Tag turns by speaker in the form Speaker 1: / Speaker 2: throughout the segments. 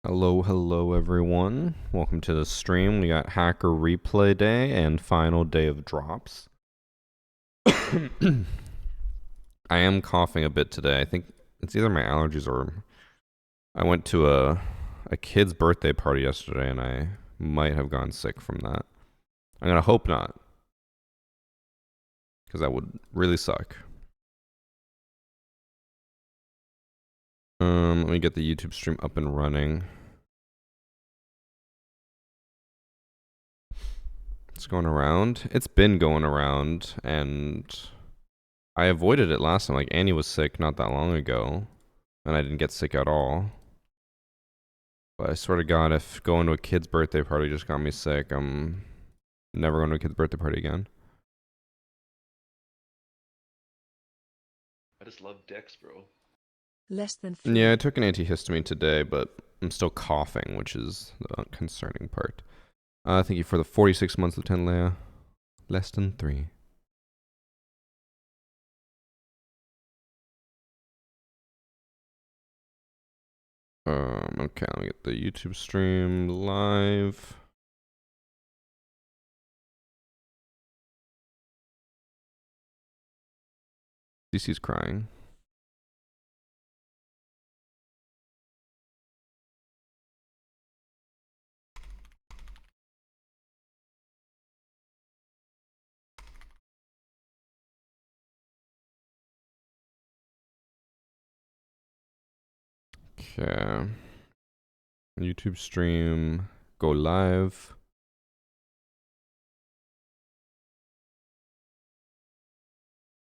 Speaker 1: Hello everyone. Welcome to the stream. We got Hacker Replay Day and final day of drops. I am coughing a bit today. I think it's either my allergies or I went to a kid's birthday party yesterday and I might have gone sick from that. I'm gonna hope not, because that would really suck. Let me get the YouTube stream up and running. It's going around. It's been going around, and I avoided it last time. Like, Annie was sick not that long ago, and I didn't get sick at all. But I swear to God, if going to a kid's birthday party just got me sick, I'm never going to a kid's birthday party again.
Speaker 2: I just love dicks, bro.
Speaker 3: Less than 3.
Speaker 1: Yeah, I took an antihistamine today, but I'm still coughing, which is the concerning part. Thank you for the 46 months, Lieutenant Leia. Less than 3. Okay, let me get the YouTube stream live. CC's crying. Okay. YouTube stream, go live.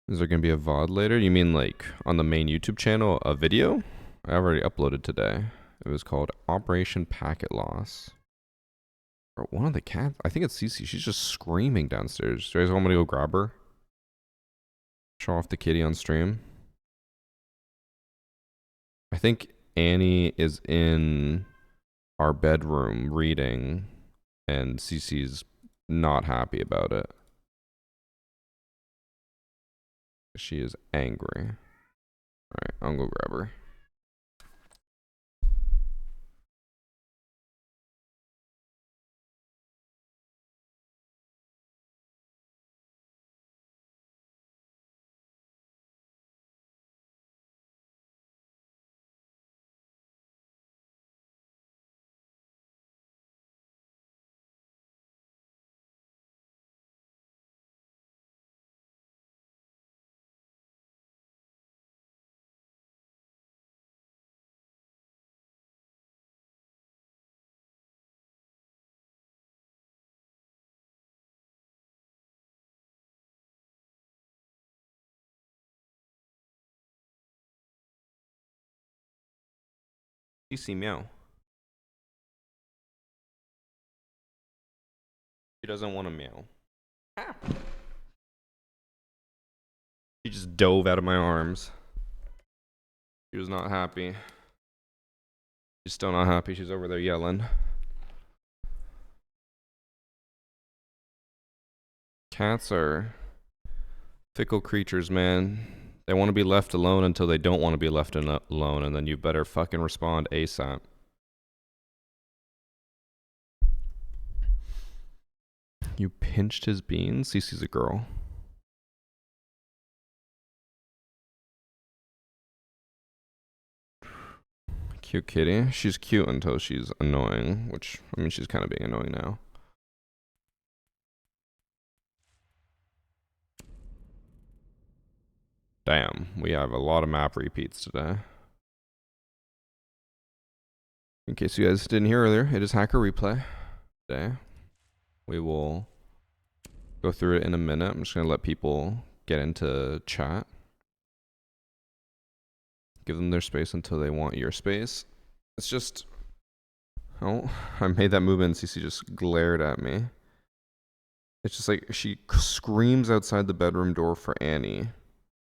Speaker 1: Is there gonna be a VOD later? You mean like on the main YouTube channel, a video? I already uploaded today. It was called Operation Packet Loss. Or one of the cats, I think it's Cece. She's just screaming downstairs. Do you guys want me to go grab her? Show off the kitty on stream. I think Annie is in our bedroom reading, and Cece's not happy about it. She is angry. Alright, I'll go grab her. Cece, meow. She doesn't want to meow. Ah. She just dove out of my arms. She was not happy. She's still not happy. She's over there yelling. Cats are fickle creatures, man. They want to be left alone until they don't want to be left alone, and then you better fucking respond ASAP. You pinched his beans? Cece's a girl. Cute kitty. She's cute until she's annoying, which, I mean, she's kind of being annoying now. Damn, we have a lot of map repeats today. In case you guys didn't hear earlier, it is Hacker Replay today. We will go through it in a minute. I'm just going to let people get into chat. Give them their space until they want your space. It's just... Oh, I made that movement and Cece just glared at me. It's just like she screams outside the bedroom door for Annie.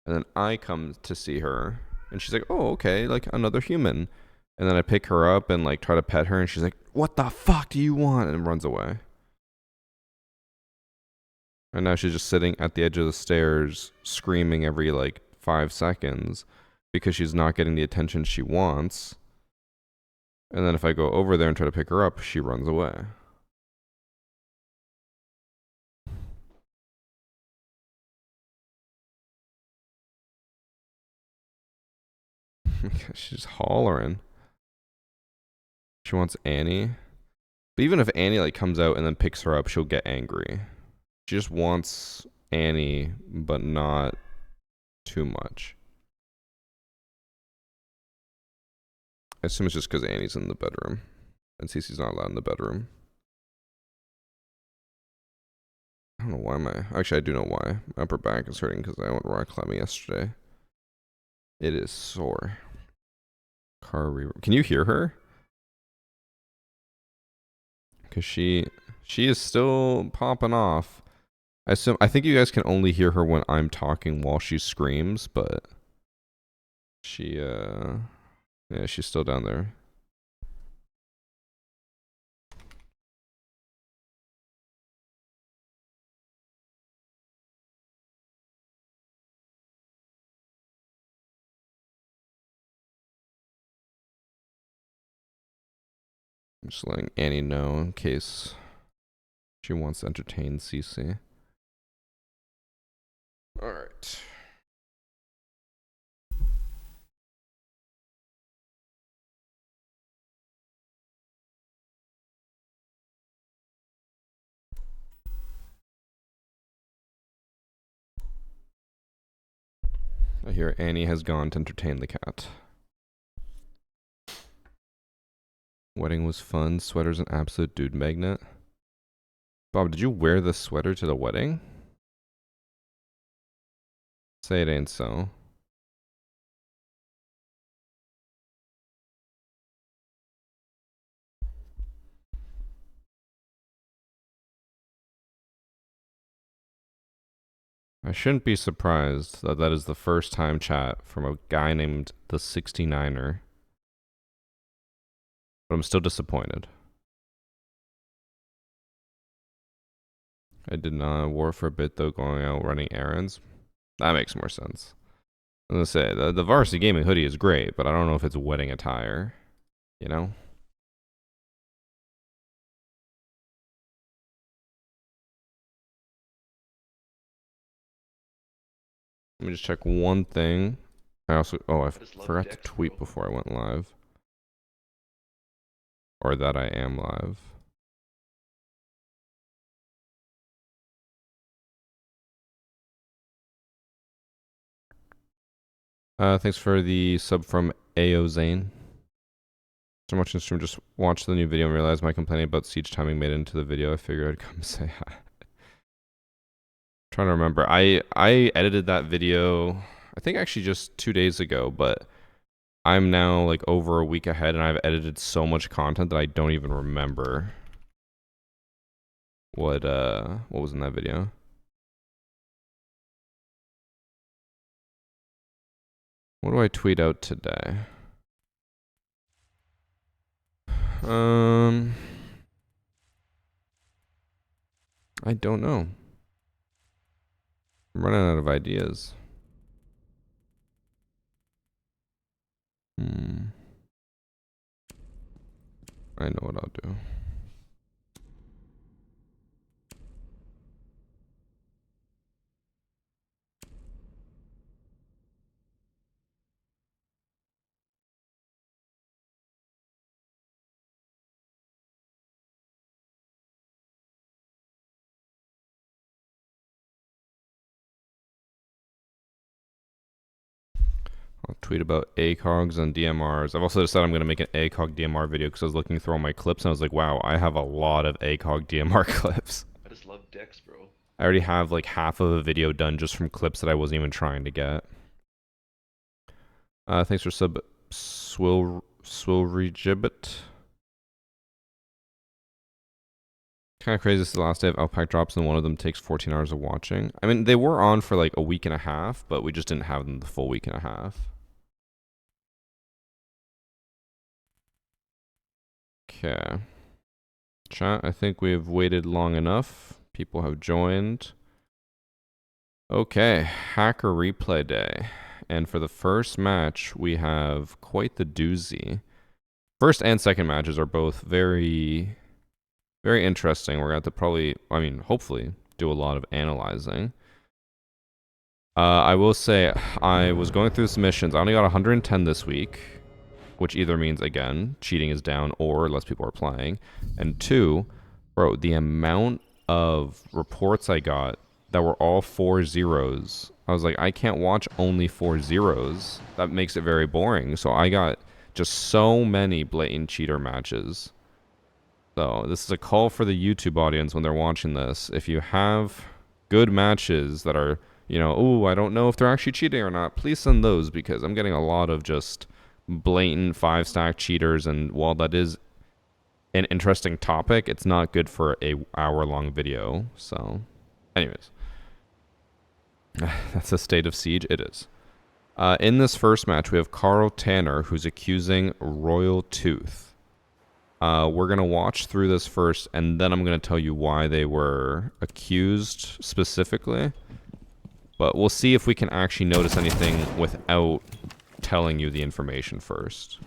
Speaker 1: And then I come to see her. And she's like, oh, okay, like another human. And then I pick her up and like try to pet her. And she's like, what the fuck do you want? And runs away. And now she's just sitting at the edge of the stairs screaming every like 5 seconds because she's not getting the attention she wants. And then if I go over there and try to pick her up, she runs away. She's hollering. She wants Annie. But even if Annie like comes out and then picks her up, she'll get angry. She just wants Annie, but not too much. I assume it's just because Annie's in the bedroom. And Cece's not allowed in the bedroom. I don't know why actually I do know why. My upper back is hurting because I went rock climbing yesterday. It is sore. Can you hear her? Because she is still popping off. I think you guys can only hear her when I'm talking while she screams, but yeah, she's still down there. I'm just letting Annie know in case she wants to entertain Cece. Alright. I hear Annie has gone to entertain the cat. Wedding was fun. Sweater's an absolute dude magnet. Bob, did you wear the sweater to the wedding? Say it ain't so. I shouldn't be surprised that that is the first time chat from a guy named the 69er. But I'm still disappointed. I did not war for a bit though, going out running errands. That makes more sense. I'm gonna say the VarsityGaming hoodie is great, but I don't know if it's wedding attire. You know? Let me just check one thing. I forgot to tweet before I went live. Or that I am live. Thanks for the sub from AO Zane. So much in stream, just watched the new video and realized my complaining about siege timing made it into the video. I figured I'd come say hi. Trying to remember. I edited that video, I think actually just 2 days ago, but I'm now like over a week ahead and I've edited so much content that I don't even remember what was in that video. What do I tweet out today? I don't know. I'm running out of ideas. I know what I'll do. I'll tweet about ACOGs and DMRs. I've also decided I'm going to make an ACOG DMR video because I was looking through all my clips and I was like, wow, I have a lot of ACOG DMR clips.
Speaker 2: I just love decks, bro.
Speaker 1: I already have like half of a video done just from clips that I wasn't even trying to get. Thanks for sub Swillregibbit. Kind of crazy. This is the last day of Outpack drops and one of them takes 14 hours of watching. I mean, they were on for like a week and a half, but we just didn't have them the full week and a half. Okay. Chat, I think we've waited long enough. People have joined. Okay, Hacker Replay Day. And for the first match, we have quite the doozy. First and second matches are both very, very interesting. We're going to have to probably, I mean, hopefully, do a lot of analyzing. I will say, I was going through submissions. I only got 110 this week, which either means, again, cheating is down or less people are playing. And 2, bro, the amount of reports I got that were all 4 zeros. I was like, I can't watch only 4 zeros. That makes it very boring. So I got just so many blatant cheater matches. So this is a call for the YouTube audience when they're watching this. If you have good matches that are, you know, oh, I don't know if they're actually cheating or not, please send those, because I'm getting a lot of just blatant 5-stack cheaters, and while that is an interesting topic, it's not good for a hour-long video. So, anyways. That's a state of siege. It is. In this first match, we have Carl Tanner, who's accusing Royal Tooth. We're going to watch through this first, and then I'm going to tell you why they were accused specifically. But we'll see if we can actually notice anything without telling you the information first.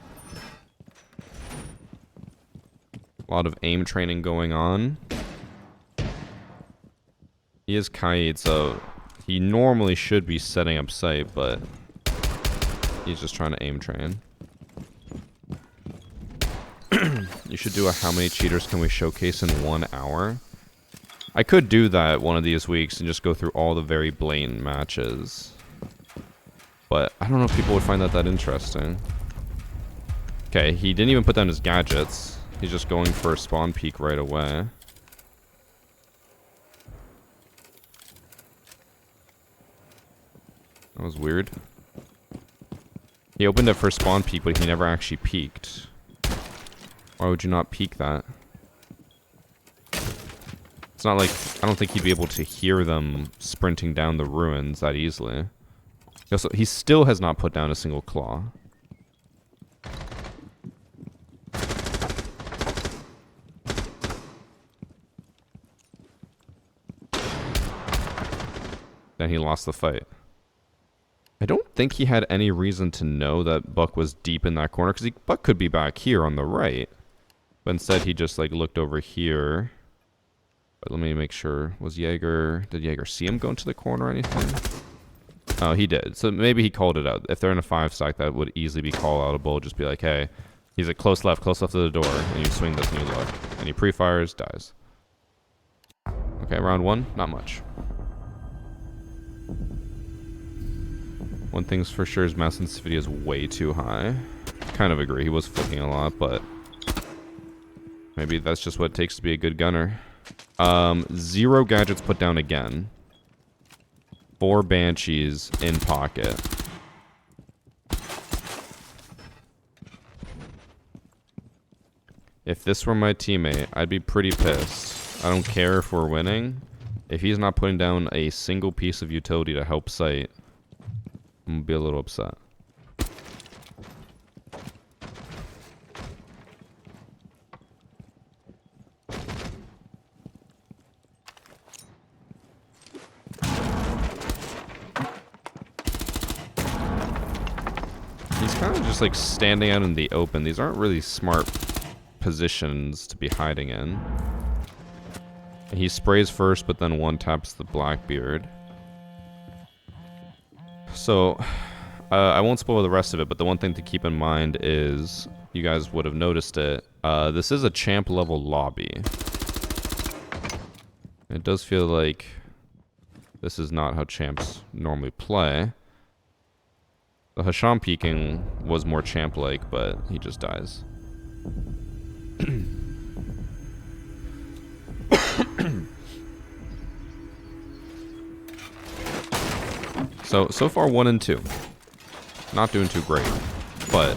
Speaker 1: A lot of aim training going on. He is Kaid, so he normally should be setting up sight, but he's just trying to aim train. You should do a how many cheaters can we showcase in 1 hour? I could do that one of these weeks and just go through all the very blatant matches. But I don't know if people would find that interesting. Okay, he didn't even put down his gadgets. He's just going for a spawn peek right away. That was weird. He opened it for spawn peek, but he never actually peeked. Why would you not peek that? It's not like, I don't think he'd be able to hear them sprinting down the ruins that easily. He still has not put down a single claw. Then he lost the fight. I don't think he had any reason to know that Buck was deep in that corner, because Buck could be back here on the right. But instead he just like looked over here. But let me make sure. Did Jaeger see him go into the corner or anything? Oh, he did. So maybe he called it out. If they're in a 5-stack, that would easily be call-outable. Just be like, hey, he's at close left of the door, and you swing this new look. And he pre-fires, dies. Okay, round 1, not much. One thing's for sure, his mouse sensitivity is way too high. Kind of agree, he was flicking a lot, but maybe that's just what it takes to be a good gunner. 0 gadgets put down again. 4 Banshees in pocket. If this were my teammate, I'd be pretty pissed. I don't care if we're winning. If he's not putting down a single piece of utility to help sight, I'm gonna be a little upset. He's kind of just like standing out in the open. These aren't really smart positions to be hiding in. He sprays first, but then one taps the Blackbeard. So, I won't spoil the rest of it, but the one thing to keep in mind is, you guys would have noticed it, this is a champ level lobby. It does feel like this is not how champs normally play. The Hasham peeking was more champ-like, but he just dies. So far 1 and 2. Not doing too great. But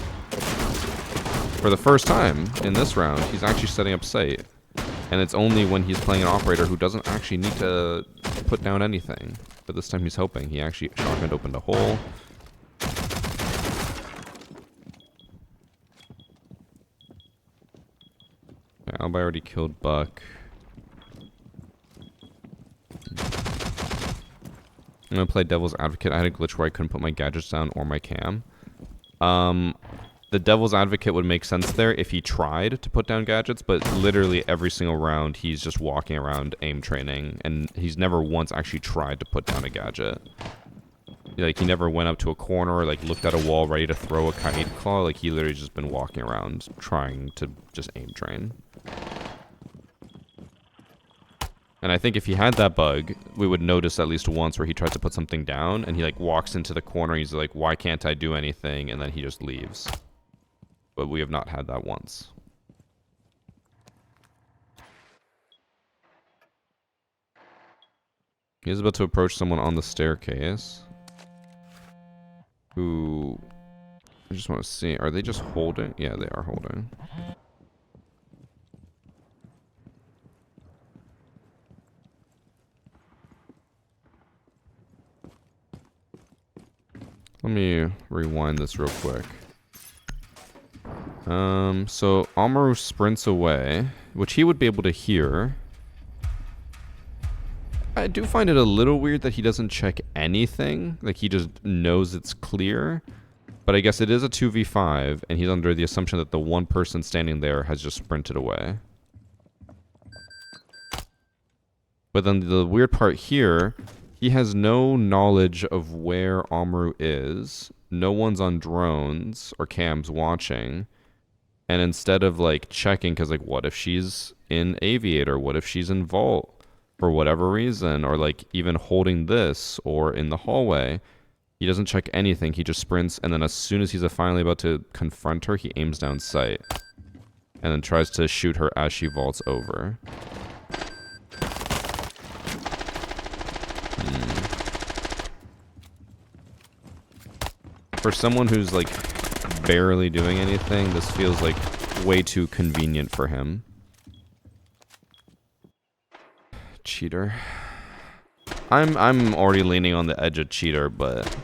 Speaker 1: for the first time in this round, he's actually setting up sight. And it's only when he's playing an operator who doesn't actually need to put down anything. But this time he's hoping. He actually shotgun opened a hole. Okay, Albi already killed Buck. I'm gonna play devil's advocate. I had a glitch where I couldn't put my gadgets down or my cam. the devil's advocate would make sense there if he tried to put down gadgets, but literally every single round he's just walking around aim training, and he's never once actually tried to put down a gadget. Like, he never went up to a corner or, like, looked at a wall ready to throw a kite claw. Like, he literally just been walking around trying to just aim train. And I think if he had that bug, we would notice at least once where he tries to put something down, and he, like, walks into the corner, he's like, why can't I do anything? And then he just leaves. But we have not had that once. He is about to approach someone on the staircase. Who... I just want to see. Are they just holding? Yeah, they are holding. Let me rewind this real quick. So Amaru sprints away, which he would be able to hear. I do find it a little weird that he doesn't check anything. Like, he just knows it's clear. But I guess it is a 2v5, and he's under the assumption that the one person standing there has just sprinted away. But then the weird part here, he has no knowledge of where Amaru is. No one's on drones or cams watching. And instead of, like, checking, because, like, what if she's in Aviator? What if she's in Vault? For whatever reason, or like even holding this or in the hallway, he doesn't check anything. He just sprints, and then as soon as he's finally about to confront her, he aims down sight and then tries to shoot her as she vaults over. For someone who's like barely doing anything, this feels like way too convenient for him. Cheater. I'm already leaning on the edge of cheater, but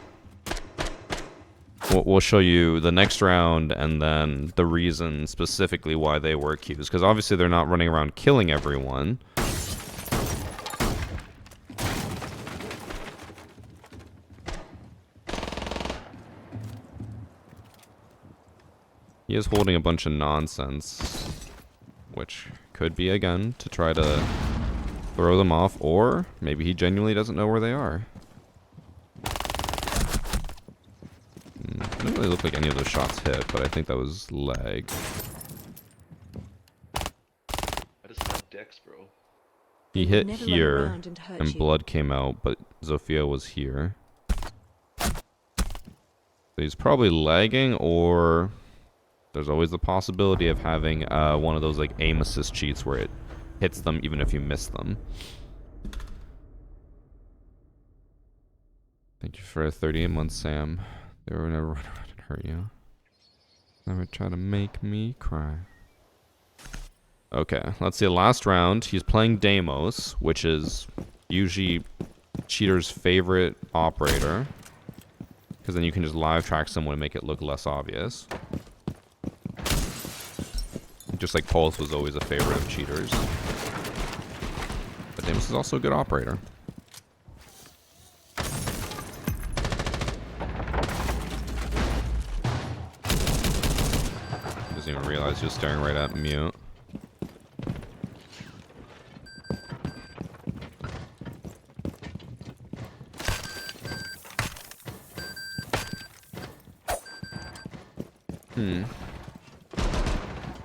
Speaker 1: we'll show you the next round and then the reason specifically why they were accused, because obviously they're not running around killing everyone. He is holding a bunch of nonsense, which could be again to try to throw them off, or maybe he genuinely doesn't know where they are. Didn't really look like any of those shots hit, but I think that was lag.
Speaker 2: I just have Dex, bro.
Speaker 1: He hit here, and blood came out, but Zofia was here. So he's probably lagging, or there's always the possibility of having one of those like aim assist cheats where it hits them even if you miss them. Thank you for 38 months, Sam. They were never trying to hurt you. Never try to make me cry. Okay, let's see the last round. He's playing Deimos, which is usually Cheater's favorite operator, because then you can just live track someone and make it look less obvious. Just like Pulse was always a favorite of Cheater's. But Deimos is also a good operator. Doesn't even realize you're staring right at mute.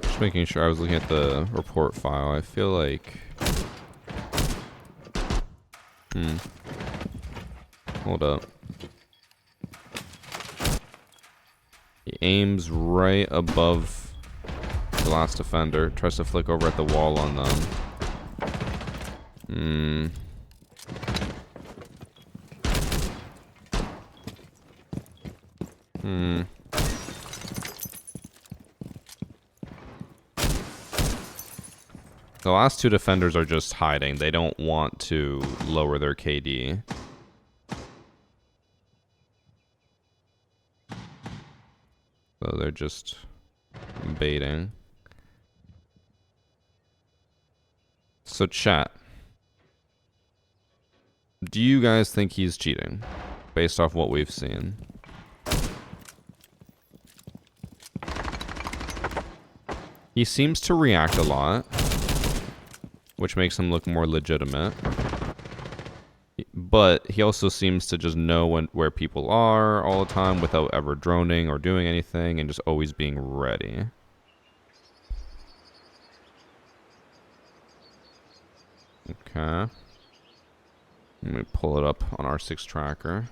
Speaker 1: Just making sure. I was looking at the report file. I feel like... Hold up. He aims right above the last defender. Tries to flick over at the wall on them. The last two defenders are just hiding. They don't want to lower their KD. So they're just baiting. So chat. Do you guys think he's cheating? Based off what we've seen. He seems to react a lot, which makes him look more legitimate. But he also seems to just know where people are all the time without ever droning or doing anything and just always being ready. Okay. Let me pull it up on our 6 tracker.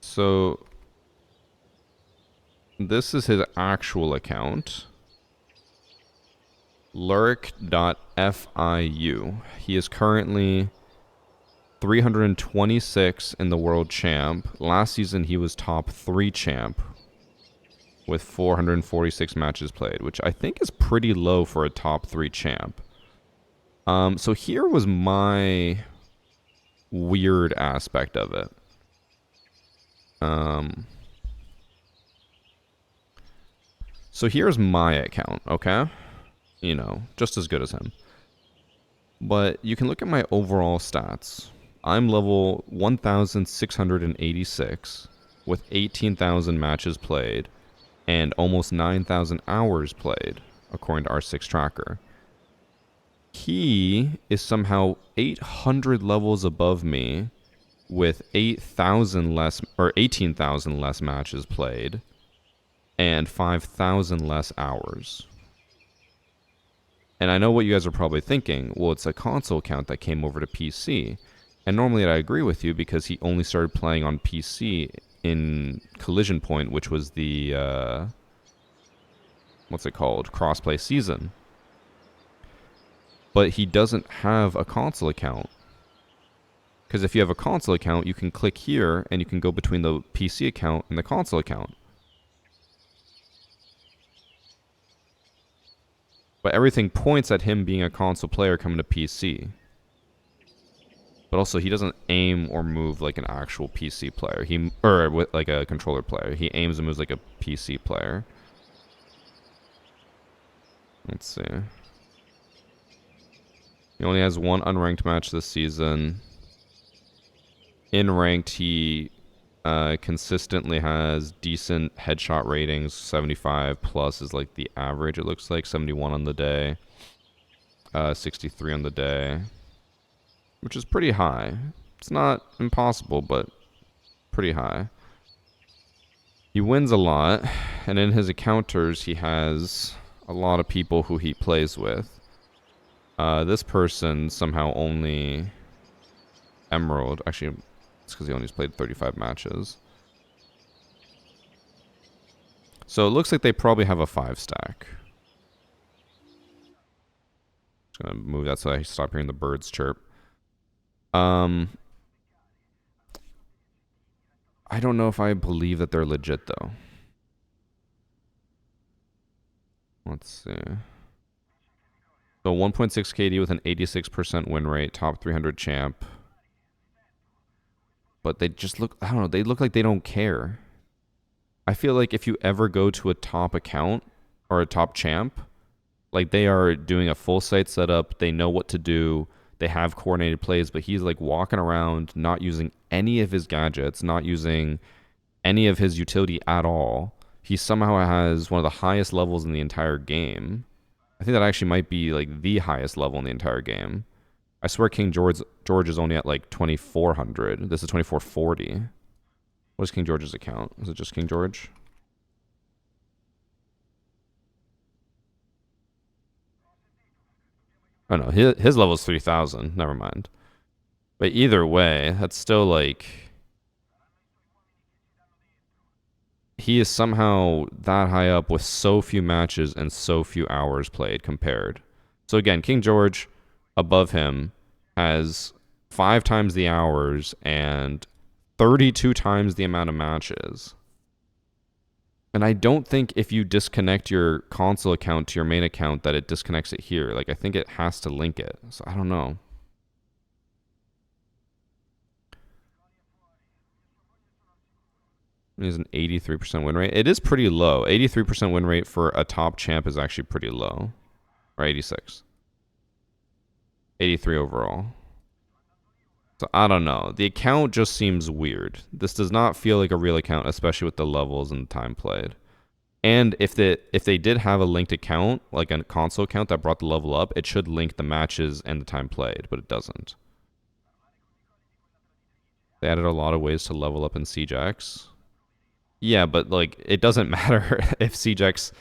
Speaker 1: So this is his actual account. Luric.fiu. He is currently 326 in the world champ. Last season he was top 3 champ with 446 matches played, which I think is pretty low for a top 3 champ. So here was my weird aspect of it. So here's my account, okay? You know, just as good as him. But you can look at my overall stats. I'm level 1,686 with 18,000 matches played and almost 9,000 hours played, according to our 6 tracker. He is somehow 800 levels above me with 8,000 less or 18,000 less matches played and 5,000 less hours. And I know what you guys are probably thinking. Well, it's a console account that came over to PC. And normally I agree with you because he only started playing on PC in Collision Point, which was the, what's it called? Crossplay season. But he doesn't have a console account. Because if you have a console account, you can click here and you can go between the PC account and the console account. But everything points at him being a console player coming to PC. But also, he doesn't aim or move like an actual PC player. Or with like a controller player. He aims and moves like a PC player. Let's see. He only has 1 unranked match this season. In ranked, he consistently has decent headshot ratings. 75 plus is like the average, it looks like. 71 on the day. 63 on the day. Which is pretty high. It's not impossible, but pretty high. He wins a lot. And in his encounters, he has a lot of people who he plays with. This person somehow only Emerald. Actually, it's because he only played 35 matches. So it looks like they probably have a 5-stack. Just gonna move that so I stop hearing the birds chirp. I don't know if I believe that they're legit though. Let's see. So 1.6 KD with an 86% win rate, top 300 champ. But they just look, I don't know, they look like they don't care. I feel like if you ever go to a top account or a top champ, like they are doing a full site setup, they know what to do, they have coordinated plays, but he's like walking around, not using any of his gadgets, not using any of his utility at all. He somehow has one of the highest levels in the entire game. I think that actually might be like the highest level in the entire game. I swear King George is only at like 2,400. This is 2,440. What is King George's account? Is it just King George? Oh no, his level is 3,000. Never mind. But either way, that's still like... He is somehow that high up with so few matches and so few hours played compared. So again, King George above him has 5 times the hours and 32 times the amount of matches. And I don't think if you disconnect your console account to your main account that it disconnects it here. Like, I think it has to link it. So I don't know. He's an 83% win rate. It is pretty low. 83% win rate for a top champ is actually pretty low. Or 86. 83 overall. So I don't know. The account just seems weird. This does not feel like a real account, especially with the levels and the time played. And if they did have a linked account, like a console account that brought the level up, it should link the matches and the time played, but it doesn't. They added a lot of ways to level up in Siege X. Yeah, but like it doesn't matter if Siege X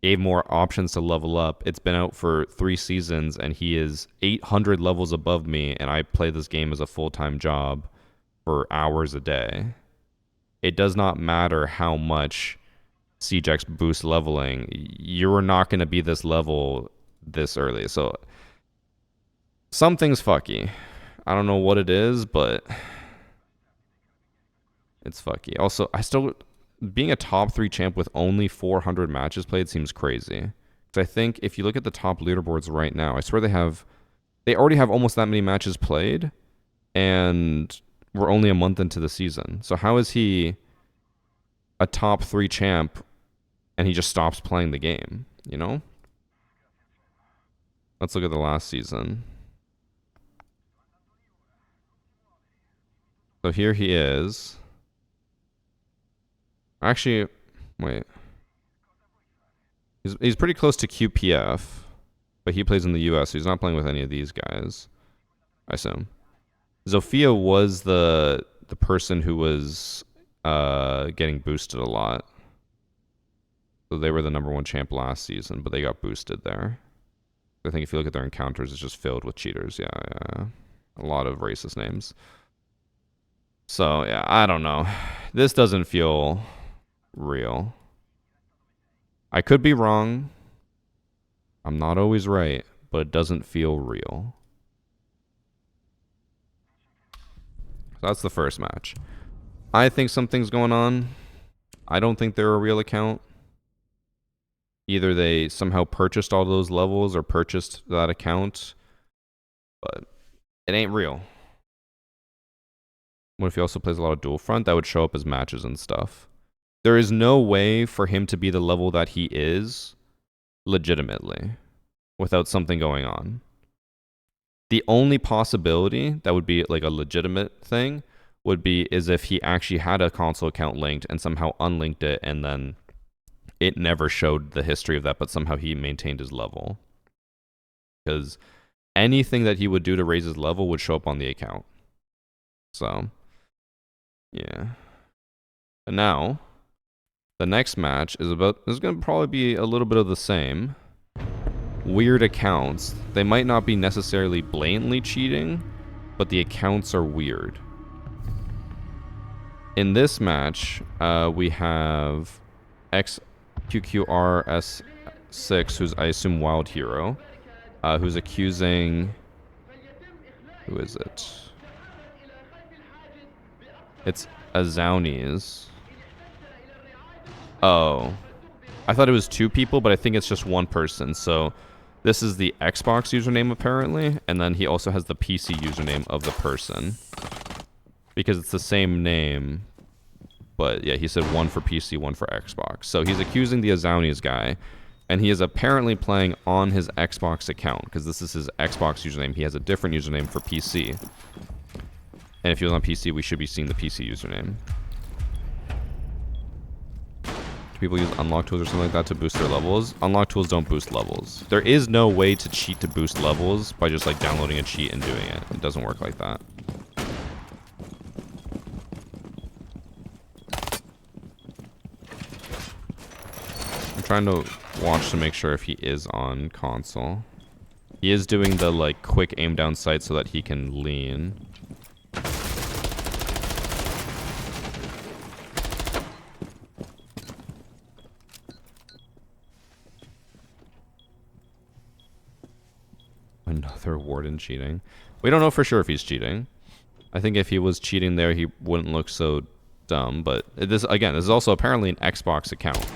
Speaker 1: gave more options to level up. It's been out for 3 seasons and he is 800 levels above me and I play this game as a full-time job for hours a day. It does not matter how much Siege X boosts leveling. You're not going to be this level this early. So something's fucky. I don't know what it is, but it's fucky. Also, being a top 3 champ with only 400 matches played seems crazy. Because I think if you look at the top leaderboards right now, I swear they already have almost that many matches played, and we're only a month into the season. So how is he a top 3 champ and he just stops playing the game, you know? Let's look at the last season. So here he is. Actually, wait. He's pretty close to QPF, but he plays in the US, so he's not playing with any of these guys, I assume. Zofia was the person who was getting boosted a lot. So they were the #1 champ last season, but they got boosted there. I think if you look at their encounters, it's just filled with cheaters. Yeah. A lot of racist names. So, yeah, I don't know. This doesn't feel real. I could be wrong. I'm not always right, but it doesn't feel real. So that's the first match. I think something's going on. I don't think they're a real account. Either they somehow purchased all those levels or purchased that account, but it ain't real. What if he also plays a lot of dual front? That would show up as matches and stuff. There is no way for him to be the level that he is legitimately without something going on. The only possibility that would be like a legitimate thing is if he actually had a console account linked and somehow unlinked it and then it never showed the history of that, but somehow he maintained his level. Because anything that he would do to raise his level would show up on the account. So, yeah. And now, the next match is going to probably be a little bit of the same. Weird accounts. They might not be necessarily blatantly cheating, but the accounts are weird. In this match, we have XQQRS6, who's I assume Wild Hero, who's accusing... Who is it? It's Azaunis. Oh. I thought it was 2 people, but I think it's just 1 person. So this is the Xbox username apparently, and then he also has the PC username of the person. Because it's the same name. But yeah, he said 1 for PC, 1 for Xbox. So he's accusing the Azaunis guy, and he is apparently playing on his Xbox account, because this is his Xbox username. He has a different username for PC. And if he was on PC, we should be seeing the PC username. Do people use unlock tools or something like that to boost their levels? Unlock tools don't boost levels. There is no way to cheat to boost levels by just like downloading a cheat and doing it. It doesn't work like that. I'm trying to watch to make sure if he is on console. He is doing the like quick aim down sight so that he can lean. Another warden cheating. We don't know for sure if he's cheating. I think if he was cheating there, he wouldn't look so dumb. But this is also apparently an Xbox account.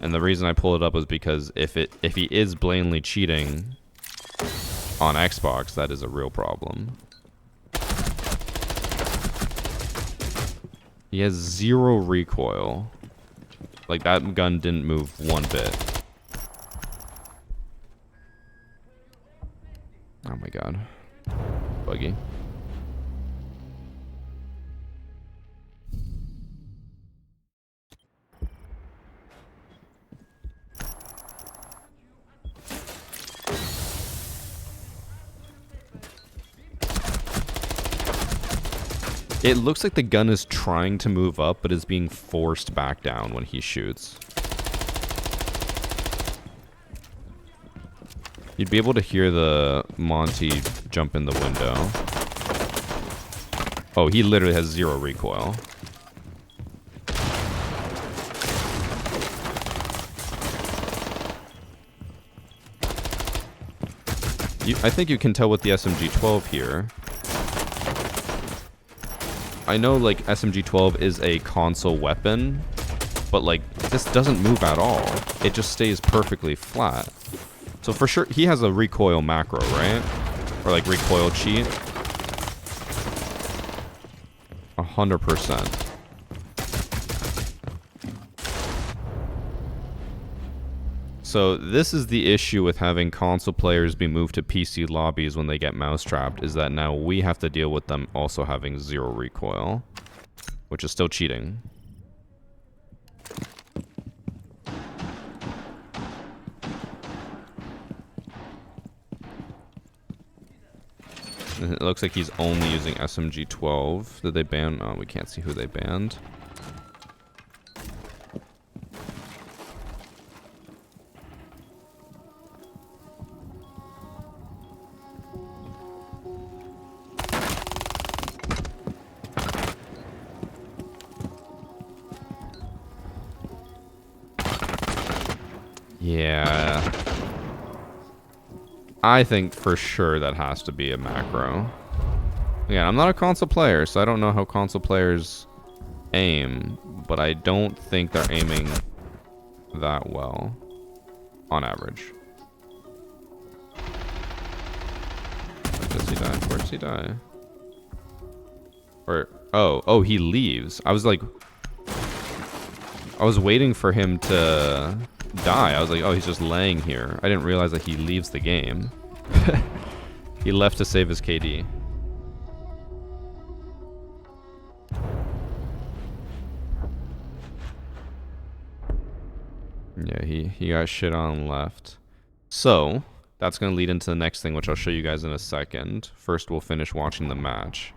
Speaker 1: And the reason I pull it up is because if he is blatantly cheating on Xbox, that is a real problem. He has 0 recoil. Like that gun didn't move 1 bit. Oh my god. Buggy. It looks like the gun is trying to move up, but is being forced back down when he shoots. You'd be able to hear the Monty jump in the window. Oh, he literally has 0 recoil. I think you can tell with the SMG-12 here. I know, like, SMG-12 is a console weapon, but, like, this doesn't move at all. It just stays perfectly flat. So for sure, he has a recoil macro, right? Or, like, recoil cheat. 100%. So this is the issue with having console players be moved to PC lobbies when they get mouse-trapped, is that now we have to deal with them also having 0 recoil, which is still cheating. It looks like he's only using SMG-12. Did they ban? Oh, we can't see who they banned. Yeah. I think for sure that has to be a macro. Again, I'm not a console player, so I don't know how console players aim, but I don't think they're aiming that well on average. Where does he die? Where does he die? Or oh, he leaves. I was waiting for him to die. I was like, oh, he's just laying here. I didn't realize that he leaves the game. He left to save his KD. Yeah, he got shit on left. So, that's going to lead into the next thing, which I'll show you guys in a second. First, we'll finish watching the match.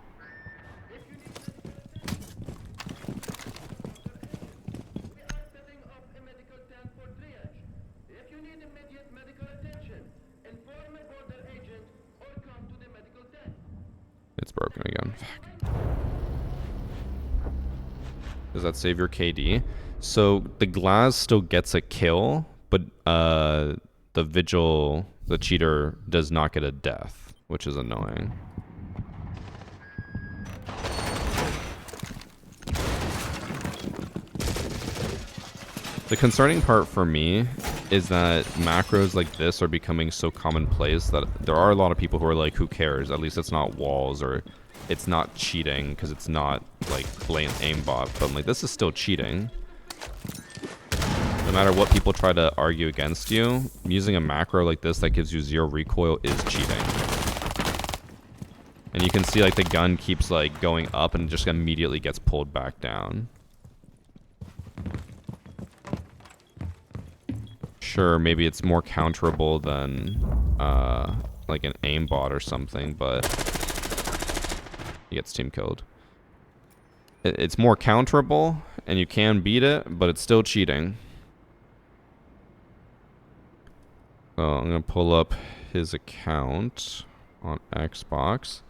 Speaker 1: It's broken again. Fuck. Does that save your KD? So the Glaz still gets a kill, but the Vigil, the cheater, does not get a death, which is annoying. The concerning part for me is that macros like this are becoming so commonplace that there are a lot of people who are like, who cares? At least it's not walls, or it's not cheating because it's not like blatant aimbot. But I'm like, this is still cheating. No matter what people try to argue against you, using a macro like this that gives you 0 recoil is cheating. And you can see like the gun keeps like going up and just immediately gets pulled back down. Sure, maybe it's more counterable than like an aimbot or something, but he gets team killed. It's more counterable, and you can beat it, but it's still cheating. Oh, I'm gonna pull up his account on Xbox.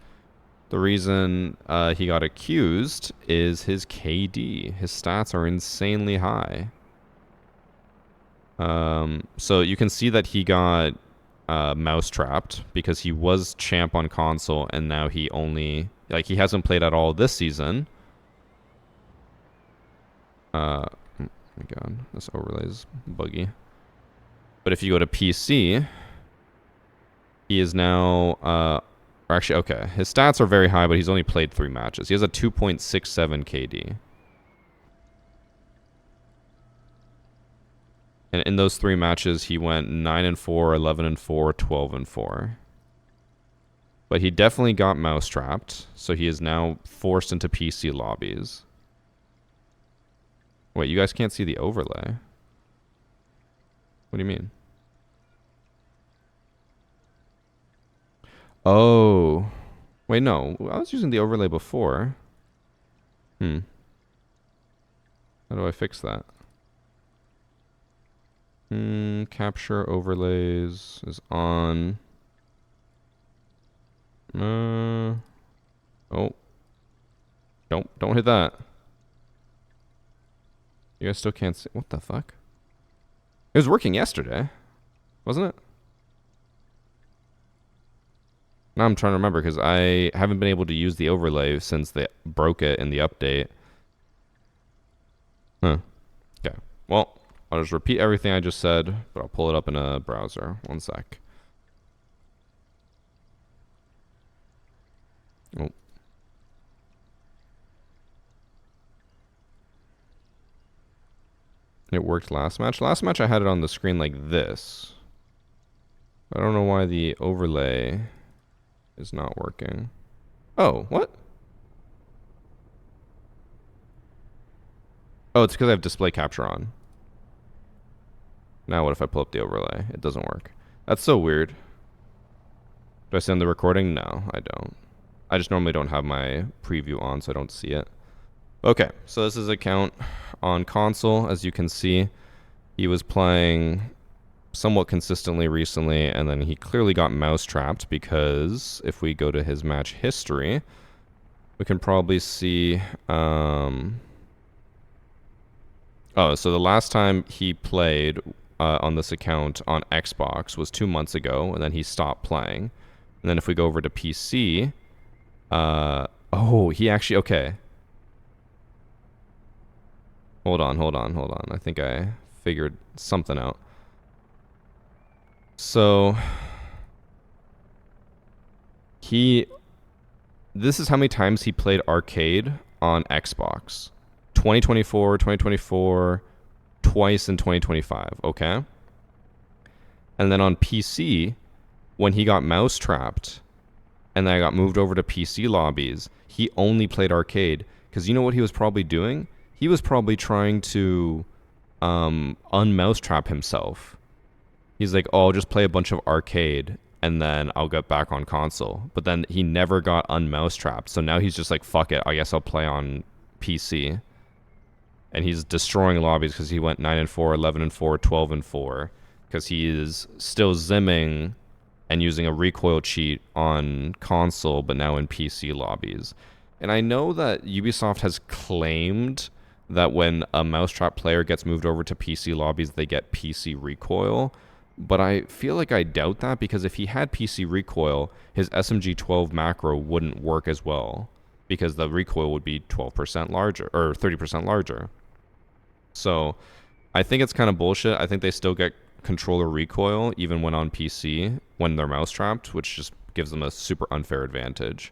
Speaker 1: The reason he got accused is his KD. His stats are insanely high. So you can see that he got mouse trapped because he was champ on console, and now he only, like, he hasn't played at all this season. Oh my god, this overlay is buggy. But if you go to PC, he is now or actually, okay, his stats are very high, but he's only played 3 matches. He has a 2.67 KD. And in those 3 matches, he went 9-4, 11-4, 12-4. But he definitely got mouse trapped, so he is now forced into PC lobbies. Wait, you guys can't see the overlay? What do you mean? Oh. Wait, no. I was using the overlay before. How do I fix that? Capture overlays is on. Oh. Don't hit that. You guys still can't see. What the fuck? It was working yesterday, wasn't it? Now I'm trying to remember because I haven't been able to use the overlay since they broke it in the update. Huh. Okay. Well, I'll just repeat everything I just said, but I'll pull it up in a browser. One sec. Oh. It worked last match. Last match I had it on the screen like this. I don't know why the overlay is not working. Oh, what? Oh, it's because I have display capture on. Now what if I pull up the overlay? It doesn't work. That's so weird. Do I send the recording? No, I don't. I just normally don't have my preview on, so I don't see it. Okay, so this is account on console. As you can see, he was playing somewhat consistently recently, and then he clearly got mouse trapped because if we go to his match history, we can probably see... Oh, so the last time he played on this account on Xbox was 2 months ago, and then he stopped playing. And then if we go over to PC... oh, he actually... Okay. Hold on. I think I figured something out. So... This is how many times he played arcade on Xbox. 2024, 2024, twice in 2025, okay? And then on PC, when he got mouse trapped, and then I got moved over to PC lobbies, he only played arcade. Because you know what he was probably doing? He was probably trying to unmouse trap himself. He's like, oh, I'll just play a bunch of arcade, and then I'll get back on console. But then he never got unmouse trapped, so now he's just like, fuck it, I guess I'll play on PC. And he's destroying lobbies because he went 9-4, 11-4, 12-4, because he is still zimming and using a recoil cheat on console, but now in PC lobbies. And I know that Ubisoft has claimed that when a mousetrap player gets moved over to PC lobbies, they get PC recoil. But I feel like I doubt that, because if he had PC recoil, his SMG-12 macro wouldn't work as well, because the recoil would be 12% larger, or 30% larger. So I think it's kind of bullshit. I think they still get controller recoil even when on PC, when they're mouse trapped, which just gives them a super unfair advantage.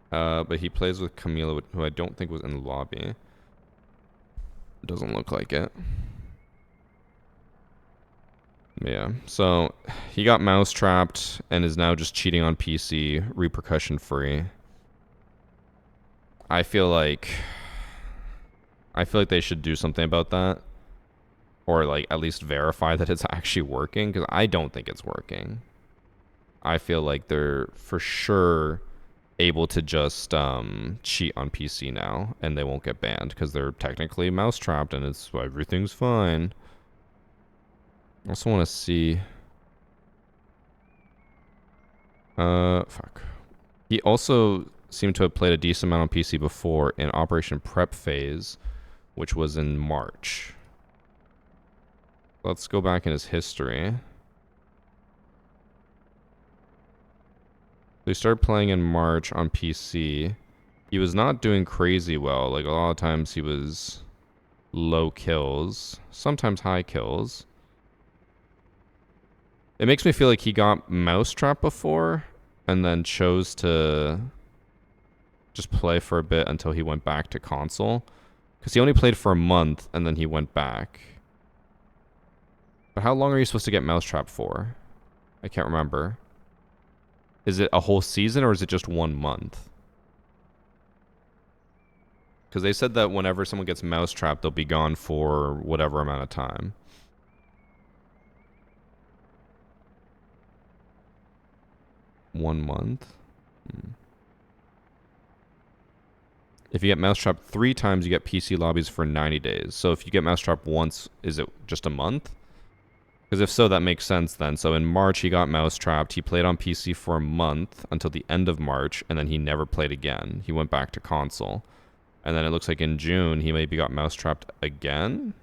Speaker 1: But he plays with Camila, who I don't think was in the lobby. Doesn't look like it. Yeah, so he got mouse trapped and is now just cheating on PC, repercussion free. I feel like they should do something about that, or like at least verify that it's actually working, because I don't think it's working. I feel like they're for sure able to just cheat on PC now, and they won't get banned because they're technically mouse trapped and it's everything's fine. I also want to see. Fuck. He also seemed to have played a decent amount on PC before in Operation Prep Phase, which was in March. Let's go back in his history. They started playing in March on PC. He was not doing crazy well. Like, a lot of times he was low kills, sometimes high kills. It makes me feel like he got mousetrap before and then chose to just play for a bit until he went back to console. Because he only played for a month and then he went back. But how long are you supposed to get Mousetrap for? I can't remember. Is it a whole season or is it just 1 month? Because they said that whenever someone gets Mousetrap, they'll be gone for whatever amount of time. One month? If you get Mousetrap 3 times, you get PC lobbies for 90 days. So if you get Mousetrap once, is it just a month? Because if so, that makes sense then. So in March, he got Mousetrapped. He played on PC for a month until the end of March, and then he never played again. He went back to console. And then it looks like in June, he maybe got Mousetrapped again?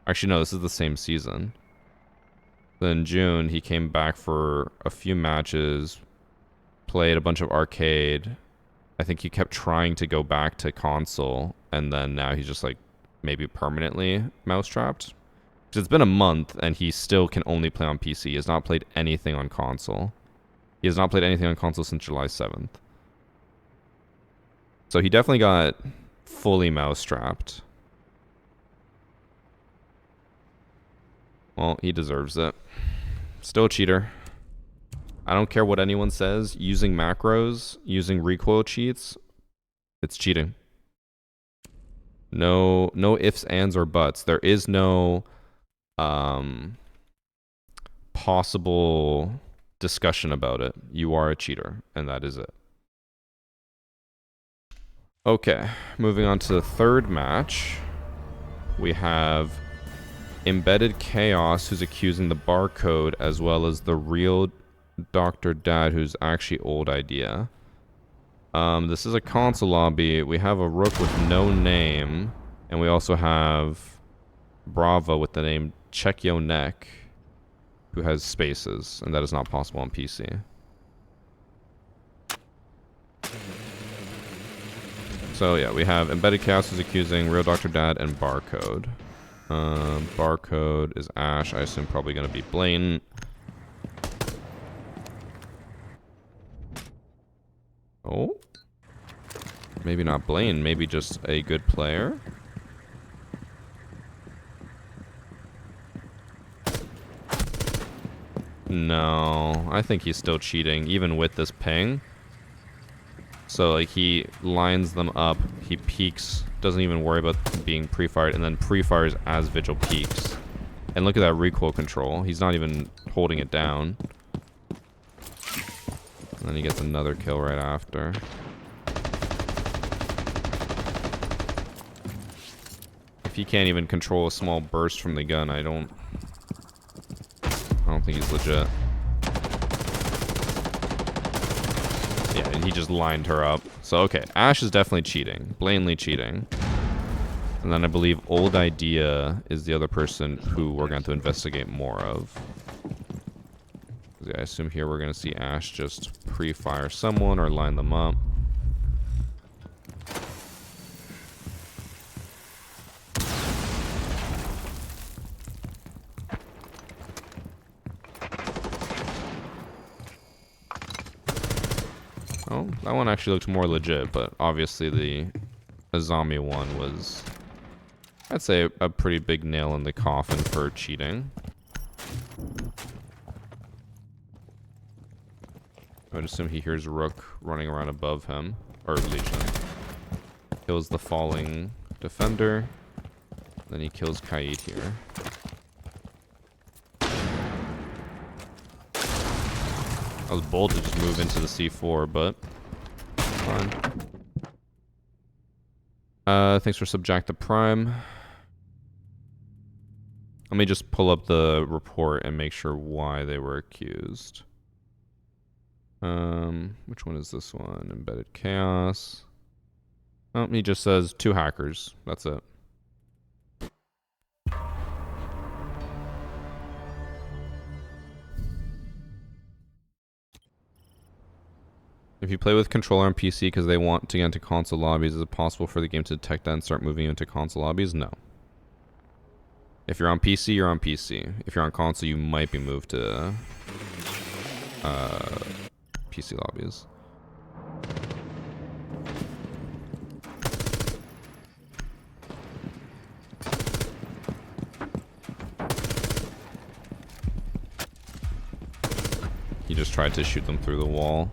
Speaker 1: Actually, no, this is the same season. Then in June, he came back for a few matches, played a bunch of arcade. I think he kept trying to go back to console, and then now he's just like maybe permanently Mousetrapped. Because it's been a month, and he still can only play on PC. He has not played anything on console. He has not played anything on console since July 7th. So he definitely got fully Mousetrapped. Well, he deserves it. Still a cheater. I don't care what anyone says. Using macros, using recoil cheats, it's cheating. No ifs, ands, or buts. There is no possible discussion about it. You are a cheater, and that is it. Okay, moving on to the third match. We have Embedded Chaos, who's accusing the Barcode, as well as the real Dr. Dad, who's actually Old Idea. This is a console lobby. We have a Rook with no name, and we also have Bravo with the name Check Yo Neck, who has spaces, and that is not possible on PC. So yeah, we have Embedded Chaos is accusing Real Dr. Dad and Barcode. Barcode is Ash. I assume probably going to be Blaine. Oh. Maybe not Blaine. Maybe just a good player. No. I think he's still cheating, even with this ping. So, like, he lines them up. He peeks. Doesn't even worry about being pre-fired. And then pre-fires as Vigil peeks. And look at that recoil control. He's not even holding it down. And then he gets another kill right after. If he can't even control a small burst from the gun, I don't think he's legit. Yeah, and he just lined her up. So, okay, Ash is definitely cheating. Blatantly cheating. And then I believe Old Idea is the other person who we're going to investigate more of. Yeah, I assume here we're going to see Ash just pre-fire someone or line them up. Oh, that one actually looks more legit, but obviously the Azami one was, I'd say, a pretty big nail in the coffin for cheating. I would assume he hears Rook running around above him, or Legion. Kills the falling defender. Then he kills Kaid here. I was bold to just move into the C4, but fine. Thanks for Subject to Prime. Let me just pull up the report and make sure why they were accused. Which one is this one? Embedded Chaos. Oh, he just says 2 hackers. That's it. If you play with controller on PC because they want to get into console lobbies, is it possible for the game to detect that and start moving into console lobbies? No. If you're on PC, you're on PC. If you're on console, you might be moved to PC lobbies. He just tried to shoot them through the wall.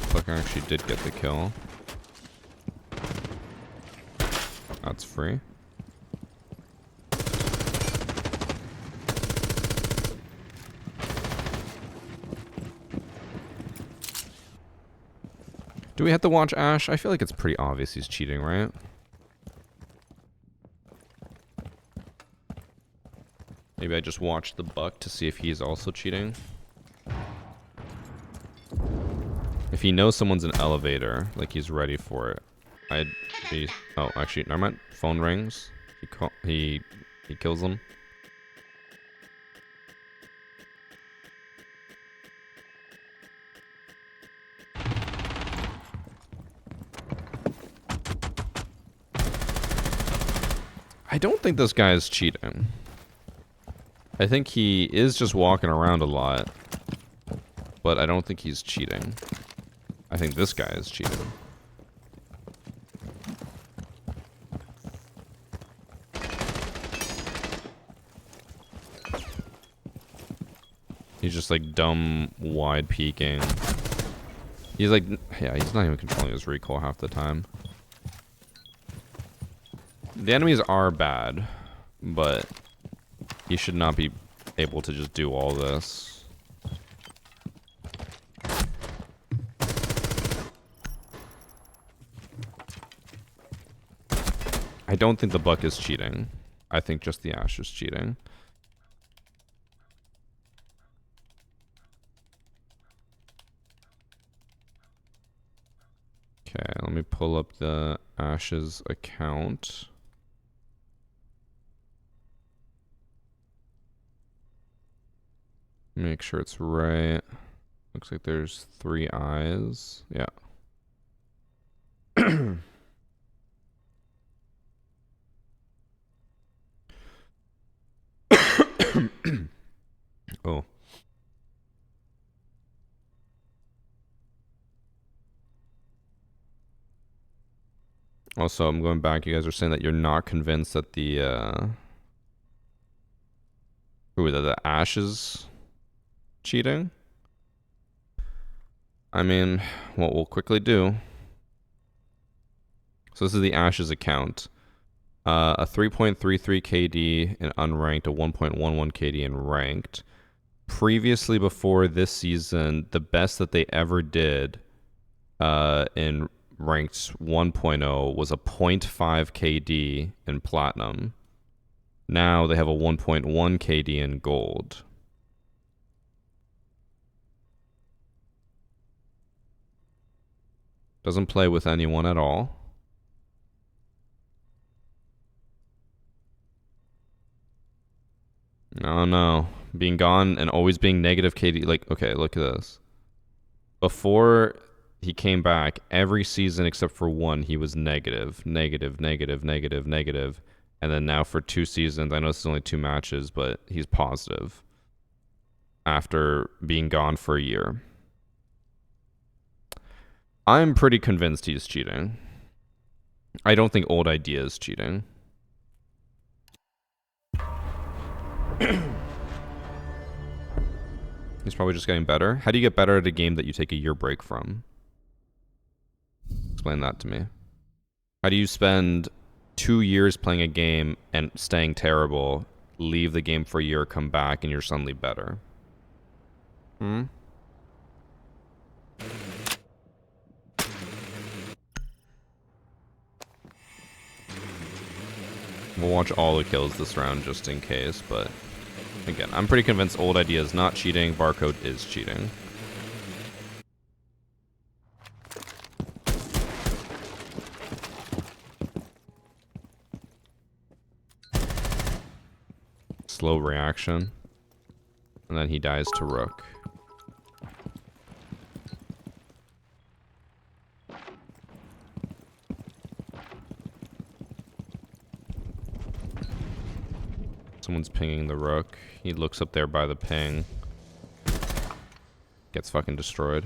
Speaker 1: Fucker actually did get the kill. That's free. Do we have to watch Ash? I feel like it's pretty obvious he's cheating, right? Maybe I just watch the Buck to see if he's also cheating. If he knows someone's an elevator, like he's ready for it, I'd be... Oh, actually, never mind. Phone rings. He kills them. I don't think this guy is cheating. I think he is just walking around a lot. But I don't think he's cheating. I think this guy is cheating. He's just like dumb wide peeking. He's like, yeah, he's not even controlling his recoil half the time. The enemies are bad, but he should not be able to just do all this. I don't think the Buck is cheating. I think just the Ash is cheating. Okay, let me pull up the Ash's account. Make sure it's right. Looks like there's 3 eyes. Yeah. Oh. Also, I'm going back. You guys are saying that you're not convinced that the the Ash is cheating. I mean, what we'll quickly do. So this is the Ash's account. A 3.33 KD in unranked, a 1.11 KD in ranked. Previously, before this season, the best that they ever did in ranked 1.0 was a 0.5 KD in platinum. Now they have a 1.1 KD in gold. Doesn't play with anyone at all. No. Being gone and always being negative KD. Like, okay, look at this. Before he came back, every season except for one, he was negative. And then now for 2 seasons, I know this is only 2 matches, but he's positive. After being gone for a year. I'm pretty convinced he's cheating. I don't think Old Idea is cheating. He's probably just getting better. How do you get better at a game that you take a year break from? Explain that to me. How do you spend 2 years playing a game and staying terrible, leave the game for a year, come back, and you're suddenly better? We'll watch all the kills this round just in case, but again, I'm pretty convinced Old Idea is not cheating, Barcode is cheating. Slow reaction. And then he dies to Rook. Someone's pinging the Rook. He looks up there by the ping. Gets fucking destroyed.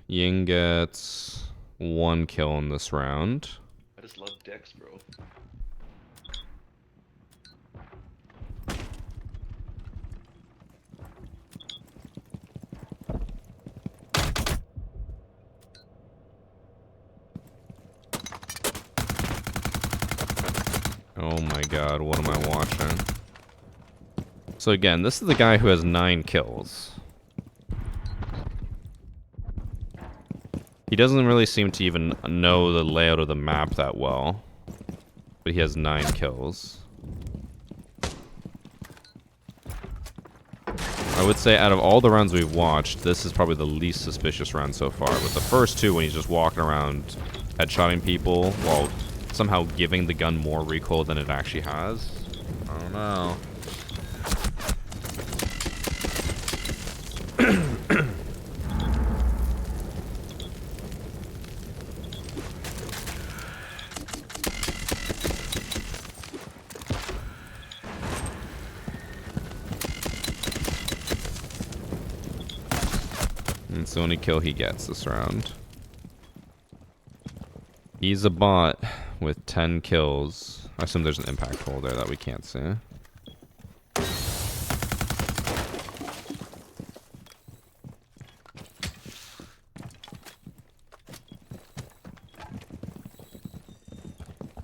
Speaker 1: Ying gets 1 kill in this round.
Speaker 2: I just love dex, bro.
Speaker 1: Oh my god, what am I watching? So again, this is the guy who has 9 kills. He doesn't really seem to even know the layout of the map that well. But he has 9 kills. I would say out of all the rounds we've watched, this is probably the least suspicious round so far. But the first 2, when he's just walking around headshotting people while somehow giving the gun more recoil than it actually has, I don't know. It's the only kill he gets this round. He's a bot with 10 kills. I assume there's an impact hole there that we can't see.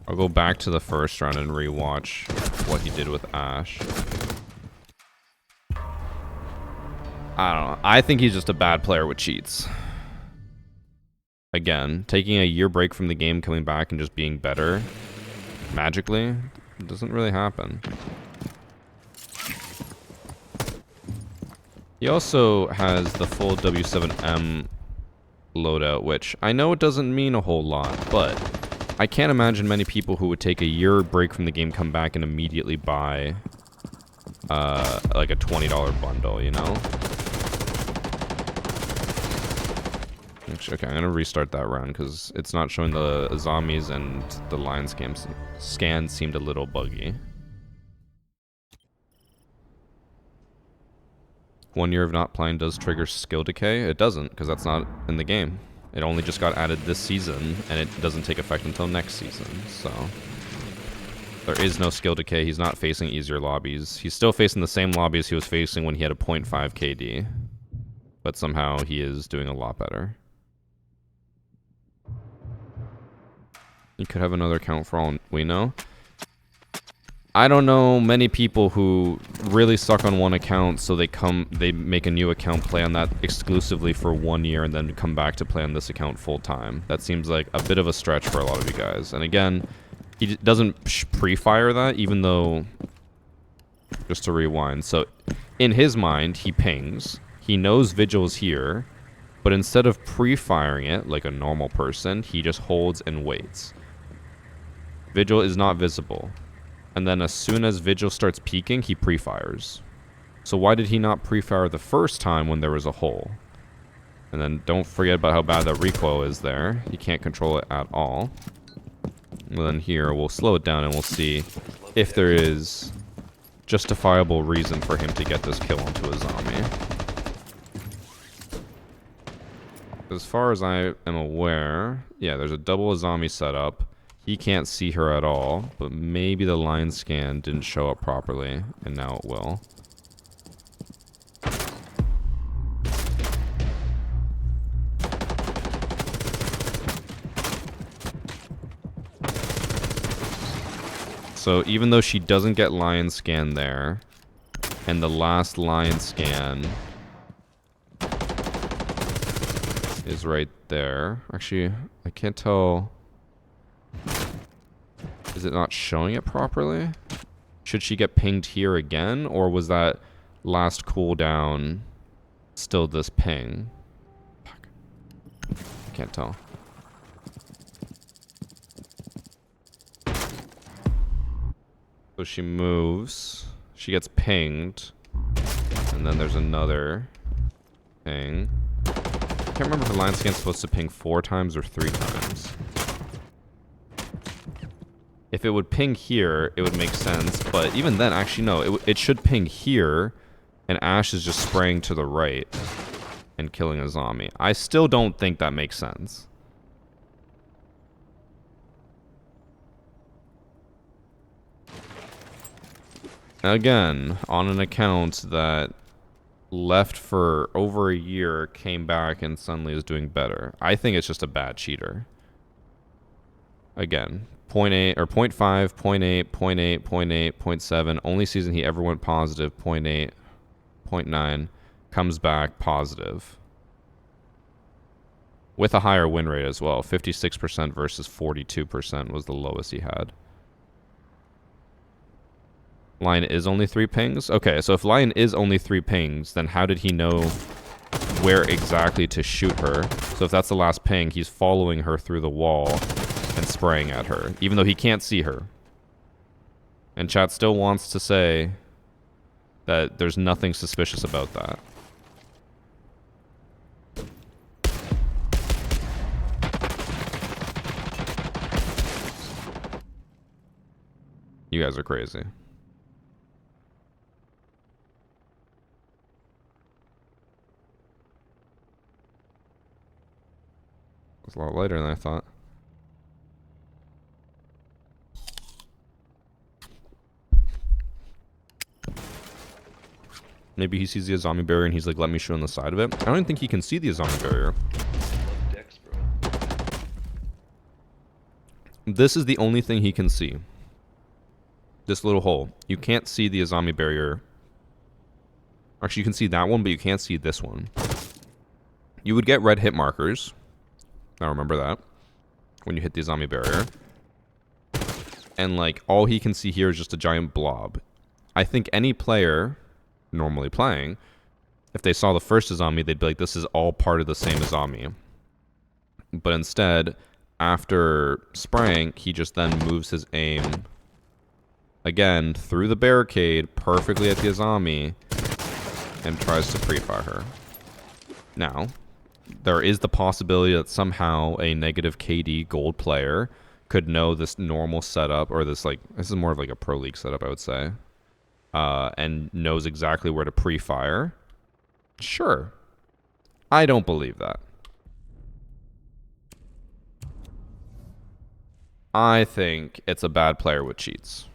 Speaker 1: I'll go back to the first round and rewatch what he did with Ash. I don't know. I think he's just a bad player with cheats. Again, taking a year break from the game, coming back and just being better magically doesn't really happen. He also has the full W7M loadout, which I know it doesn't mean a whole lot, but I can't imagine many people who would take a year break from the game, come back and immediately buy like a $20 bundle, you know? Actually, okay, I'm gonna restart that round because it's not showing the zombies and the line scan seemed a little buggy. 1 year of not playing does trigger skill decay? It doesn't, because that's not in the game. It only just got added this season, and it doesn't take effect until next season, so... There is no skill decay. He's not facing easier lobbies. He's still facing the same lobbies he was facing when he had a 0.5 KD. But somehow he is doing a lot better. You could have another account for all we know. I don't know many people who really suck on one account, so they make a new account, play on that exclusively for 1 year, and then come back to play on this account full time. That seems like a bit of a stretch for a lot of you guys. And again, he doesn't pre-fire that, even though... Just to rewind. So, in his mind, he pings. He knows Vigil's here, but instead of pre-firing it like a normal person, he just holds and waits. Vigil is not visible. And then as soon as Vigil starts peeking, he pre-fires. So why did he not pre-fire the first time when there was a hole? And then don't forget about how bad that recoil is there. You can't control it at all. And then here, we'll slow it down and we'll see if there is justifiable reason for him to get this kill onto a zombie. As far as I am aware, yeah, there's a double zombie setup. He can't see her at all, but maybe the line scan didn't show up properly, and now it will. So even though she doesn't get lion scan there, and the last lion scan is right there. Actually, I can't tell. Is it not showing it properly? Should she get pinged here again, or was that last cooldown still this ping? Fuck. Can't tell. So she moves. She gets pinged. And then there's another ping. I can't remember if the line scan's supposed to ping 4 times or 3 times. If it would ping here, it would make sense. But even then, actually, no. It should ping here. And Ash is just spraying to the right. And killing a zombie. I still don't think that makes sense. Again, on an account that left for over a year, came back, and suddenly is doing better. I think it's just a bad cheater. Again, 0.8 or 0.5, 0.8, 0.8, 0.8, 0.7. Only season he ever went positive, 0.8, 0.9. Comes back positive. With a higher win rate as well. 56% versus 42% was the lowest he had. Lion is only 3 pings? Okay, so if Lion is only 3 pings, then how did he know where exactly to shoot her? So if that's the last ping, he's following her through the wall and spraying at her, even though he can't see her. And chat still wants to say that there's nothing suspicious about that. You guys are crazy. It's a lot lighter than I thought. Maybe he sees the Azami barrier and he's like, let me shoot on the side of it. I don't even think he can see the Azami barrier.
Speaker 2: Love Dex, bro.
Speaker 1: This is the only thing he can see. This little hole. You can't see the Azami barrier. Actually, you can see that one, but you can't see this one. You would get red hit markers. I remember that. When you hit the Azami barrier. And, like, all he can see here is just a giant blob. I think any player normally playing, if they saw the first Azami, they'd be like, this is all part of the same Azami. But instead, after spraying, he just then moves his aim again through the barricade perfectly at the Azami and tries to pre-fire her. Now, there is the possibility that somehow a negative KD gold player could know this normal setup, or this is more of like a pro league setup, I would say, and knows exactly where to pre-fire. Sure. I don't believe that. I think it's a bad player with cheats.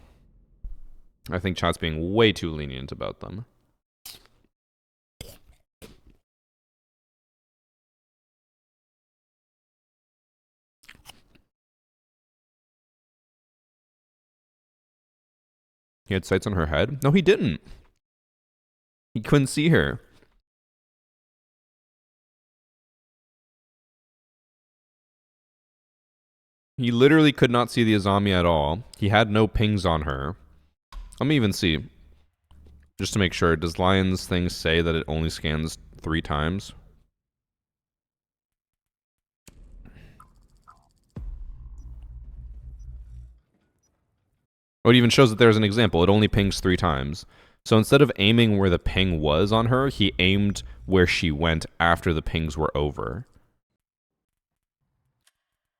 Speaker 1: I think chat's being way too lenient about them. He had sights on her head? No, he didn't. He couldn't see her. He literally could not see the Azami at all. He had no pings on her. Let me even see. Just to make sure, does Lion's thing say that it only scans 3 times? Oh, it even shows that there's an example. It only pings 3 times. So instead of aiming where the ping was on her, he aimed where she went after the pings were over.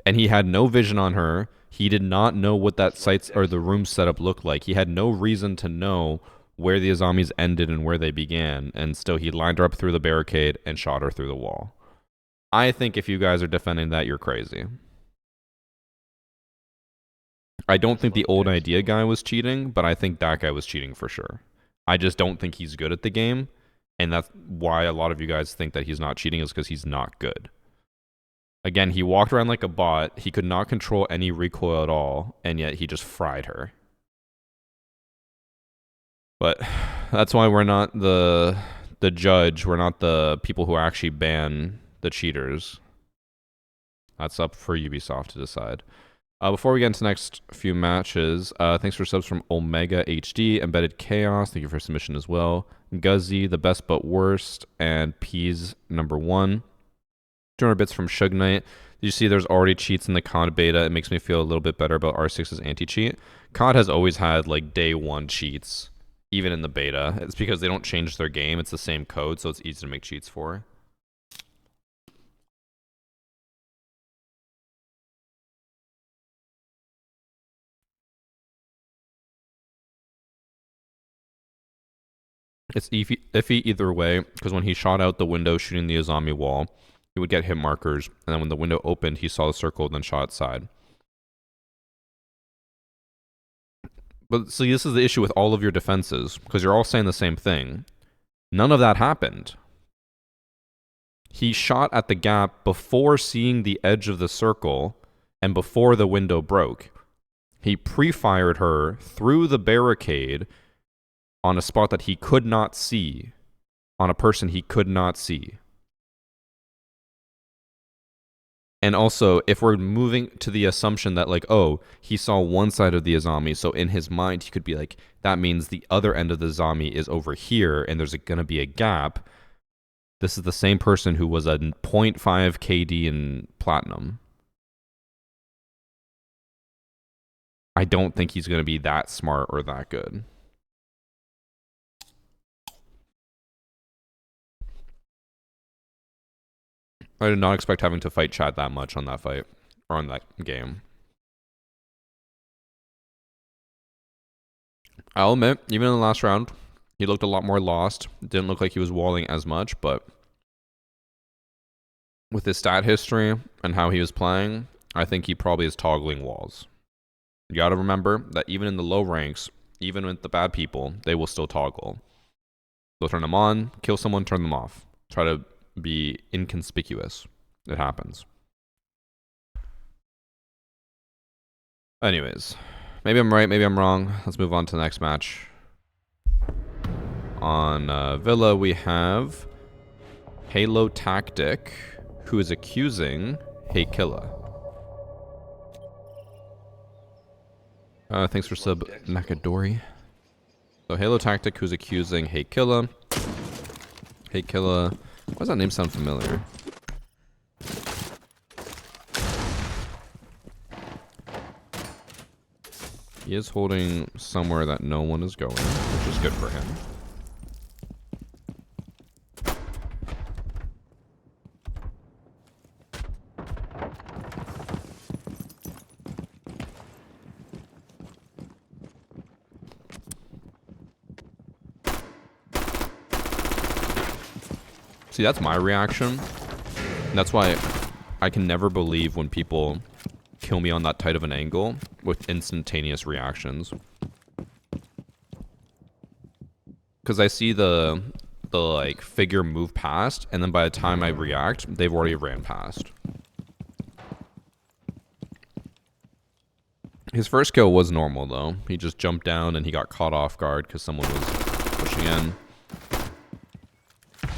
Speaker 1: And he had no vision on her. He did not know what that site or the room setup looked like. He had no reason to know where the Azamis ended and where they began. And still, he lined her up through the barricade and shot her through the wall. I think if you guys are defending that, you're crazy. I don't think the old idea guy was cheating, but I think that guy was cheating for sure. I just don't think he's good at the game. And that's why a lot of you guys think that he's not cheating, is because he's not good. Again, he walked around like a bot. He could not control any recoil at all, and yet he just fried her. But that's why we're not the judge. We're not the people who actually ban the cheaters. That's up for Ubisoft to decide. Before we get into the next few matches, thanks for subs from Omega HD, Embedded Chaos, thank you for submission as well. Guzzy, The Best But Worst, and Peas number 1. 200 bits from Shug Knight. Did you see there's already cheats in the COD beta? It makes me feel a little bit better about R6's anti-cheat. COD has always had like day 1 cheats, even in the beta. It's because they don't change their game. It's the same code, so it's easy to make cheats for. It's iffy either way, because when he shot out the window shooting the Azami wall, he would get hit markers, and then when the window opened, he saw the circle, then shot outside. But see, this is the issue with all of your defenses, because you're all saying the same thing. None of that happened. He shot at the gap before seeing the edge of the circle and before the window broke. He pre-fired her through the barricade on a spot that he could not see, on a person he could not see. And also, if we're moving to the assumption that, like, oh, he saw one side of the zombie, so in his mind he could be like, that means the other end of the zombie is over here, and there's going to be a gap. This is the same person who was a 0.5 KD in platinum. I don't think he's going to be that smart or that good. I did not expect having to fight Chad that much on that fight, or on that game. I'll admit, even in the last round, he looked a lot more lost. Didn't look like he was walling as much, but with his stat history and how he was playing, I think he probably is toggling walls. You gotta remember that even in the low ranks, even with the bad people, they will still toggle. They'll turn them on, kill someone, turn them off. Try to be inconspicuous. It happens. Anyways, maybe I'm right, maybe I'm wrong. Let's move on to the next match. On Villa, we have Halo Tactic, who is accusing Hey Killa. Thanks for sub, Nakadori. So Halo Tactic, who's accusing Hey Killa. Hey Killa. Why does that name sound familiar? He is holding somewhere that no one is going, which is good for him. See, that's my reaction. That's why I can never believe when people kill me on that tight of an angle with instantaneous reactions. Because I see the like figure move past, and then by the time I react, they've already ran past. His first kill was normal though. He just jumped down and he got caught off guard because someone was pushing in.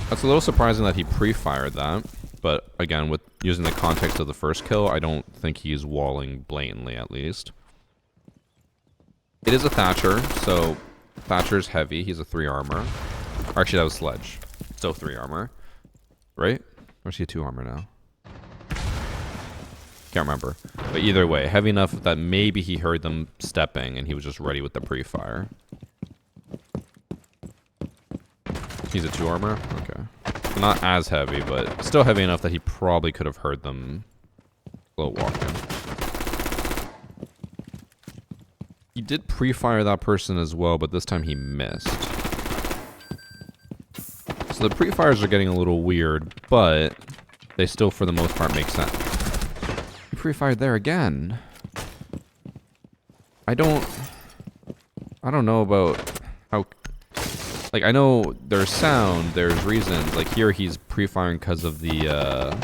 Speaker 1: That's a little surprising that he pre-fired that, but again, with using the context of the first kill, I don't think he's walling blatantly, at least. It is a Thatcher, so Thatcher's heavy. He's a 3 armor. Or actually, that was Sledge. Still 3 armor. Right? Or is he a 2 armor now? Can't remember. But either way, heavy enough that maybe he heard them stepping and he was just ready with the pre-fire. He's a 2 armor? Okay. So not as heavy, but still heavy enough that he probably could have heard them slow walking. He did pre-fire that person as well, but this time he missed. So the pre-fires are getting a little weird, but they still, for the most part, make sense. He pre-fired there again. I don't know about how... Like, I know there's sound, there's reasons. Like, here he's pre-firing because of the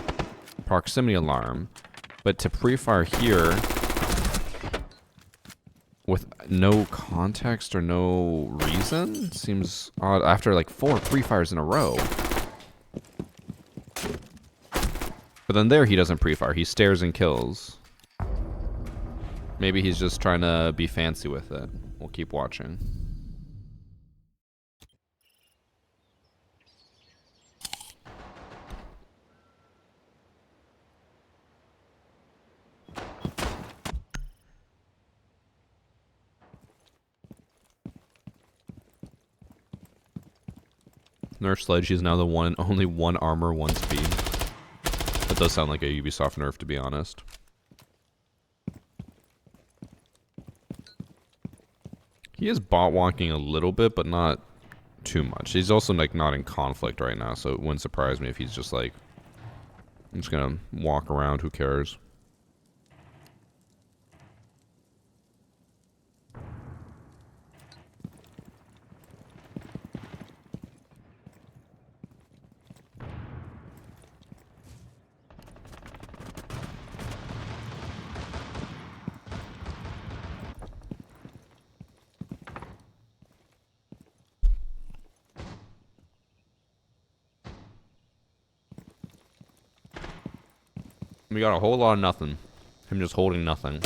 Speaker 1: proximity alarm. But to pre-fire here with no context or no reason seems odd after, like, 4 pre-fires in a row. But then there he doesn't pre-fire. He stares and kills. Maybe he's just trying to be fancy with it. We'll keep watching. Nerf Sledge, he's now the only 1 armor, 1 speed. That does sound like a Ubisoft nerf, to be honest. He is bot walking a little bit, but not too much. He's also like not in conflict right now, so it wouldn't surprise me if he's just like, I'm just gonna walk around, who cares? We got a whole lot of nothing. Him just holding nothing.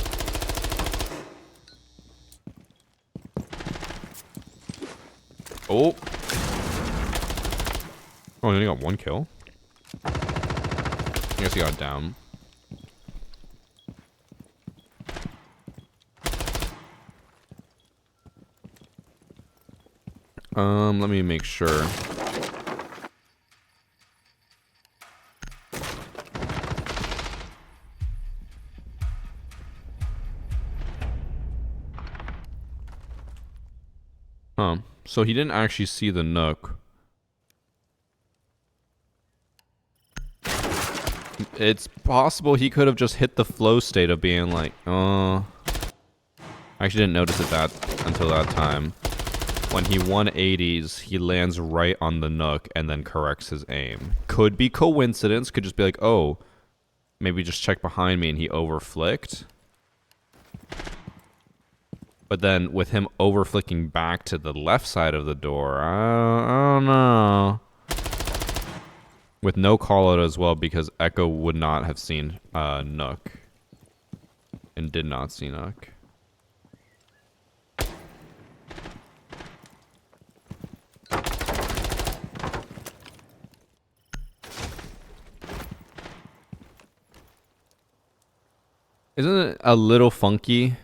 Speaker 1: Oh. Oh, he only got 1 kill. I guess he got down. Let me make sure. Huh. So he didn't actually see the Nook. It's possible he could have just hit the flow state of being like, I actually didn't notice it until that time. When he 180s, he lands right on the Nook and then corrects his aim. Could be coincidence. Could just be like, oh, maybe just check behind me and he overflicked. But then with him overflicking back to the left side of the door, I don't know. With no call out as well, because Echo would not have seen Nook. And did not see Nook. Isn't it a little funky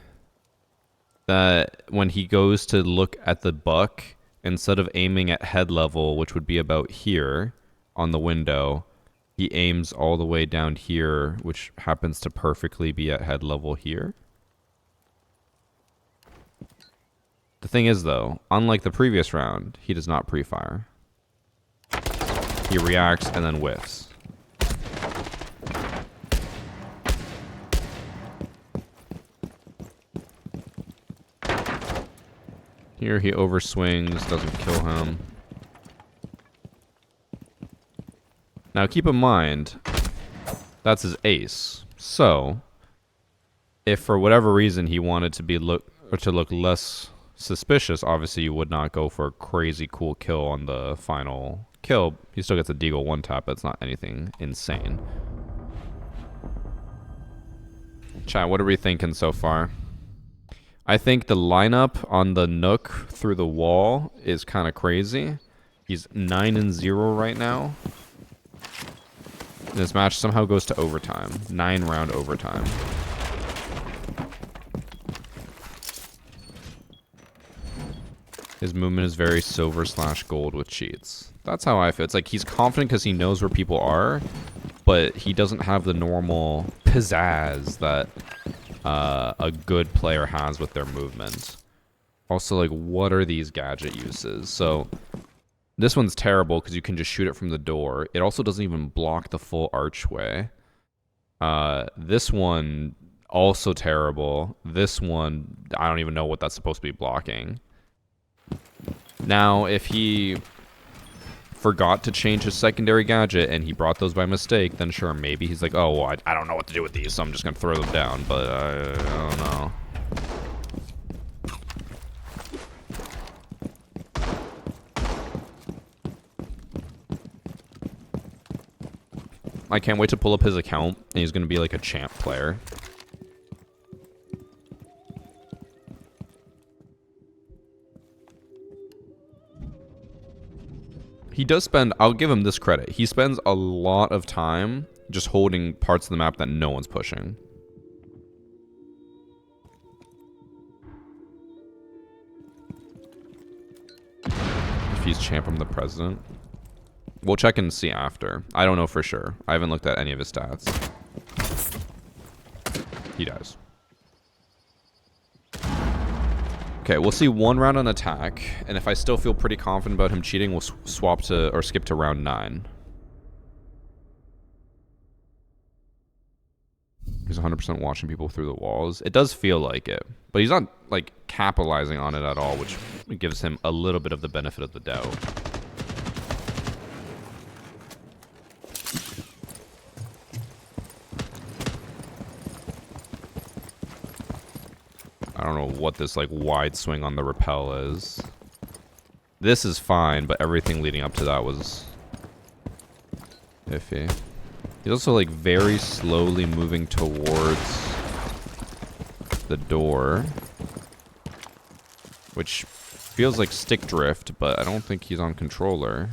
Speaker 1: that when he goes to look at the buck, instead of aiming at head level, which would be about here on the window, he aims all the way down here, which happens to perfectly be at head level here? The thing is, though, unlike the previous round, he does not pre-fire. He reacts and then whiffs. Here he overswings, doesn't kill him. Now keep in mind, that's his ace. So, if for whatever reason he wanted to look less suspicious, obviously you would not go for a crazy cool kill on the final kill. He still gets a deagle 1-tap, but it's not anything insane. Chat, what are we thinking so far? I think the lineup on the Nook through the wall is kind of crazy. He's 9-0 right now. This match somehow goes to overtime. 9-round overtime. His movement is very silver/gold with cheats. That's how I feel. It's like he's confident because he knows where people are, but he doesn't have the normal pizzazz that a good player has with their movement. Also, like, what are these gadget uses? So, this one's terrible because you can just shoot it from the door. It also doesn't even block the full archway. This one, also terrible. This one, I don't even know what that's supposed to be blocking. Now, if he forgot to change his secondary gadget and he brought those by mistake, then sure, maybe he's like, oh, well, I don't know what to do with these, so I'm just going to throw them down, but I don't know. I can't wait to pull up his account, and he's going to be like a champ player. He does spend, I'll give him this credit, he spends a lot of time just holding parts of the map that no one's pushing. If he's champ, I'm the president. We'll check and see after. I don't know for sure. I haven't looked at any of his stats. He does. Okay, we'll see 1 round on attack, and if I still feel pretty confident about him cheating, we'll swap to, or skip to round 9. He's 100% watching people through the walls. It does feel like it, but he's not, like, capitalizing on it at all, which gives him a little bit of the benefit of the doubt. I don't know what this, like, wide swing on the rappel is. This is fine, but everything leading up to that was iffy. He's also like very slowly moving towards the door, which feels like stick drift, but I don't think he's on controller.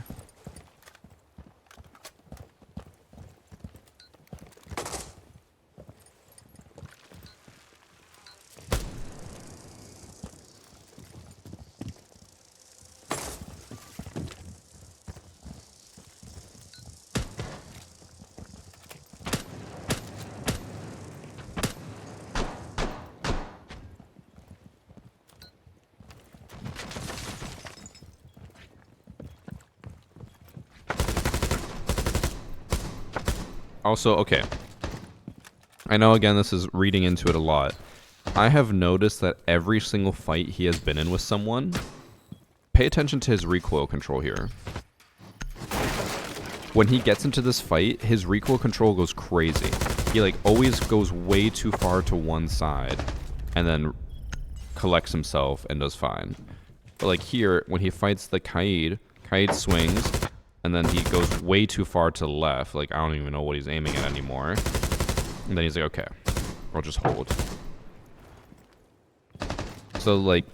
Speaker 1: Also, okay. I know, again, this is reading into it a lot. I have noticed that every single fight he has been in with someone, pay attention to his recoil control here. When he gets into this fight, his recoil control goes crazy. He, like, always goes way too far to one side and then collects himself and does fine. But, like, here, when he fights the Kaid swings, and then he goes way too far to the left. Like, I don't even know what he's aiming at anymore. And then he's like, okay, I'll just hold. So, like,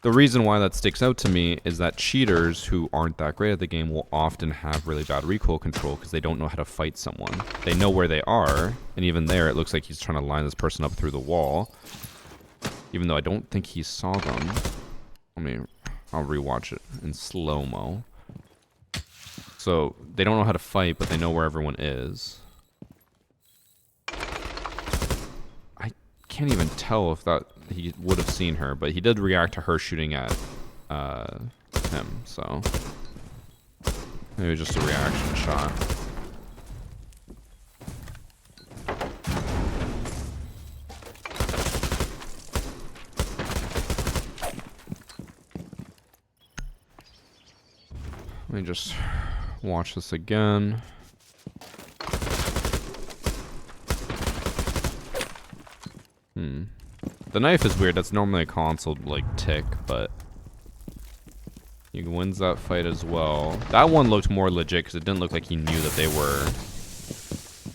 Speaker 1: the reason why that sticks out to me is that cheaters who aren't that great at the game will often have really bad recoil control because they don't know how to fight someone. They know where they are, and even there, it looks like he's trying to line this person up through the wall. Even though I don't think he saw them. I'll rewatch it in slow-mo. So, they don't know how to fight, but they know where everyone is. I can't even tell if that he would have seen her, but he did react to her shooting at him, so maybe just a reaction shot. Let me just watch this again. The knife is weird. That's normally a console like tick, but he wins that fight as well. That one looked more legit because it didn't look like he knew that they were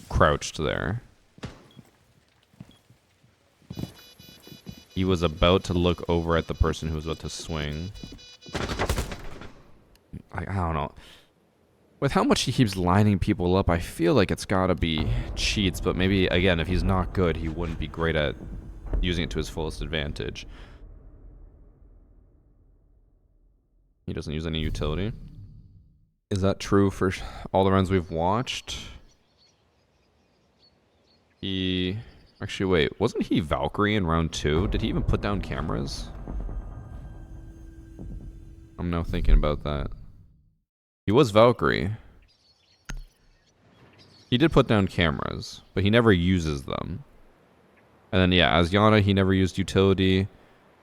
Speaker 1: crouched there. He was about to look over at the person who was about to swing. I don't know. With how much he keeps lining people up, I feel like it's gotta be cheats, but maybe, again, if he's not good, he wouldn't be great at using it to his fullest advantage. He doesn't use any utility. Is that true for all the rounds we've watched? He... Actually, wait. Wasn't he Valkyrie in round 2? Did he even put down cameras? I'm now thinking about that. He was Valkyrie. He did put down cameras, but he never uses them. And then, yeah, as Yana, he never used utility.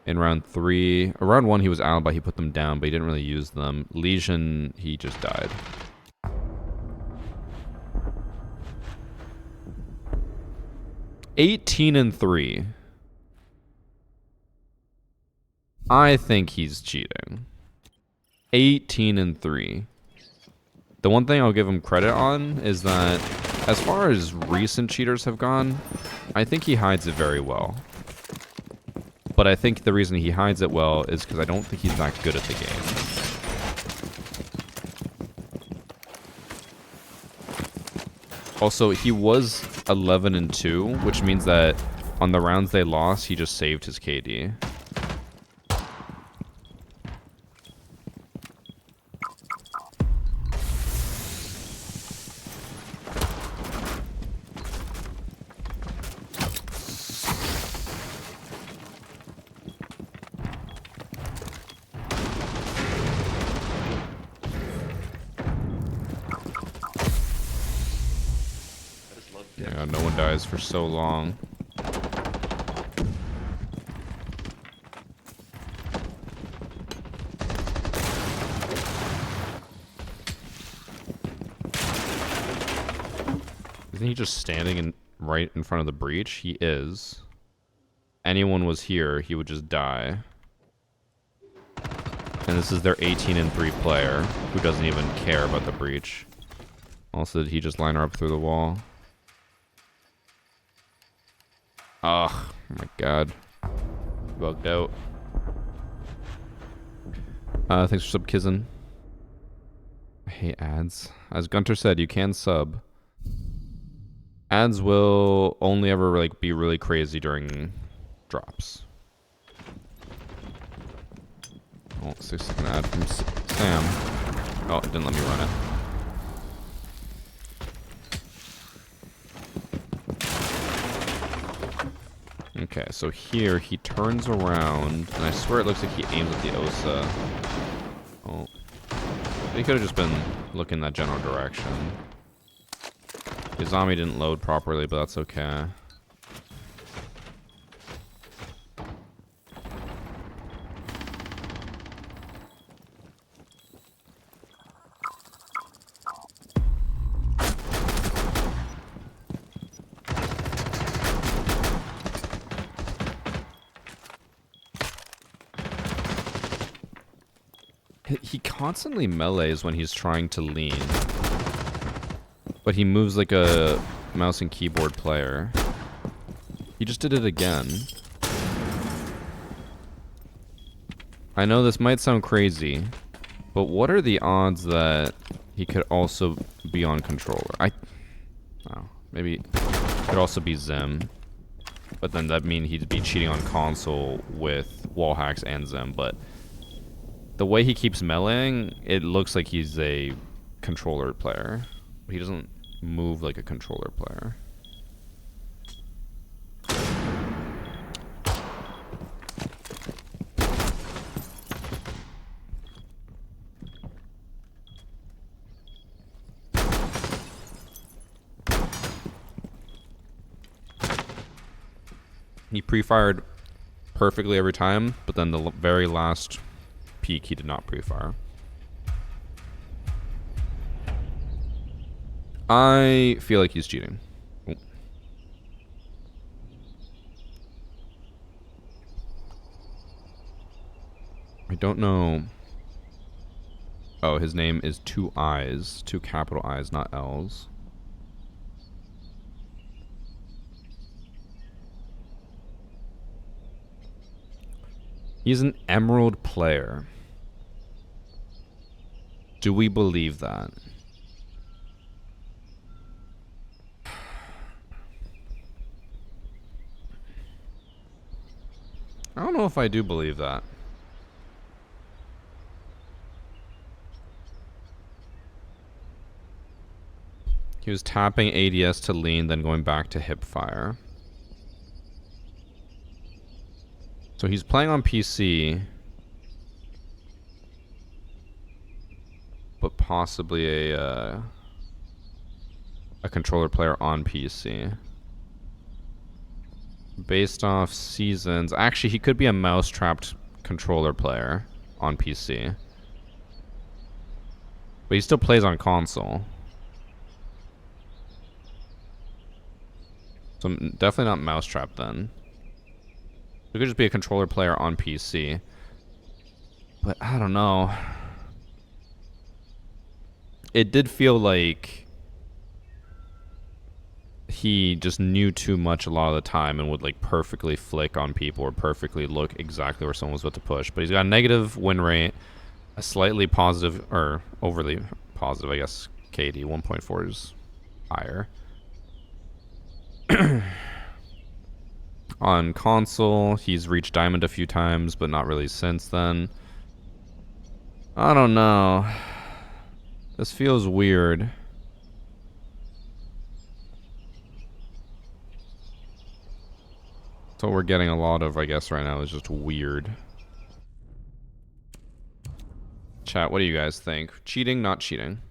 Speaker 1: In round 3, or round 1, he was Alibi. He put them down, but he didn't really use them. Legion, he just died. (18-3). I think he's cheating. 18-3. The one thing I'll give him credit on is that, as far as recent cheaters have gone, I think he hides it very well. But I think the reason he hides it well is because I don't think he's that good at the game. Also, he was 11-2, which means that on the rounds they lost, he just saved his KD. Yeah, no one dies for so long. Isn't he just standing right in front of the breach? He is. Anyone was here, he would just die. And this is their 18-3 player who doesn't even care about the breach. Also, did he just line her up through the wall? Oh my god. Bugged out. Thanks for sub Kizen. I hate ads. As Gunter said, you can sub. Ads will only ever like be really crazy during drops. Oh, 6-second ad from Sam. Oh, it didn't let me run it. Okay, so here he turns around, and I swear it looks like he aims at the Osa. Oh. He could have just been looking that general direction. The zombie didn't load properly, but that's okay. He constantly melees when he's trying to lean. But he moves like a mouse and keyboard player. He just did it again. I know this might sound crazy, but what are the odds that he could also be on controller? Oh, maybe it could also be Zim. But then that'd mean he'd be cheating on console with wall hacks and Zim, but the way he keeps meleeing, it looks like he's a controller player. He doesn't move like a controller player. He pre-fired perfectly every time, but then the very last peak he did not pre-fire. I feel like he's cheating. Oh. I don't know. Oh, his name is 2 I's. 2 capital I's, not L's. He's an Emerald player. Do we believe that? I don't know if I do believe that. He was tapping ADS to lean, then going back to hip fire. So he's playing on PC, but possibly a controller player on PC. Based off seasons, actually he could be a mouse-trapped controller player on PC. But he still plays on console. So definitely not mouse-trapped then. It could just be a controller player on PC. But I don't know. It did feel like he just knew too much a lot of the time and would like perfectly flick on people or perfectly look exactly where someone was about to push. But he's got a negative win rate, a slightly positive, or overly positive, I guess, KD. 1.4 is higher. On console, he's reached diamond a few times, but not really since then. I don't know. This feels weird. So what we're getting a lot of, I guess, right now is just weird. Chat, what do you guys think? Cheating, not cheating?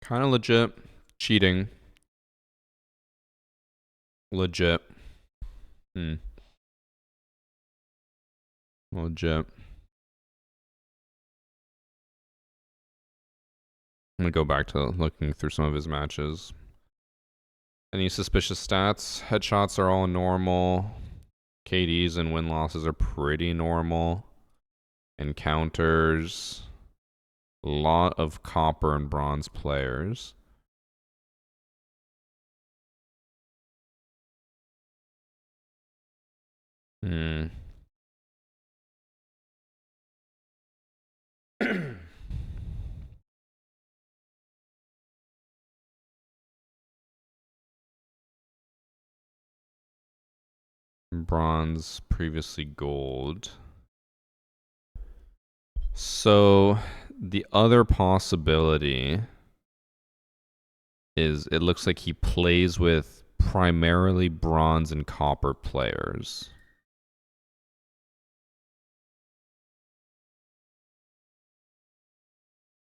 Speaker 1: Kind of legit. Cheating. Legit. Legit. I'm gonna go back to looking through some of his matches. Any suspicious stats? Headshots are all normal. KDs and win-losses are pretty normal. Encounters. A lot of copper and bronze players. Bronze, previously gold. So the other possibility is it looks like he plays with primarily bronze and copper players.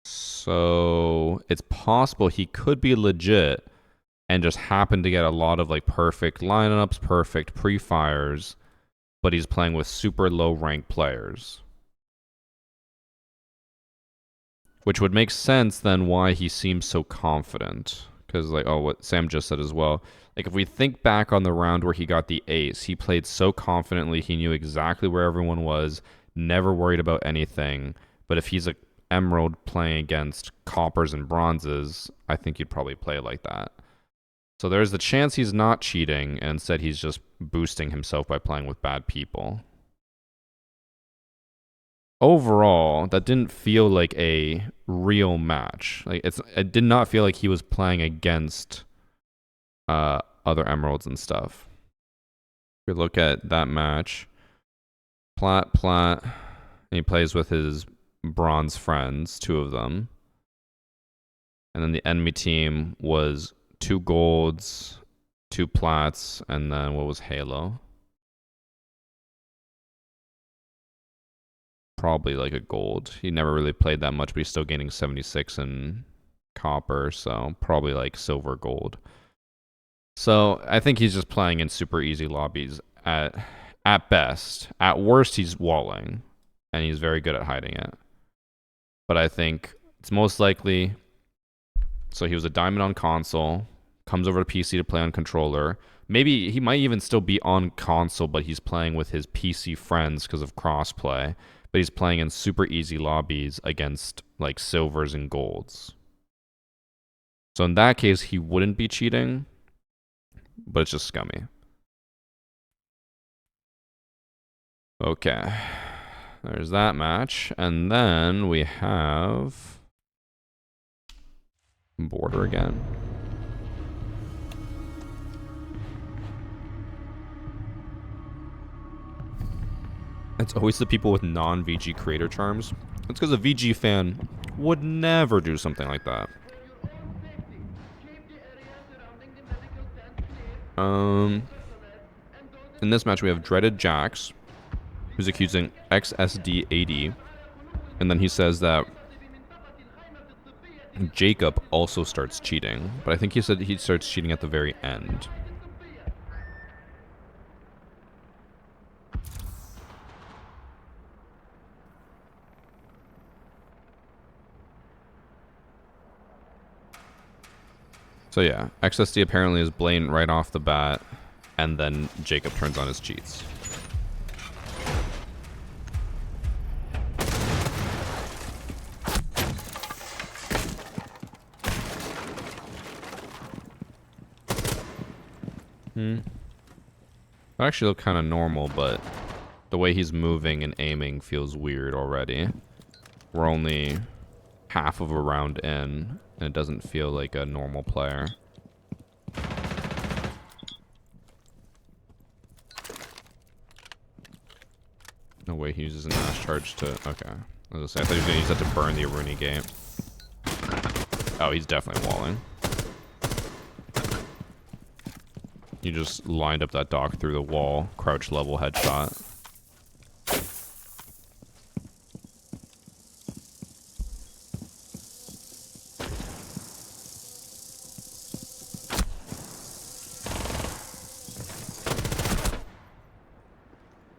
Speaker 1: So it's possible he could be legit and just happen to get a lot of like perfect lineups, perfect pre-fires, but he's playing with super low ranked players. Which would make sense then why he seems so confident. Because like, oh, what Sam just said as well. Like if we think back on the round where he got the ace, he played so confidently, he knew exactly where everyone was, never worried about anything. But if he's a emerald playing against coppers and bronzes, I think he'd probably play like that. So there's the chance he's not cheating, and instead he's just boosting himself by playing with bad people. Overall, that didn't feel like a real match. Like it did not feel like he was playing against other emeralds and stuff. If we look at that match, plat, and he plays with his bronze friends, 2 of them. And then the enemy team was 2 golds, 2 plats, and then what was Halo? Probably like a gold. He never really played that much, but he's still gaining 76 in copper, so probably like silver gold. So I think he's just playing in super easy lobbies at best. At worst, he's walling, and he's very good at hiding it. But I think it's most likely. So he was a diamond on console, comes over to PC to play on controller. Maybe he might even still be on console, but he's playing with his PC friends because of crossplay. But he's playing in super easy lobbies against like silvers and golds. So in that case, he wouldn't be cheating, but it's just scummy. Okay. There's that match. And then we have border again. It's always the people with non-VG creator charms. It's because a VG fan would never do something like that. In this match, we have Dreaded Jax, who's accusing XSD80, and then he says that Jacob also starts cheating, but I think he said he starts cheating at the very end. So yeah, XSD apparently is blatant right off the bat, and then Jacob turns on his cheats. That actually look kind of normal, but the way he's moving and aiming feels weird already. We're only half of a round in, and it doesn't feel like a normal player. No way he uses an Ash Charge to... Okay. I was gonna say, I thought he was gonna use that to burn the Aruni gate. Oh, he's definitely walling. You just lined up that dock through the wall, crouch level headshot.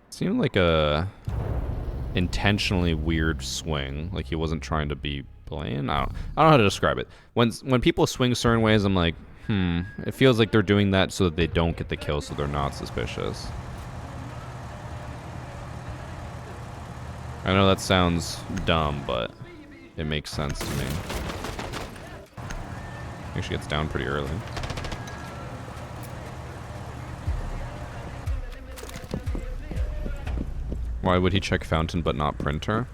Speaker 1: Seemed like a intentionally weird swing. Like he wasn't trying to be playing. I don't know how to describe it. When people swing certain ways, I'm like, it feels like they're doing that so that they don't get the kill, so they're not suspicious. I know that sounds dumb, but it makes sense to me. I think she gets down pretty early. Why would he check fountain but not printer?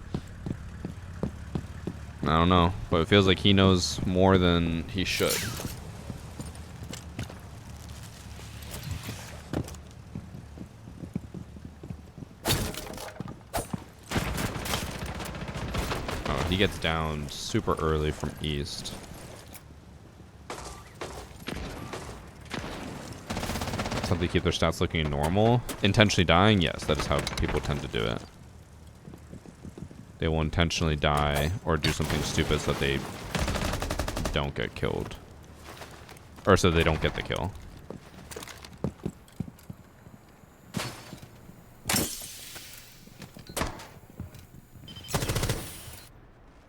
Speaker 1: I don't know, but it feels like he knows more than he should. Oh, he gets down super early from east. That's how they keep their stats looking normal. Intentionally dying? Yes, that is how people tend to do it. They will intentionally die or do something stupid so that they don't get killed. Or so they don't get the kill.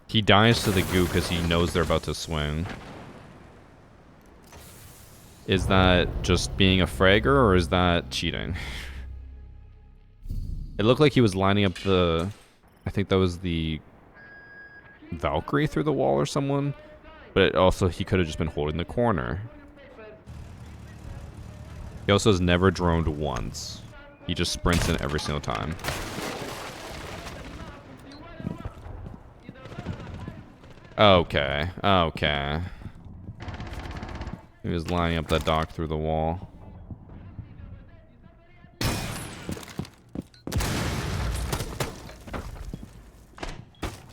Speaker 1: He dies to the goo because he knows they're about to swing. Is that just being a fragger or is that cheating? It looked like he was lining up the... I think that was the Valkyrie through the wall or someone. But it also, he could have just been holding the corner. He also has never droned once. He just sprints in every single time. Okay, okay. He was lining up that dock through the wall.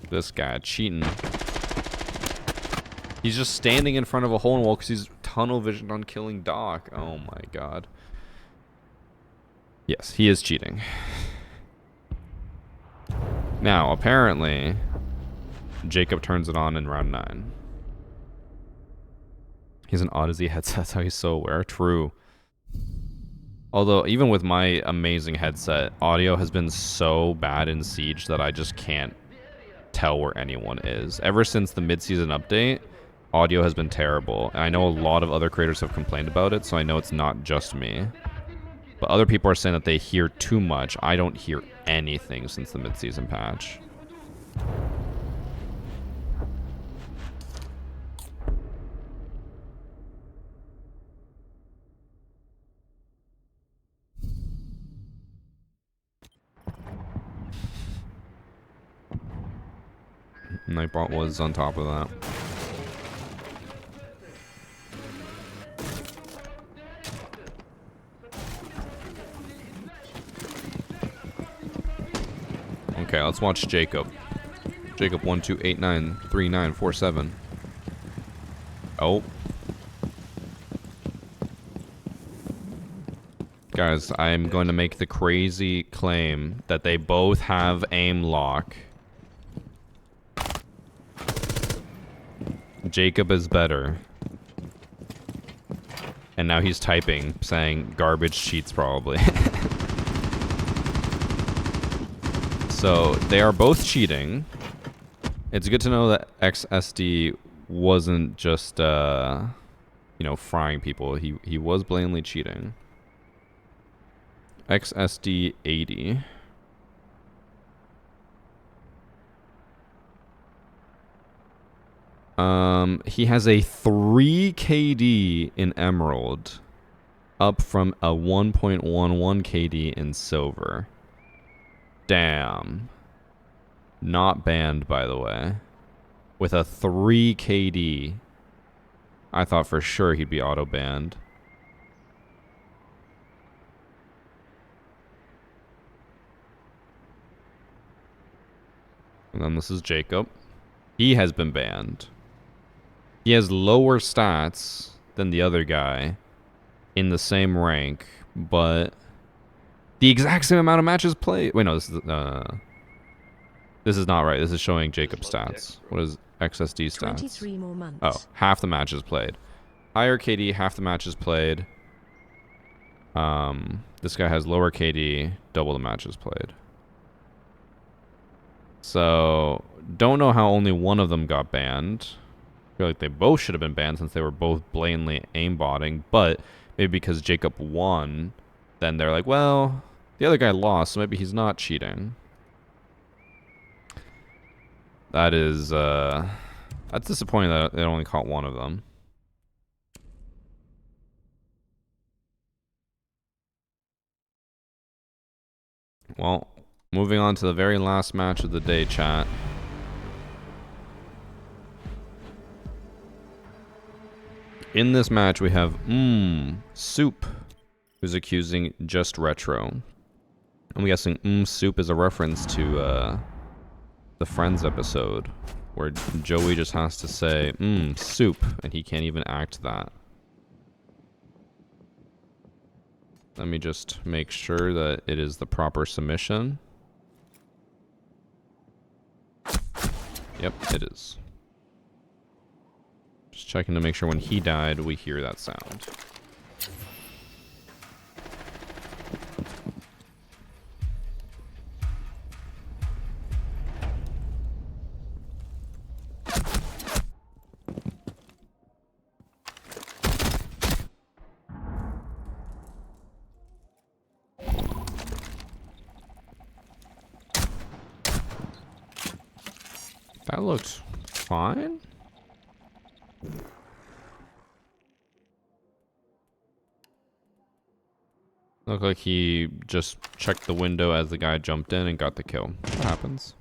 Speaker 1: This guy cheating. He's just standing in front of a hole in the wall because he's tunnel visioned on killing Doc. Oh my god. Yes, he is cheating. Now, apparently, Jacob turns it on in round 9. He's an Odyssey headset, that's how he's so aware. True. Although, even with my amazing headset, audio has been so bad in Siege that I just can't tell where anyone is. Ever since the mid-season update, audio has been terrible. And I know a lot of other creators have complained about it, so I know it's not just me. But other people are saying that they hear too much. I don't hear anything since the mid-season patch. Nightbot was on top of that. Okay, let's watch Jacob. Jacob 12893947. Oh. Guys, I'm going to make the crazy claim that they both have aim lock. Jacob is better. And now he's typing, saying garbage cheats probably. So, they are both cheating. It's good to know that XSD wasn't just, you know, frying people. He was blatantly cheating. XSD 80. He has a 3 KD in Emerald, up from a 1.11 KD in Silver. Damn. Not banned, by the way. With a 3 KD. I thought for sure he'd be auto-banned. And then this is Jacob. He has been banned. He has lower stats than the other guy in the same rank, but the exact same amount of matches played. Wait, no, this is not right. This is showing Jacob's stats. What is XSD stats?
Speaker 3: 23 more months.
Speaker 1: Oh, half the matches played. Higher KD, half the matches played. This guy has lower KD, double the matches played. So, don't know how only one of them got banned. I feel like they both should have been banned since they were both blatantly aimbotting, but maybe because Jacob won, then they're like, well, the other guy lost, so maybe he's not cheating. That is, that's disappointing that it only caught one of them. Well, moving on to the very last match of the day, chat. In this match, we have Soup, who's accusing Just Retro. I'm guessing Soup is a reference to the Friends episode, where Joey just has to say soup, and he can't even act that. Let me just make sure that it is the proper submission. Yep, it is. Just checking to make sure when he died, we hear that sound. That looked fine. Looked like he just checked the window as the guy jumped in and got the kill. What happens?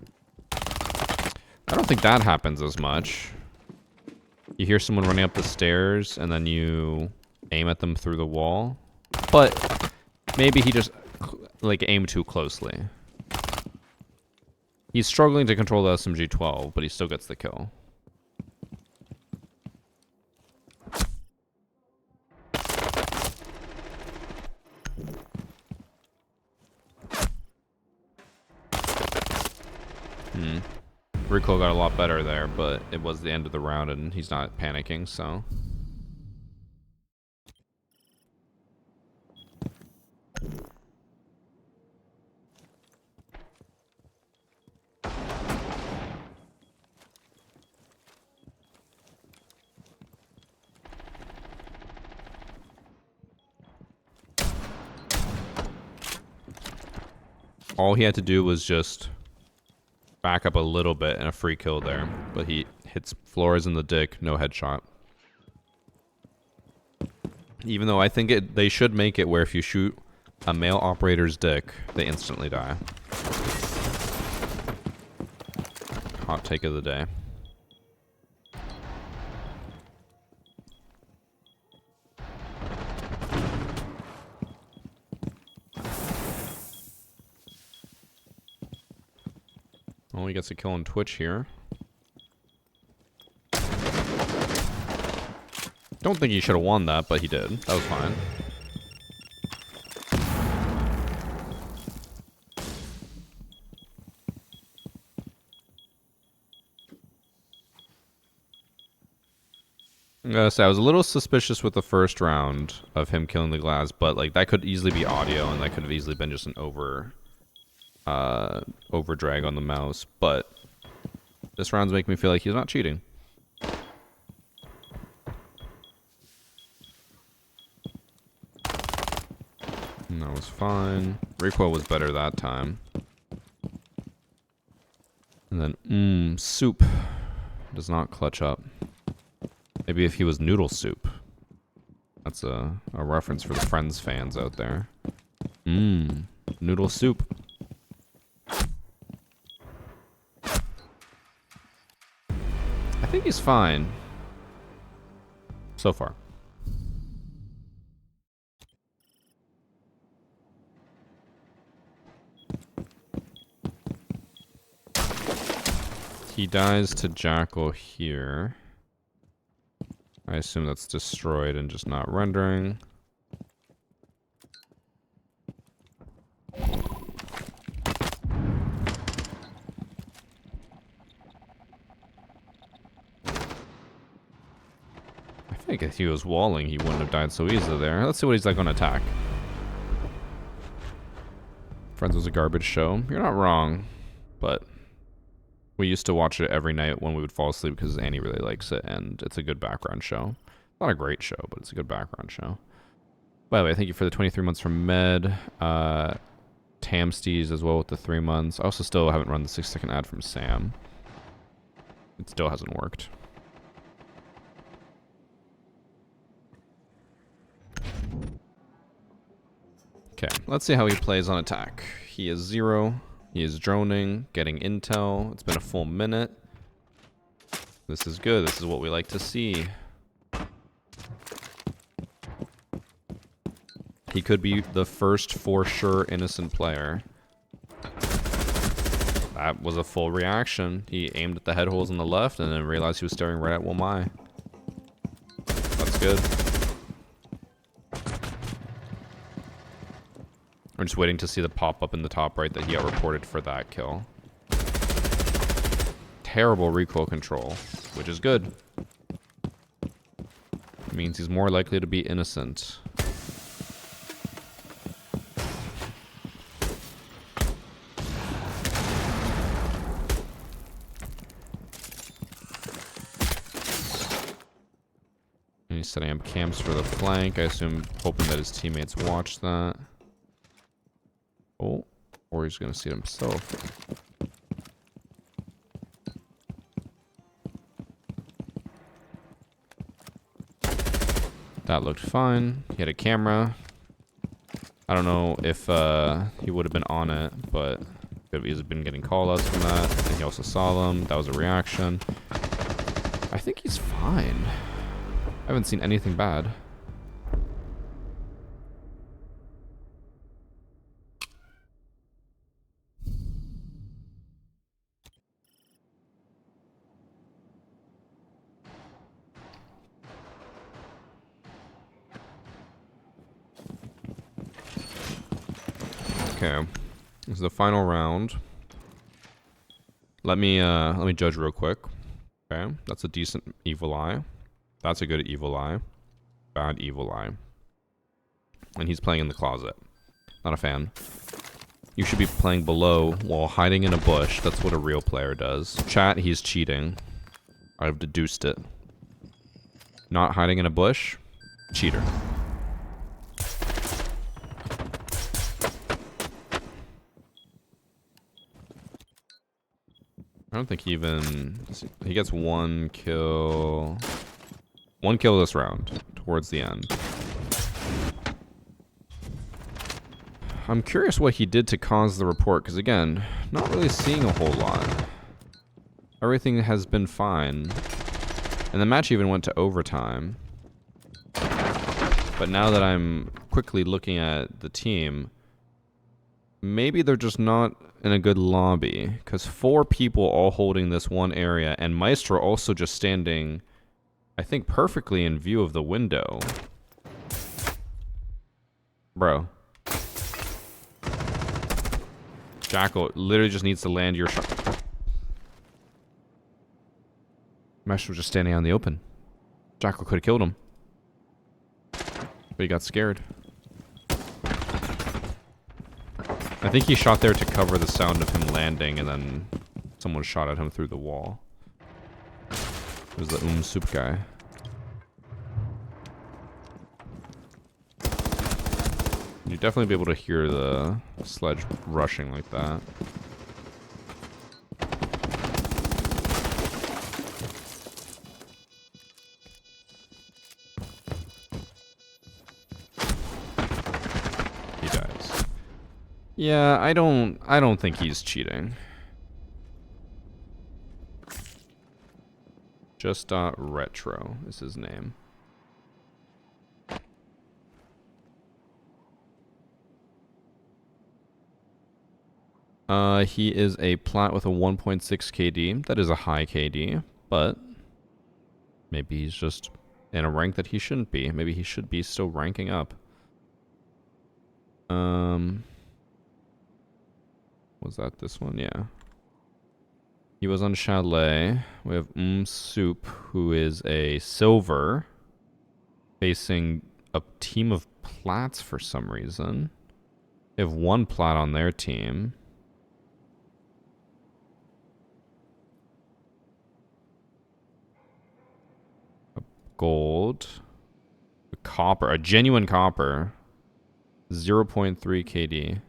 Speaker 1: I don't think that happens as much. You hear someone running up the stairs and then you aim at them through the wall. But maybe he just like aimed too closely. He's struggling to control the SMG-12, but he still gets the kill. Recoil got a lot better there, but it was the end of the round and he's not panicking, so... All he had to do was just back up a little bit and a free kill there. But he hits Flores in the dick, no headshot. Even though I think they should make it where if you shoot a male operator's dick, they instantly die. Hot take of the day. Well, he gets a kill on Twitch here. Don't think he should have won that, but he did. That was fine. I'm gonna say I was a little suspicious with the first round of him killing the glass, but like that could easily be audio, and that could have easily been just an over drag on the mouse. But this round's making me feel like he's not cheating. And that was fine. Recoil was better that time. And then Soup does not clutch up. Maybe if he was Noodle Soup. That's a reference for the Friends fans out there. Noodle Soup. I think he's fine. So far. He dies to Jackal here. I assume that's destroyed and just not rendering. I think if he was walling, he wouldn't have died so easily there. Let's see what he's like on attack. Friends was a garbage show. You're not wrong, but we used to watch it every night when we would fall asleep because Annie really likes it, and it's a good background show. Not a great show, but it's a good background show. By the way, thank you for the 23 months from Med. Tamstees as well with the 3 months. I also still haven't run the 6-second ad from Sam. It still hasn't worked. Okay, let's see how he plays on attack. He is 0. He is droning, getting intel. It's been a full minute. This is good. This is what we like to see. He could be the first for sure innocent player. That was a full reaction. He aimed at the head holes on the left and then realized he was staring right at one eye. That's good. I'm just waiting to see the pop up in the top right that he got reported for that kill. Terrible recoil control, which is good. It means he's more likely to be innocent. And he's setting up camps for the flank. I assume, hoping that his teammates watch that. Oh, or he's gonna see it himself. That looked fine. He had a camera. I don't know if he would have been on it, but he's been getting call-outs from that. And he also saw them. That was a reaction. I think he's fine. I haven't seen anything bad. Okay, this is the final round. Let me judge real quick. Okay, that's a decent evil eye. That's a good evil eye. Bad evil eye. And he's playing in the closet. Not a fan. You should be playing below while hiding in a bush. That's what a real player does. Chat, he's cheating. I've deduced it. Not hiding in a bush? Cheater. I don't think he even... He gets one kill... One kill this round, towards the end. I'm curious what he did to cause the report, because again, not really seeing a whole lot. Everything has been fine. And the match even went to overtime. But now that I'm quickly looking at the team, maybe they're just not in a good lobby, because 4 people all holding this one area, and Maestro also just standing, I think, perfectly in view of the window. Bro. Jackal literally just needs to land your shot. Maestro was just standing out in the open. Jackal could have killed him. But he got scared. I think he shot there to cover the sound of him landing, and then someone shot at him through the wall. It was the soup guy. You'd definitely be able to hear the sledge rushing like that. He dies. Yeah, I don't think he's cheating. Just Retro is his name. He is a plat with a 1.6 KD. That is a high KD, but maybe he's just in a rank that he shouldn't be. Maybe he should be still ranking up. Was that this one? Yeah. He was on Chalet. We have Soup, who is a silver, facing a team of plats for some reason. They have one plat on their team. A gold. A copper. A genuine copper. 0.3 KD.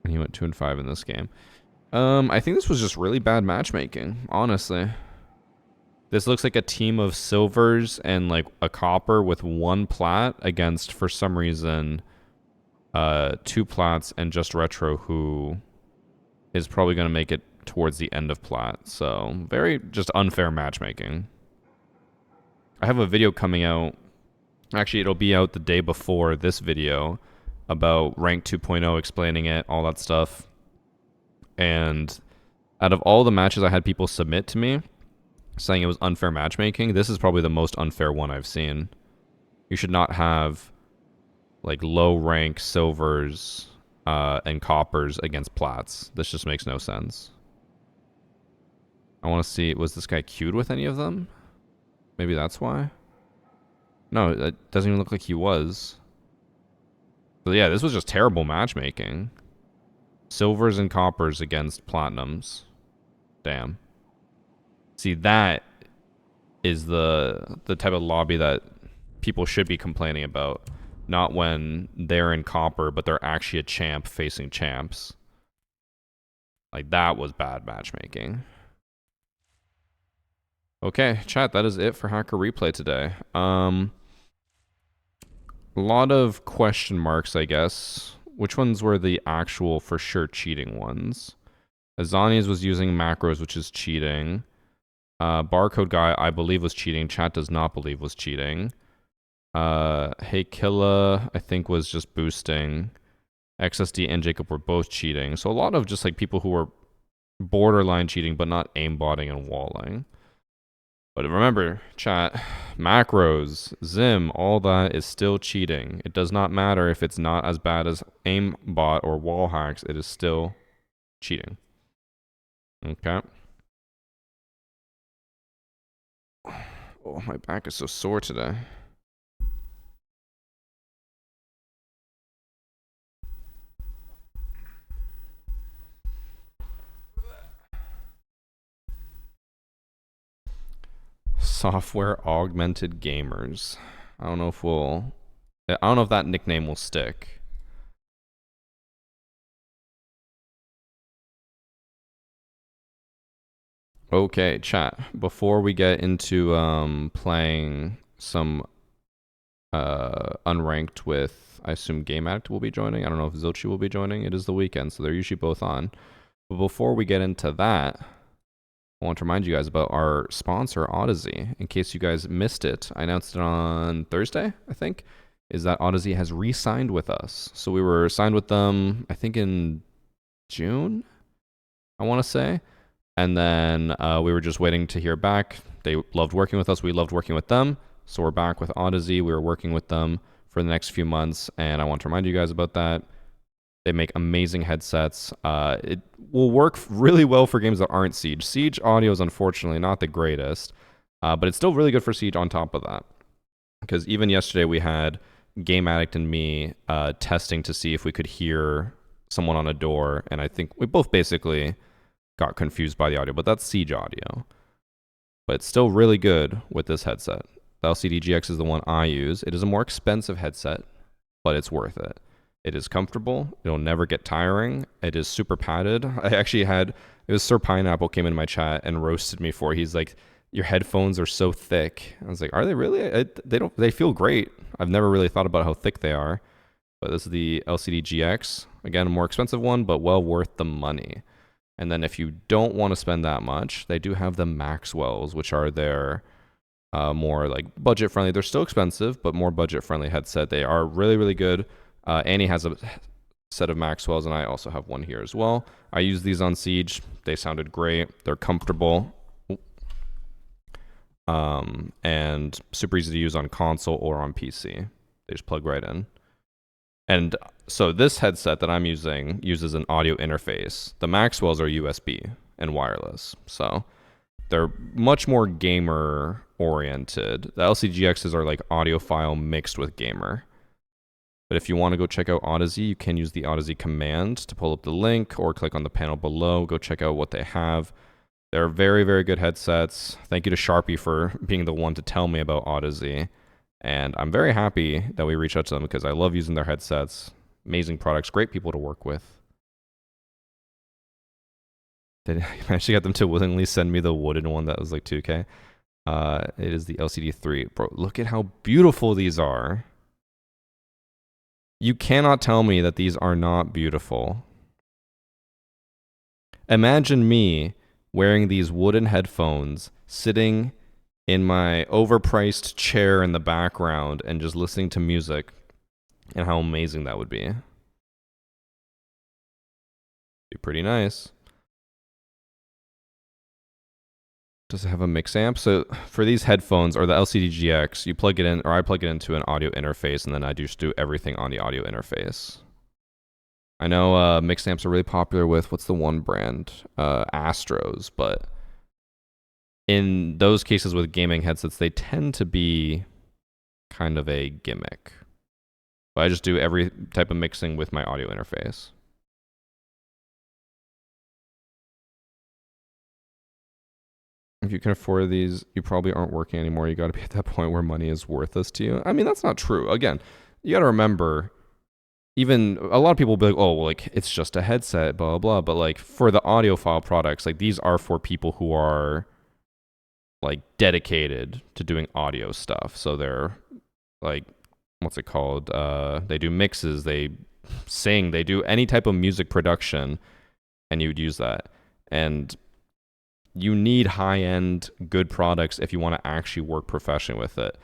Speaker 1: And he went 2-5 in this game. I think this was just really bad matchmaking, honestly. This looks like a team of silvers and like a copper with one plat against, for some reason, two plats and just retro, who is probably going to make it towards the end of plat. So very just unfair matchmaking. I have a video coming out. Actually, it'll be out the day before this video about rank 2.0, explaining it, all that stuff. And out of all the matches I had people submit to me saying it was unfair matchmaking, this is probably the most unfair one I've seen. You should not have like low rank silvers and coppers against plats. This just makes no sense. I want to see, was this guy queued with any of them? Maybe that's why? No, it doesn't even look like he was. But yeah, this was just terrible matchmaking. Silvers and coppers against platinums. Damn. See, that is the type of lobby that people should be complaining about. Not when they're in copper, but they're actually a champ facing champs. Like, that was bad matchmaking. Okay, chat, that is it for Hacker Replay today. A lot of question marks, I guess. Which ones were the actual for sure cheating ones? Azani's was using macros, which is cheating. Barcode guy, I believe, was cheating. Chat does not believe was cheating. Hey Killa, I think, was just boosting. XSD and Jacob were both cheating. So a lot of just like people who were borderline cheating, but not aimbotting and walling. But remember, chat, macros, Zim, all that is still cheating. It does not matter if it's not as bad as aimbot or wall hacks. It is still cheating. Okay. Oh, my back is so sore today. Software augmented gamers. I don't know if that nickname will stick. Okay, chat. Before we get into playing some unranked with, I assume Game Addict will be joining. I don't know if Zilchi will be joining. It is the weekend, so they're usually both on. But before we get into that, I want to remind you guys about our sponsor, Odyssey. In case you guys missed it, I announced it on Thursday, I think, is that Odyssey has re-signed with us. So we were signed with them, I think, in June, I want to say. And then we were just waiting to hear back. They loved working with us. We loved working with them. So we're back with Odyssey. We were working with them for the next few months. And I want to remind you guys about that. They make amazing headsets. It will work really well for games that aren't Siege. Siege audio is unfortunately not the greatest, but it's still really good for Siege on top of that. Because even yesterday we had Game Addict and me testing to see if we could hear someone on a door, and I think we both basically got confused by the audio, but that's Siege audio. But it's still really good with this headset. The LCD GX is the one I use. It is a more expensive headset, but it's worth it. It is comfortable. It'll never get tiring. It is super padded. I actually had, it was Sir Pineapple came in my chat and roasted me for, he's like, your headphones are so thick. I was like, are they really? They feel great. I've never really thought about how thick they are. But this is the LCD GX. Again, a more expensive one, but well worth the money. And then if you don't want to spend that much, they do have the Maxwells, which are their more like budget friendly. They're still expensive, but more budget friendly headset. They are really, really good. Annie has a set of Maxwells, and I also have one here as well. I use these on Siege. They sounded great. They're comfortable. And super easy to use on console or on PC. They just plug right in. And so this headset that I'm using uses an audio interface. The Maxwells are USB and wireless. So they're much more gamer oriented. The LCGXs are like audiophile mixed with gamer. But if you want to go check out Odyssey, you can use the Odyssey command to pull up the link or click on the panel below. Go check out what they have. They're very, very good headsets. Thank you to Sharpie for being the one to tell me about Odyssey. And I'm very happy that we reached out to them because I love using their headsets. Amazing products, great people to work with. Did I managed to get them to willingly send me the wooden one that was like 2K? It is the LCD3. Bro, look at how beautiful these are. You cannot tell me that these are not beautiful. Imagine me wearing these wooden headphones, sitting in my overpriced chair in the background and just listening to music, and how amazing that would be. Be pretty nice. Does it have a mix amp? So for these headphones or the LCD GX, you plug it in, or I plug it into an audio interface, and then I just do everything on the audio interface. I know mix amps are really popular with, what's the one brand? Astros, but in those cases with gaming headsets, they tend to be kind of a gimmick. But I just do every type of mixing with my audio interface. If you can afford these, you probably aren't working anymore. You got to be at that point where money is worthless to you. I mean, that's not true. Again, you got to remember, even a lot of people will be like, oh, well, like, it's just a headset, blah, blah, blah. But like for the audiophile products, like these are for people who are like dedicated to doing audio stuff. So they're like, what's it called? They do mixes, they sing, they do any type of music production, and you would use that. And you need high-end, good products if you want to actually work professionally with it.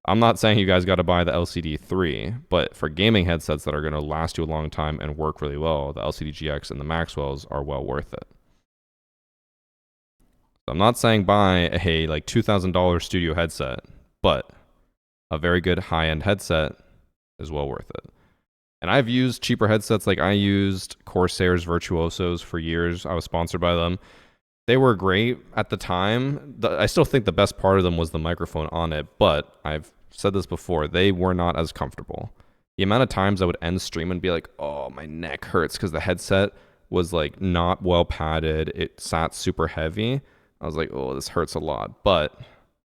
Speaker 1: I'm not saying you guys got to buy the LCD3, but for gaming headsets that are going to last you a long time and work really well, the LCD GX and the Maxwells are well worth it. I'm not saying buy a like $2,000 studio headset, but a very good high-end headset is well worth it. And I've used cheaper headsets, like I used Corsair's Virtuosos for years. I was sponsored by them. They were great at the time. I still think the best part of them was the microphone on it, but I've said this before, they were not as comfortable. The amount of times I would end stream and be like, oh, my neck hurts because the headset was like not well padded. It sat super heavy. I was like, oh, this hurts a lot. But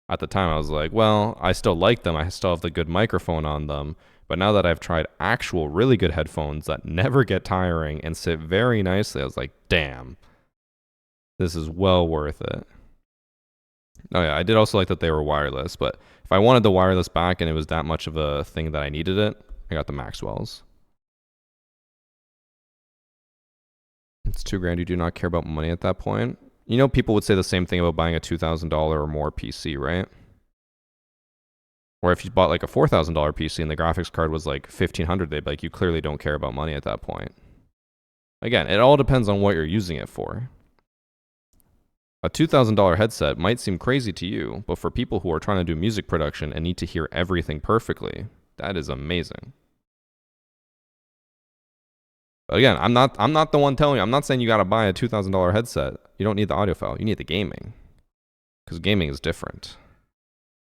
Speaker 1: at the time I was like, well, I still like them. I still have the good microphone on them. But now that I've tried actual really good headphones that never get tiring and sit very nicely, I was like, damn, this is well worth it. Oh yeah, I did also like that they were wireless, but if I wanted the wireless back and it was that much of a thing that I needed it, I got the Maxwells. It's $2,000. You do not care about money at that point. You know, people would say the same thing about buying a $2,000 or more PC, right? Or if you bought like a $4,000 PC and the graphics card was like $1,500, they'd be like, you clearly don't care about money at that point. Again, it all depends on what you're using it for. A $2,000 headset might seem crazy to you, but for people who are trying to do music production and need to hear everything perfectly, that is amazing. Again, I'm not the one telling you. I'm not saying you got to buy a $2,000 headset. You don't need the audiophile. You need the gaming. Because gaming is different.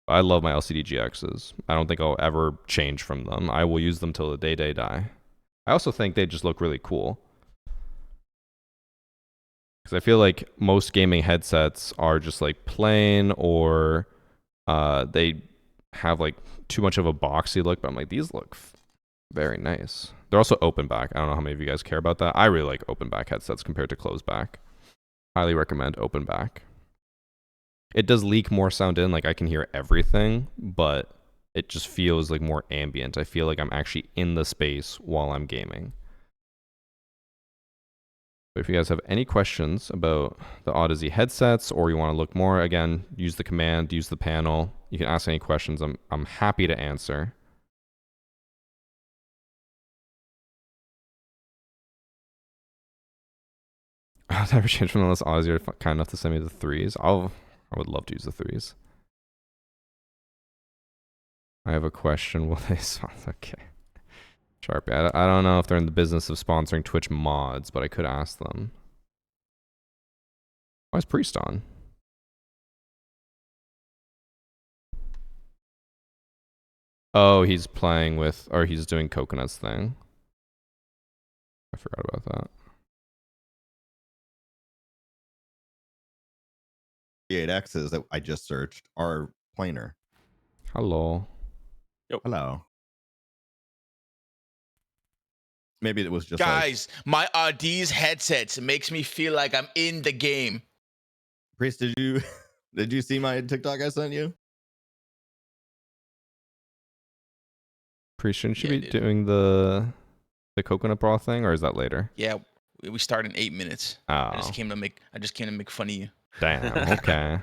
Speaker 1: I love my LCD GXs. I don't think I'll ever change from them. I will use them till the day they die. I also think they just look really cool. Because I feel like most gaming headsets are just like plain, or they have like too much of a boxy look. But I'm like, these look very nice. They're also open back. I don't know how many of you guys care about that. I really like open back headsets compared to closed back. Highly recommend open back. It does leak more sound in, like I can hear everything, but it just feels like more ambient. I feel like I'm actually in the space while I'm gaming. But if you guys have any questions about the Odyssey headsets, or you want to look more, again, use the command, use the panel. You can ask any questions. I'm happy to answer. I've never changed from unless Odyssey are kind enough to send me the threes. I would love to use the threes. I have a question. Will they sponsor? Okay. Sharpie. I don't know if they're in the business of sponsoring Twitch mods, but I could ask them. Why is Priest on? Oh, he's playing with, or he's doing Coconut's thing. I forgot about that.
Speaker 4: 8Xs that I just searched are planar.
Speaker 1: Hello.
Speaker 4: Hello. Maybe it was just like,
Speaker 5: Guys, my these headsets makes me feel like I'm in the game.
Speaker 4: Priest, did you see my TikTok I sent you?
Speaker 1: Priest, shouldn't you
Speaker 5: Yeah, I
Speaker 1: be
Speaker 5: did.
Speaker 1: doing the coconut broth thing, or is that later?
Speaker 5: Yeah, we start in 8 minutes. I just
Speaker 1: Oh,
Speaker 5: came to make fun of you.
Speaker 1: damn. Okay.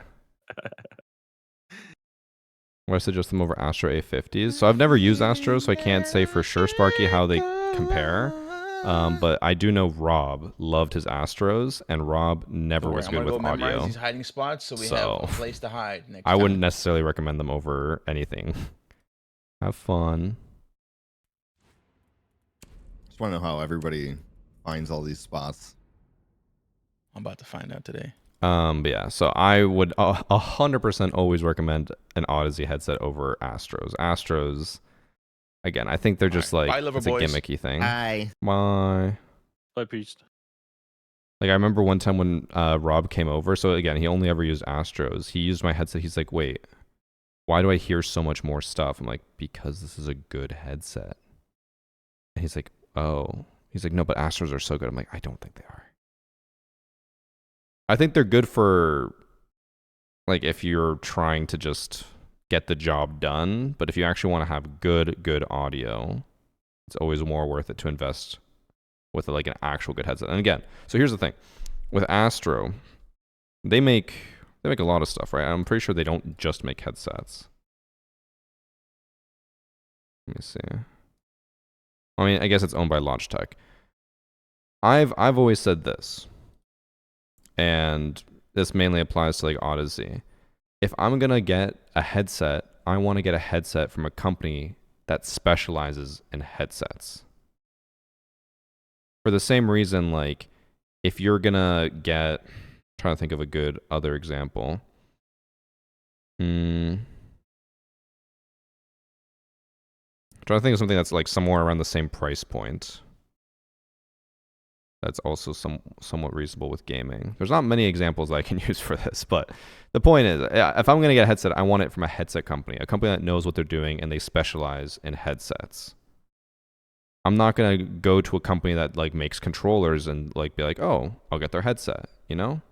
Speaker 1: I suggest them over Astro A50s. So I've never used Astro, so I can't say for sure, Sparky, how they compare. But I do know Rob loved his Astros, and Rob never
Speaker 5: Don't worry,
Speaker 1: was
Speaker 5: I'm
Speaker 1: good
Speaker 5: gonna
Speaker 1: with
Speaker 5: go memorize
Speaker 1: audio.
Speaker 5: these hiding spots so we have
Speaker 1: So,
Speaker 5: a place to hide next
Speaker 1: I
Speaker 5: time.
Speaker 1: wouldn't necessarily recommend them over anything. Have fun.
Speaker 4: Just want to know how everybody finds all these spots.
Speaker 5: I'm about to find out today.
Speaker 1: But yeah, so I would 100% always recommend an Odyssey headset over Astros. Astros, again, I think they're just
Speaker 5: Alright,
Speaker 1: like
Speaker 5: bye, lover
Speaker 1: it's a
Speaker 5: boys.
Speaker 1: gimmicky thing.
Speaker 4: Hi.
Speaker 1: Why?
Speaker 6: Bye, Priest.
Speaker 1: Like I remember one time when Rob came over. So again, he only ever used Astros. He used my headset. He's like, "Wait, why do I hear so much more stuff?" I'm like, "Because this is a good headset." And he's like, "Oh." He's like, "No, but Astros are so good." I'm like, "I don't think they are." I think they're good for like if you're trying to just get the job done, but if you actually want to have good audio, it's always more worth it to invest with like an actual good headset. And again, so here's the thing. With Astro, they make a lot of stuff, right? I'm pretty sure they don't just make headsets. Let me see. I mean, I guess it's owned by Logitech. I've always said this, and this mainly applies to like Odyssey. If I'm gonna get a headset, I want to get a headset from a company that specializes in headsets. For the same reason, like if you're gonna get, I'm trying to think of a good other example. Trying to think of something that's like somewhere around the same price point. That's also somewhat reasonable with gaming. There's not many examples I can use for this, but the point is, if I'm going to get a headset, I want it from a headset company, a company that knows what they're doing and they specialize in headsets. I'm not going to go to a company that like makes controllers and like be like, "Oh, I'll get their headset," you know?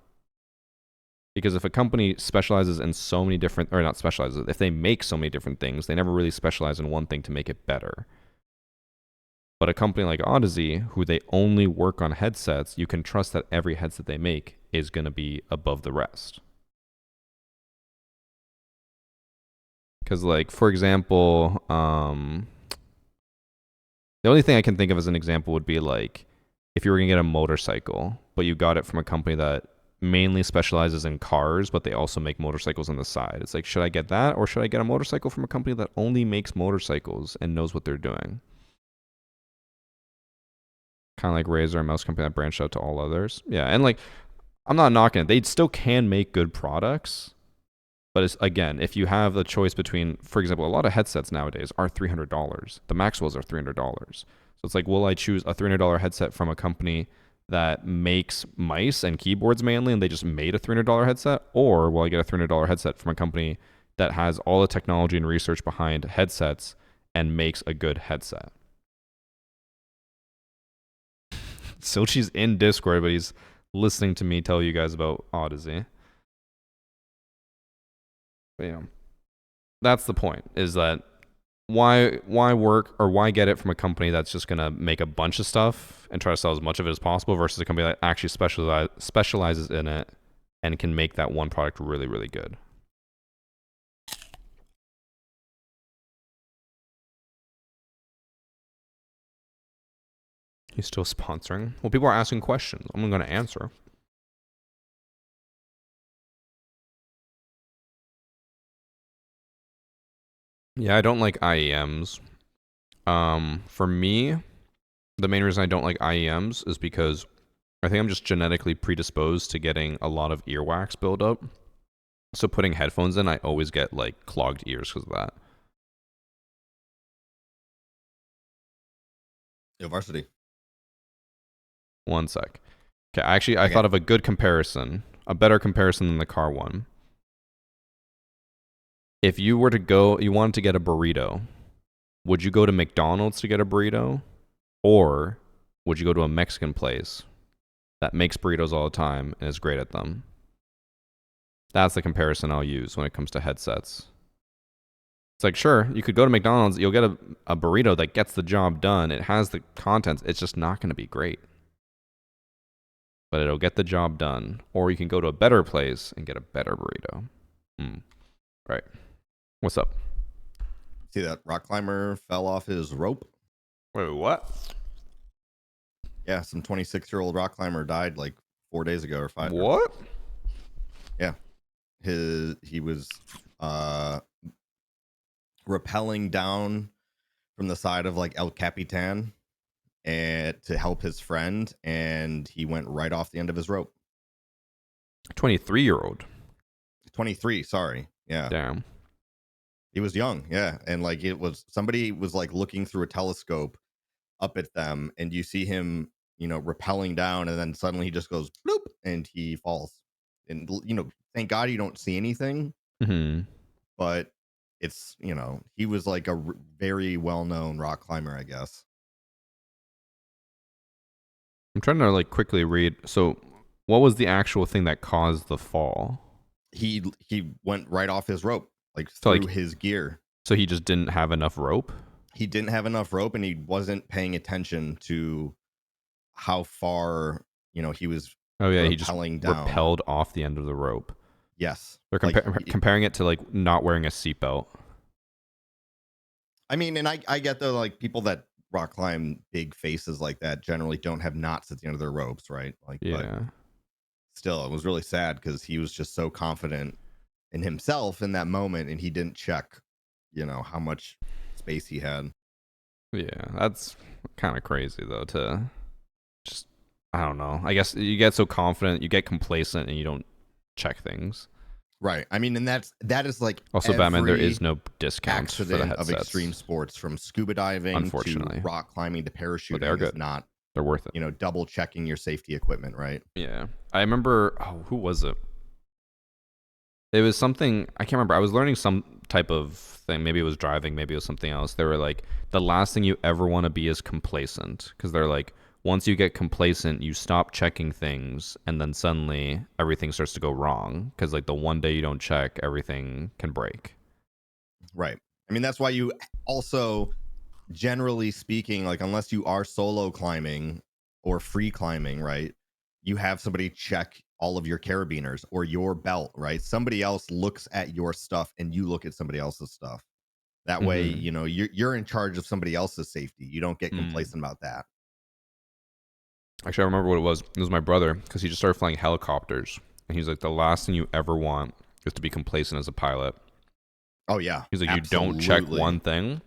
Speaker 1: Because if a company specializes in so many different, or not specializes, if they make so many different things, they never really specialize in one thing to make it better. But a company like Odyssey, who they only work on headsets, you can trust that every headset they make is going to be above the rest. Because, like, for example, the only thing I can think of as an example would be like if you were going to get a motorcycle, but you got it from a company that mainly specializes in cars, but they also make motorcycles on the side. It's like, should I get that, or should I get a motorcycle from a company that only makes motorcycles and knows what they're doing? Kind of like Razer, a mouse company that branched out to all others. Yeah, and like, I'm not knocking it. They still can make good products. But it's, again, if you have the choice between, for example, a lot of headsets nowadays are $300. The Maxwells are $300. So it's like, will I choose a $300 headset from a company that makes mice and keyboards mainly, and they just made a $300 headset? Or will I get a $300 headset from a company that has all the technology and research behind headsets and makes a good headset? Sochi's in Discord, but he's listening to me tell you guys about Odyssey. But, you know, that's the point, is that why work or why get it from a company that's just going to make a bunch of stuff and try to sell as much of it as possible versus a company that actually specializes in it and can make that one product really, really good. He's still sponsoring? Well, people are asking questions. I'm going to answer. Yeah, I don't like IEMs. For me, the main reason I don't like IEMs is because I think I'm just genetically predisposed to getting a lot of earwax buildup. So putting headphones in, I always get like clogged ears because of that.
Speaker 4: Yo, Varsity.
Speaker 1: One sec. Okay, actually, I thought of a good comparison, a better comparison than the car one. If you were to go, you wanted to get a burrito, would you go to McDonald's to get a burrito? Or would you go to a Mexican place that makes burritos all the time and is great at them? That's the comparison I'll use when it comes to headsets. It's like, sure, you could go to McDonald's, you'll get a burrito that gets the job done. It has the contents. It's just not going to be great. But it'll get the job done. Or you can go to a better place and get a better burrito. Right. What's up?
Speaker 4: See that rock climber fell off his rope?
Speaker 1: Wait, what?
Speaker 4: Yeah, some 26-year-old rock climber died like 4 days ago or 5.
Speaker 1: What?
Speaker 4: Yeah. He was rappelling down from the side of like El Capitan and to help his friend, and he went right off the end of his rope.
Speaker 1: 23-year-old.
Speaker 4: 23, sorry. Yeah.
Speaker 1: Damn.
Speaker 4: He was young, yeah. And like it was somebody was like looking through a telescope up at them, and you see him, you know, rappelling down, and then suddenly he just goes bloop and he falls. And you know, thank God you don't see anything. But it's, you know, he was like a very well-known rock climber, I guess.
Speaker 1: I'm trying to like quickly read. So, what was the actual thing that caused the fall?
Speaker 4: He went right off his rope, like
Speaker 1: So,
Speaker 4: through
Speaker 1: like,
Speaker 4: his gear.
Speaker 1: So he just didn't have enough rope?
Speaker 4: He didn't have enough rope, and he wasn't paying attention to how far, you know, he was.
Speaker 1: Oh yeah, he just
Speaker 4: down.
Speaker 1: rappelled off the end of the rope.
Speaker 4: Yes.
Speaker 1: They're comparing it to like not wearing a seatbelt.
Speaker 4: I mean, and I get the like people that rock climb big faces like that generally don't have knots at the end of their ropes, right? Like,
Speaker 1: Yeah.
Speaker 4: But still, it was really sad because he was just so confident in himself in that moment, and he didn't check, you know, how much space he had.
Speaker 1: Yeah, that's kind of crazy though. To just, I don't know. I guess you get so confident, you get complacent, and you don't check things.
Speaker 4: Right. I mean, and that is like
Speaker 1: also Batman. There is no discount for the
Speaker 4: accident of
Speaker 1: headsets.
Speaker 4: extreme sports, from scuba diving
Speaker 1: Unfortunately.
Speaker 4: to rock climbing to parachuting.
Speaker 1: They're good.
Speaker 4: Is not,
Speaker 1: They're worth it.
Speaker 4: you know, double checking your safety equipment, right?
Speaker 1: Yeah, I remember. Oh, who was it? It was something I can't remember. I was learning some type of thing. Maybe it was driving. Maybe it was something else. They were like, the last thing you ever want to be is complacent, because they're like, once you get complacent, you stop checking things, and then suddenly everything starts to go wrong. Because like the one day you don't check, everything can break.
Speaker 4: Right. I mean, that's why you also, generally speaking, like unless you are solo climbing or free climbing, right, you have somebody check all of your carabiners or your belt, right? Somebody else looks at your stuff and you look at somebody else's stuff. That way, you know, you're in charge of somebody else's safety. You don't get complacent about that.
Speaker 1: Actually, I remember what it was. It was my brother, because he just started flying helicopters. And he's like, the last thing you ever want is to be complacent as a pilot.
Speaker 4: Oh, yeah.
Speaker 1: He's like, you don't check one thing.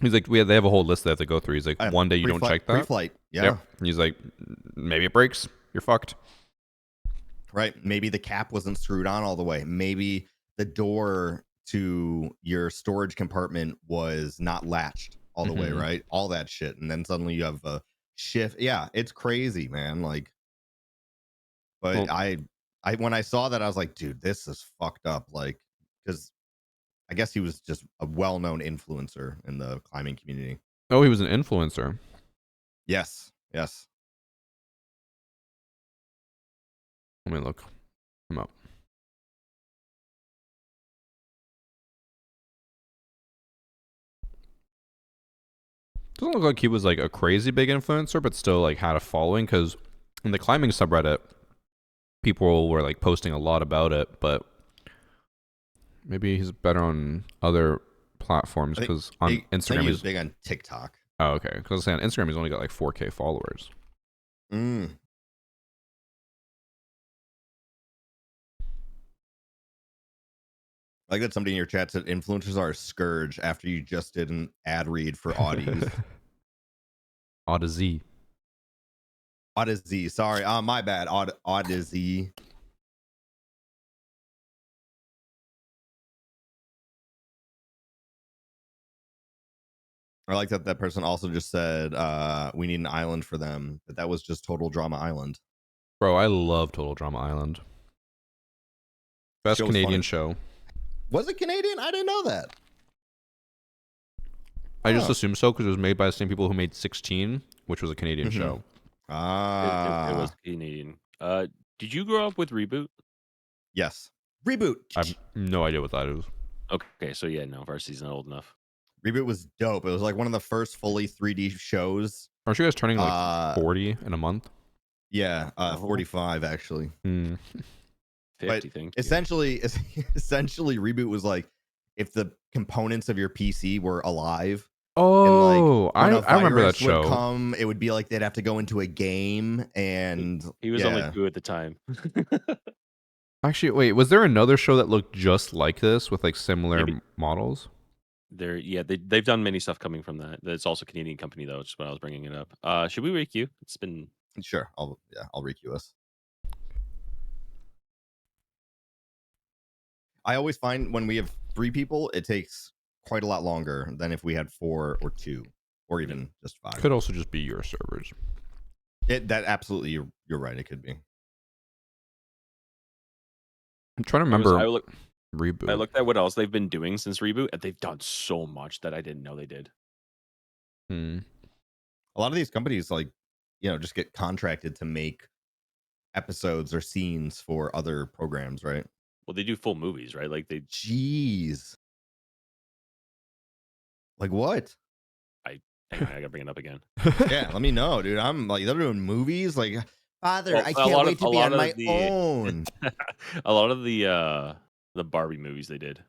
Speaker 1: He's like, they have a whole list they have to go through. He's like, one day you don't check that.
Speaker 4: Pre-flight, yeah.
Speaker 1: Yep. And he's like, maybe it breaks. You're fucked.
Speaker 4: Right. Maybe the cap wasn't screwed on all the way. Maybe the door to your storage compartment was not latched all the way, right? All that shit. And then suddenly you have a shift. Yeah, it's crazy, man. Like, but well, I when I saw that, I was like, dude, this is fucked up. Like, because I guess he was just a well-known influencer in the climbing community.
Speaker 1: Oh, he was an influencer.
Speaker 4: Yes.
Speaker 1: Let me look him up. Doesn't look like he was like a crazy big influencer, but still like had a following, because in the climbing subreddit, people were like posting a lot about it, but maybe he's better on other platforms, because on Instagram
Speaker 4: he's big on TikTok.
Speaker 1: Oh, okay. Because I was saying on Instagram he's only got like 4K followers.
Speaker 4: I like that somebody in your chat said influencers are a scourge after you just did an ad read for Audis.
Speaker 1: Odyssey.
Speaker 4: Odyssey. Sorry. My bad. Odyssey. I like that person also just said we need an island for them, but that was just Total Drama Island.
Speaker 1: Bro, I love Total Drama Island. Best Canadian show.
Speaker 4: Was it Canadian? I didn't know that.
Speaker 1: I just assumed so, because it was made by the same people who made 16, which was a Canadian
Speaker 4: Mhm.
Speaker 1: show.
Speaker 6: It
Speaker 4: Ah,
Speaker 6: was Canadian. Did you grow up with Reboot?
Speaker 4: yes. Reboot.
Speaker 1: I have no idea what that is.
Speaker 6: Okay, so yeah, no, Varsity's not old enough.
Speaker 4: Reboot was dope. It was like one of the first fully 3D shows.
Speaker 1: Aren't you guys turning like
Speaker 4: Uh,
Speaker 1: 40 in a month?
Speaker 4: Yeah,
Speaker 6: Oh.
Speaker 4: 45 actually.
Speaker 1: Hmm.
Speaker 6: 50, thank you.
Speaker 4: Essentially, Reboot was like if the components of your PC were alive.
Speaker 1: Oh,
Speaker 4: when a
Speaker 1: I remember that
Speaker 4: virus would
Speaker 1: show.
Speaker 4: come, it would be like they'd have to go into a game, and
Speaker 6: He was
Speaker 4: yeah.
Speaker 6: only 2 at the time.
Speaker 1: Actually, wait, was there another show that looked just like this with like similar
Speaker 6: Maybe.
Speaker 1: models?
Speaker 6: They've done many stuff coming from that. It's also a Canadian company though, which is when I was bringing it up. Should we rate you? It's been
Speaker 4: Sure, I'll requeue us. I always find when we have 3 people, it takes quite a lot longer than if we had 4 or 2 or even just 5.
Speaker 1: Could also just be your servers.
Speaker 4: That absolutely, you're right. It could be.
Speaker 1: I'm trying to
Speaker 6: I
Speaker 1: remember Reboot.
Speaker 6: I looked at what else they've been doing since Reboot, and they've done so much that I didn't know they did.
Speaker 1: Hmm.
Speaker 4: A lot of these companies, like, just get contracted to make episodes or scenes for other programs, right?
Speaker 6: Well, they do full movies, right? Like they
Speaker 4: Jeez. Like what?
Speaker 6: hang on, I gotta bring it up again.
Speaker 4: Yeah, let me know, dude. I'm like, they're doing movies. Like, Father,
Speaker 6: Well,
Speaker 4: I
Speaker 6: a
Speaker 4: can't
Speaker 6: lot
Speaker 4: wait
Speaker 6: of-
Speaker 4: to
Speaker 6: a
Speaker 4: be
Speaker 6: lot
Speaker 4: on
Speaker 6: of
Speaker 4: my
Speaker 6: the-
Speaker 4: own.
Speaker 6: A lot of the Barbie movies they did.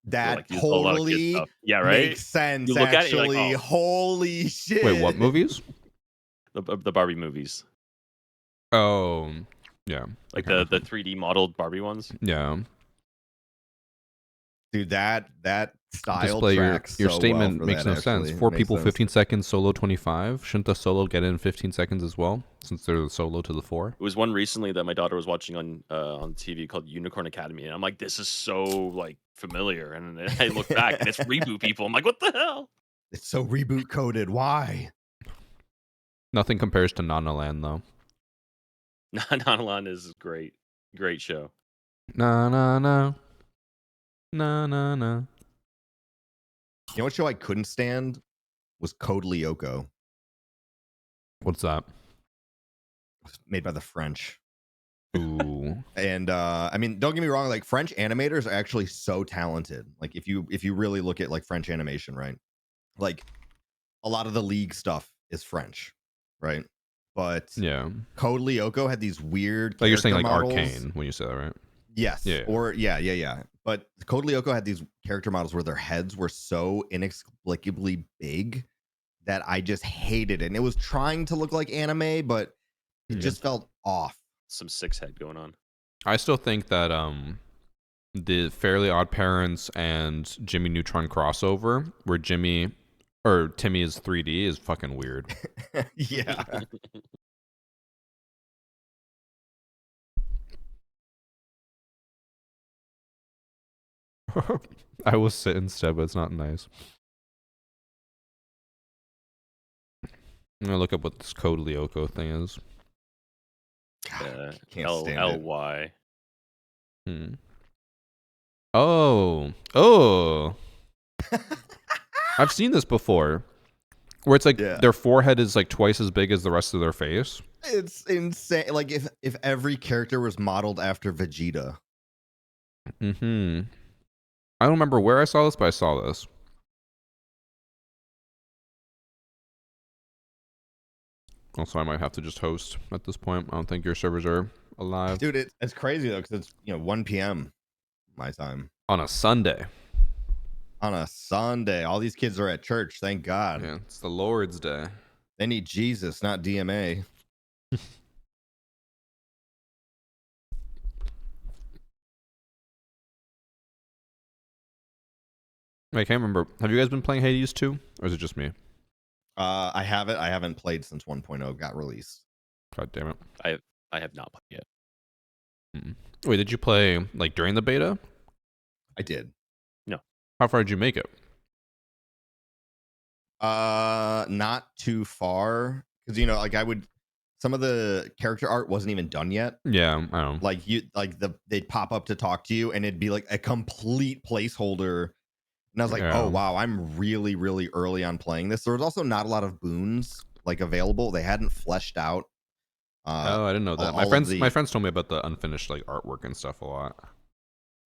Speaker 4: That
Speaker 6: like, used a lot of good
Speaker 4: totally
Speaker 6: stuff. Yeah, right?
Speaker 4: makes sense.
Speaker 6: You look at it, you're like,
Speaker 4: Actually,
Speaker 6: oh.
Speaker 4: holy shit!
Speaker 1: Wait, what movies?
Speaker 6: The Barbie movies,
Speaker 1: Oh, yeah.
Speaker 6: like
Speaker 1: Okay.
Speaker 6: the 3D modeled Barbie ones.
Speaker 1: Yeah.
Speaker 4: Dude, that style
Speaker 1: Display your
Speaker 4: tracks
Speaker 1: your
Speaker 4: so
Speaker 1: statement
Speaker 4: well for
Speaker 1: makes
Speaker 4: that,
Speaker 1: no sense.
Speaker 4: actually.
Speaker 1: 4
Speaker 4: Makes
Speaker 1: people,
Speaker 4: sense.
Speaker 1: 15 seconds, solo 25. Shouldn't the solo get in 15 seconds as well, since they're the solo to the 4?
Speaker 6: It was one recently that my daughter was watching on TV called Unicorn Academy, and I'm like, this is so like familiar. And then I look back, and it's Reboot people. I'm like, what the hell?
Speaker 4: It's so reboot coded. Why?
Speaker 1: Nothing compares to Nana Land though.
Speaker 6: Nanalan is great show.
Speaker 1: Na na na. Na na na.
Speaker 4: You know what show I couldn't stand was Code Lyoko.
Speaker 1: What's that?
Speaker 4: It was made by the French.
Speaker 1: Ooh.
Speaker 4: And I mean, don't get me wrong, like French animators are actually so talented. Like if you really look at like French animation, right? Like a lot of the League stuff is French, right? But
Speaker 1: Yeah.
Speaker 4: Code Lyoko had these weird
Speaker 1: Like you're saying like
Speaker 4: character models.
Speaker 1: Arcane when you say that, right?
Speaker 4: Yes.
Speaker 1: Yeah.
Speaker 4: Or yeah. But Code Lyoko had these character models where their heads were so inexplicably big that I just hated it. And it was trying to look like anime, but it
Speaker 1: Yeah.
Speaker 4: just felt off.
Speaker 6: Some 6-head going on.
Speaker 1: I still think that the Fairly Odd Parents and Jimmy Neutron crossover, where Timmy is 3D, is fucking weird.
Speaker 4: Yeah.
Speaker 1: I will sit instead, but it's not nice. I'm gonna look up what this Code Lyoko thing is.
Speaker 4: God, can't stand it.
Speaker 6: LLY.
Speaker 1: Oh. I've seen this before. Where it's like
Speaker 4: Yeah.
Speaker 1: their forehead is like twice as big as the rest of their face.
Speaker 4: It's insane. Like if every character was modeled after Vegeta.
Speaker 1: Mm-hmm. I don't remember where I saw this, but I saw this. Also, I might have to just host at this point. I don't think your servers are alive.
Speaker 4: Dude, it's crazy though, because it's 1 p.m. my time.
Speaker 1: On a Sunday.
Speaker 4: On a Sunday. All these kids are at church, thank God.
Speaker 1: Yeah, it's the Lord's Day.
Speaker 4: They need Jesus, not DMA.
Speaker 1: I can't remember. Have you guys been playing Hades 2? Or is it just me?
Speaker 4: I have it. I haven't played since 1.0 got released.
Speaker 1: God damn it.
Speaker 6: I have not played yet.
Speaker 1: Wait, did you play like during the beta?
Speaker 4: I did.
Speaker 1: How far did you make it?
Speaker 4: Not too far. Because like some of the character art wasn't even done yet.
Speaker 1: Yeah, I don't know.
Speaker 4: Like they'd pop up to talk to you and it'd be like a complete placeholder. And I was like,
Speaker 1: Yeah.
Speaker 4: oh wow, I'm really, really early on playing this. There was also not a lot of boons. like available. They hadn't fleshed out.
Speaker 1: Oh, I didn't know that.
Speaker 4: all of the-
Speaker 1: My friends told me about the unfinished like artwork and stuff a lot.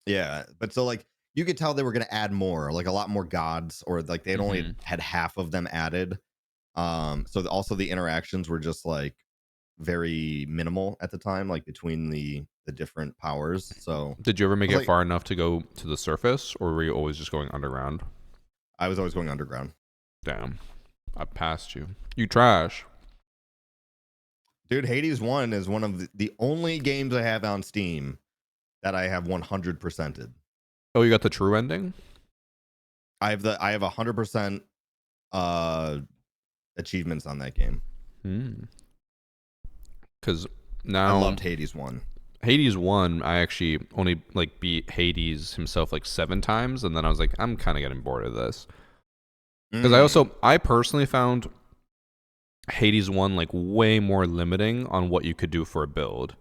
Speaker 4: Yeah, but so like you could tell they were going to add more, like a lot more gods, or like they'd only had half of them added. So also the interactions were just like very minimal at the time, like between the different powers. So
Speaker 1: Did you ever make
Speaker 4: I
Speaker 1: it
Speaker 4: was like-
Speaker 1: far enough to go to the surface, or were you always just going underground?
Speaker 4: I was always going underground.
Speaker 1: Damn, I passed you. You trash.
Speaker 4: Dude, Hades 1 is one of the only games I have on Steam that I have 100%ed.
Speaker 1: Oh, you got the true ending?
Speaker 4: I have 100% achievements on that game.
Speaker 1: Because
Speaker 4: I
Speaker 1: now
Speaker 4: loved Hades 1.
Speaker 1: Hades 1, I actually only like beat Hades himself like 7 times, and then I was like, I'm kind of getting bored of this. Because I personally found Hades 1 like way more limiting on what you could do for a build.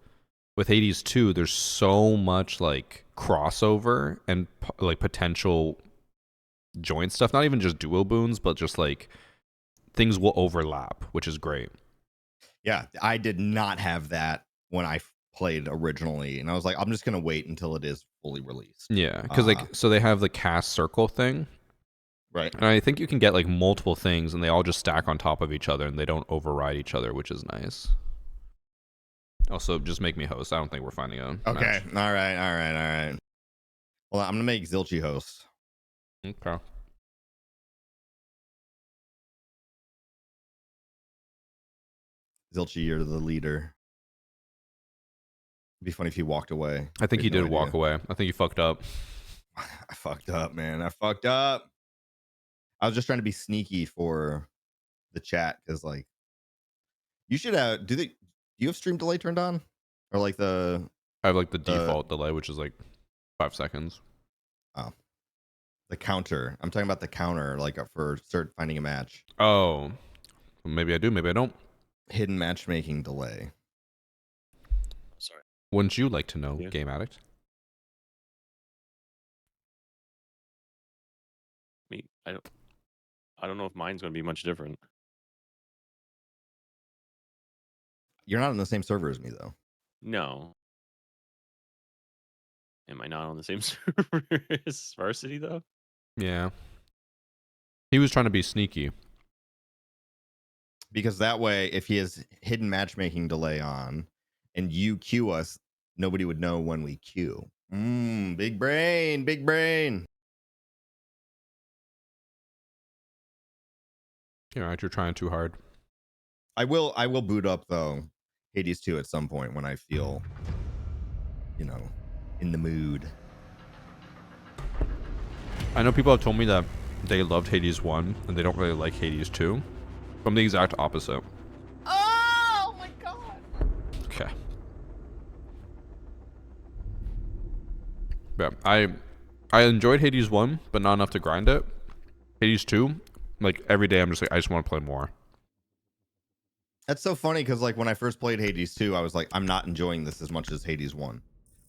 Speaker 1: With Hades 2, there's so much like crossover and like potential joint stuff, not even just dual boons, but just like things will overlap, which is great.
Speaker 4: Yeah, I did not have that when I played originally, and I was like, I'm just gonna wait until it is fully released.
Speaker 1: Yeah, because like so they have the cast circle thing,
Speaker 4: Right.
Speaker 1: and I think you can get like multiple things, and they all just stack on top of each other, and they don't override each other, which is nice. Also, just make me host. I don't think we're finding a
Speaker 4: Okay.
Speaker 1: match.
Speaker 4: All right. Well, I'm gonna make Zilchi host.
Speaker 1: Okay.
Speaker 4: Zilchi, you're the leader. It'd be funny if he walked away.
Speaker 1: I think
Speaker 4: We
Speaker 1: he
Speaker 4: have no
Speaker 1: did walk
Speaker 4: idea.
Speaker 1: away. I think he fucked up.
Speaker 4: I fucked up, man. I fucked up. I was just trying to be sneaky for the chat because, like, you should have. Do you have stream delay turned on, or like
Speaker 1: I have like the default delay, which is like 5 seconds.
Speaker 4: the counter? I'm talking about the counter, like for start finding a match.
Speaker 1: Oh, maybe I do, maybe I don't.
Speaker 4: Hidden matchmaking delay.
Speaker 6: Sorry.
Speaker 1: Wouldn't you like to know,
Speaker 6: Yeah.
Speaker 1: Game Addict?
Speaker 6: I don't know if mine's going to be much different.
Speaker 4: You're not on the same server as me, though.
Speaker 6: No. Am I not on the same server as Varsity though?
Speaker 1: Yeah. He was trying to be sneaky.
Speaker 4: Because that way, if he has hidden matchmaking delay on and you queue us, nobody would know when we queue. Big brain, big brain.
Speaker 1: You're right, you're trying too hard.
Speaker 4: I will boot up though Hades 2 at some point when I feel, in the mood.
Speaker 1: I know people have told me that they loved Hades 1 and they don't really like Hades 2. I'm the exact opposite.
Speaker 5: Oh my god.
Speaker 1: Okay. Yeah, I enjoyed Hades 1, but not enough to grind it. Hades 2, like every day I'm just like, I just want to play more.
Speaker 4: That's so funny because like when I first played Hades 2, I was like, I'm not enjoying this as much as Hades 1.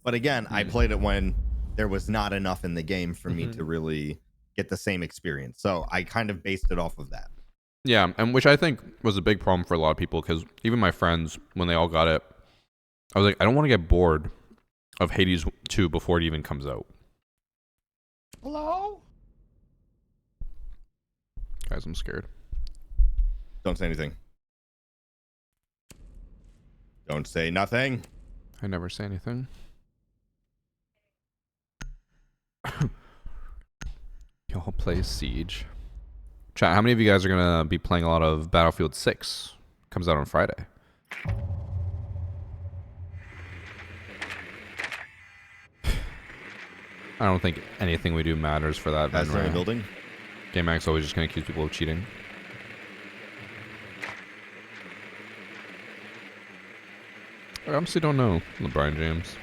Speaker 4: But again, I played it when there was not enough in the game for me to really get the same experience. So I kind of based it off of that.
Speaker 1: Yeah, and which I think was a big problem for a lot of people because even my friends, when they all got it, I was like, I don't want to get bored of Hades 2 before it even comes out.
Speaker 5: Hello?
Speaker 1: Guys, I'm scared.
Speaker 4: Don't say anything. Don't say nothing.
Speaker 1: I never say anything. Y'all play Siege. Chat, how many of you guys are going to be playing a lot of Battlefield 6? Comes out on Friday. I don't think anything we do matters for that.
Speaker 4: Guys, they're in the
Speaker 1: Right?
Speaker 4: building.
Speaker 1: Game Max always just going to accuse people of cheating. I honestly don't know, LeBron James.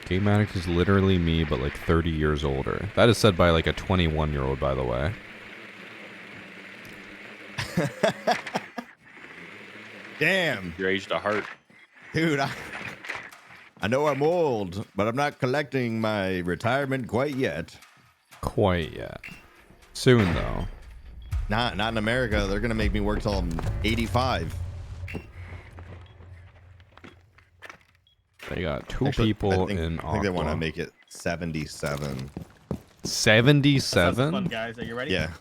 Speaker 1: Game Addict is literally me, but like 30 years older. That is said by like a 21-year-old, by the way.
Speaker 4: Damn,
Speaker 6: Your age to heart.
Speaker 4: dude. I know I'm old, but I'm not collecting my retirement quite yet.
Speaker 1: Quite yet. Soon, though.
Speaker 4: Not in America. They're gonna make me work till I'm 85.
Speaker 1: They got two
Speaker 4: Actually,
Speaker 1: people
Speaker 4: I think,
Speaker 1: in
Speaker 4: I think they want to
Speaker 1: Aqua.
Speaker 4: make it 77.
Speaker 1: 77?
Speaker 7: Fun, guys. Are you ready?
Speaker 4: Yeah.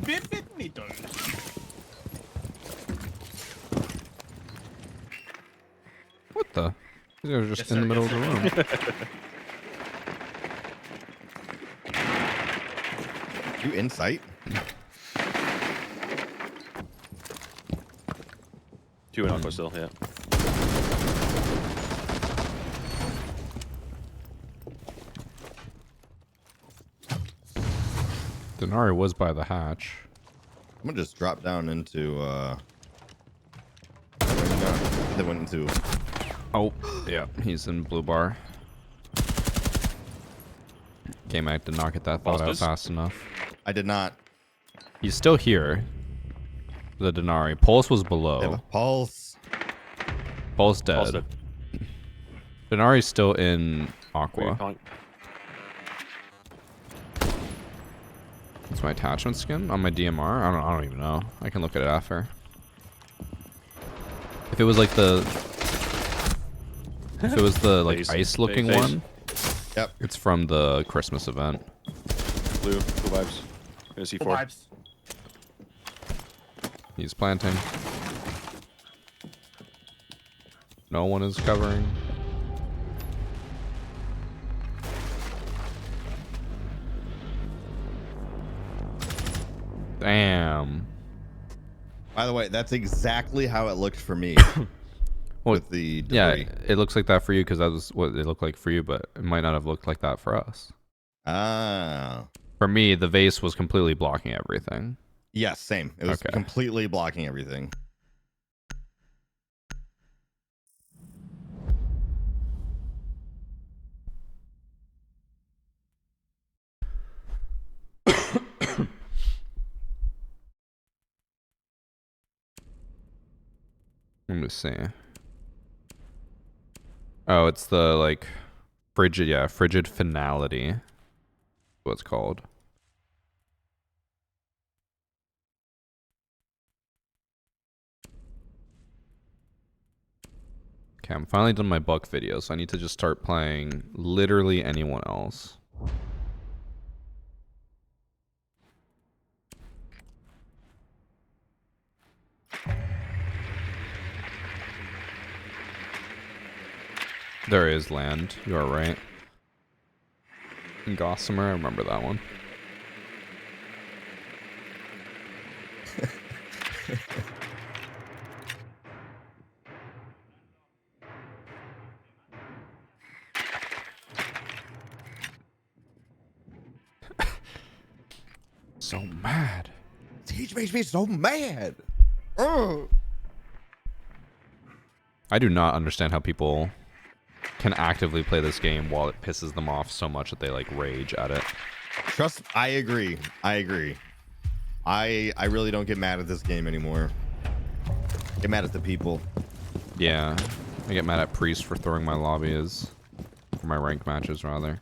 Speaker 7: Bienvenido.
Speaker 1: What the? These guys are just
Speaker 7: Yes,
Speaker 1: in the
Speaker 7: sir,
Speaker 1: middle
Speaker 7: yes,
Speaker 1: of the room.
Speaker 4: You insight?
Speaker 6: 2 in Aqua still, yeah.
Speaker 1: Denari was by the hatch.
Speaker 4: I'm gonna just drop down into they went into
Speaker 1: Oh, yeah. He's in blue bar. Game I did not get that thought out
Speaker 6: Pulses?
Speaker 1: fast enough.
Speaker 4: I did not.
Speaker 1: He's still here. The Denari. Pulse was
Speaker 4: They have
Speaker 1: below.
Speaker 4: a pulse.
Speaker 1: Pulse dead.
Speaker 6: Also,
Speaker 1: Denari's still in
Speaker 6: where you
Speaker 1: Aqua.
Speaker 6: calling?
Speaker 1: It's my attachment skin on my DMR. I don't even know. I can look at it after. If it was like the, if it was the like
Speaker 6: Face.
Speaker 1: ice looking
Speaker 6: Face.
Speaker 1: one,
Speaker 4: Yep.
Speaker 1: it's from the Christmas event.
Speaker 6: Blue vibes. Gonna see
Speaker 7: Full
Speaker 6: 4.
Speaker 7: vibes.
Speaker 1: He's planting. No one is covering. Damn.
Speaker 4: By the way, that's exactly how it looked for me
Speaker 1: Well,
Speaker 4: with the
Speaker 1: yeah,
Speaker 4: debris.
Speaker 1: it looks like that for you because that was what it looked like for you, but it might not have looked like that for us.
Speaker 4: Ah.
Speaker 1: For me, the vase was completely blocking everything.
Speaker 4: Yes, same. It was
Speaker 1: Okay.
Speaker 4: completely blocking everything.
Speaker 1: Let me see. Oh, it's the like frigid, yeah, frigid finality. That's what it's called. Okay, I'm finally done my buck video, so I need to just start playing literally anyone else. There is land. You are right. In Gossamer, I remember that one. So mad.
Speaker 4: Teach makes me so mad. Oh.
Speaker 1: I do not understand how people can actively play this game while it pisses them off so much that they like rage at it.
Speaker 4: Trust. I agree. I agree. I really don't get mad at this game anymore. Get mad at the people.
Speaker 1: Yeah, I get mad at Priest for throwing my lobbies, or my rank matches rather.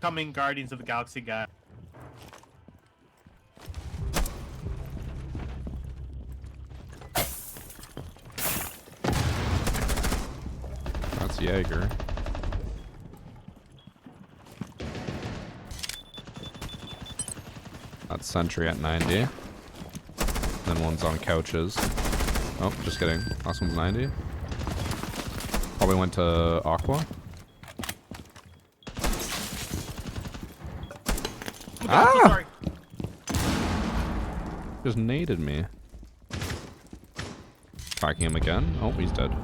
Speaker 7: Coming Guardians of the Galaxy guy.
Speaker 1: That's Jaeger. That's Sentry at 90. Then one's on couches. Oh, just kidding. Last one's 90. Probably went to Aqua.
Speaker 7: Oh,
Speaker 1: Ah!
Speaker 7: sorry.
Speaker 1: Just naded me. Tracking him again. Oh, he's dead.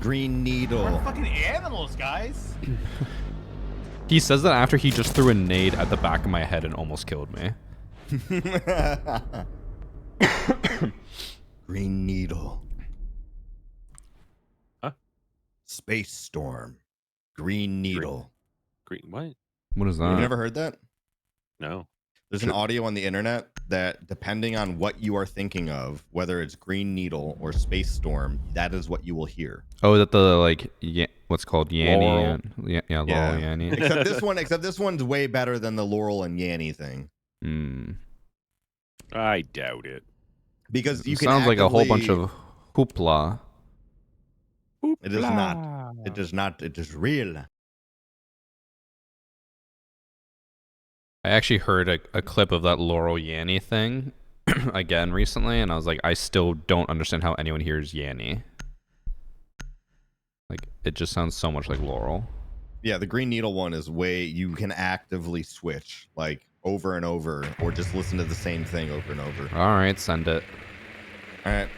Speaker 4: Green
Speaker 7: We're
Speaker 4: needle.
Speaker 7: fucking animals, guys.
Speaker 1: He says that after he just threw a nade at the back of my head and almost killed me.
Speaker 4: Green needle. Space Storm, Green Needle.
Speaker 6: Green. What?
Speaker 1: What is
Speaker 4: You've
Speaker 1: that?
Speaker 4: never heard that?
Speaker 6: No.
Speaker 4: There's an audio on the internet that, depending on what you are thinking of, whether it's Green Needle or Space Storm, that is what you will hear.
Speaker 1: Oh, that the like what's called Yanny?
Speaker 6: Laurel.
Speaker 1: Yeah, Laurel Yanny.
Speaker 4: Except this one's way better than the Laurel and Yanny thing.
Speaker 6: I doubt it.
Speaker 4: Because you
Speaker 1: It
Speaker 4: can
Speaker 1: sounds like a whole bunch
Speaker 4: actively-
Speaker 1: of hoopla.
Speaker 4: It is not. It is not. It is real.
Speaker 1: I actually heard a clip of that Laurel Yanny thing again recently, and I was like, I still don't understand how anyone hears Yanny. Like, it just sounds so much like Laurel.
Speaker 4: Yeah, the Green Needle one is way you can actively switch like over and over, or just listen to the same thing over and over.
Speaker 1: All right, send it.
Speaker 4: All right.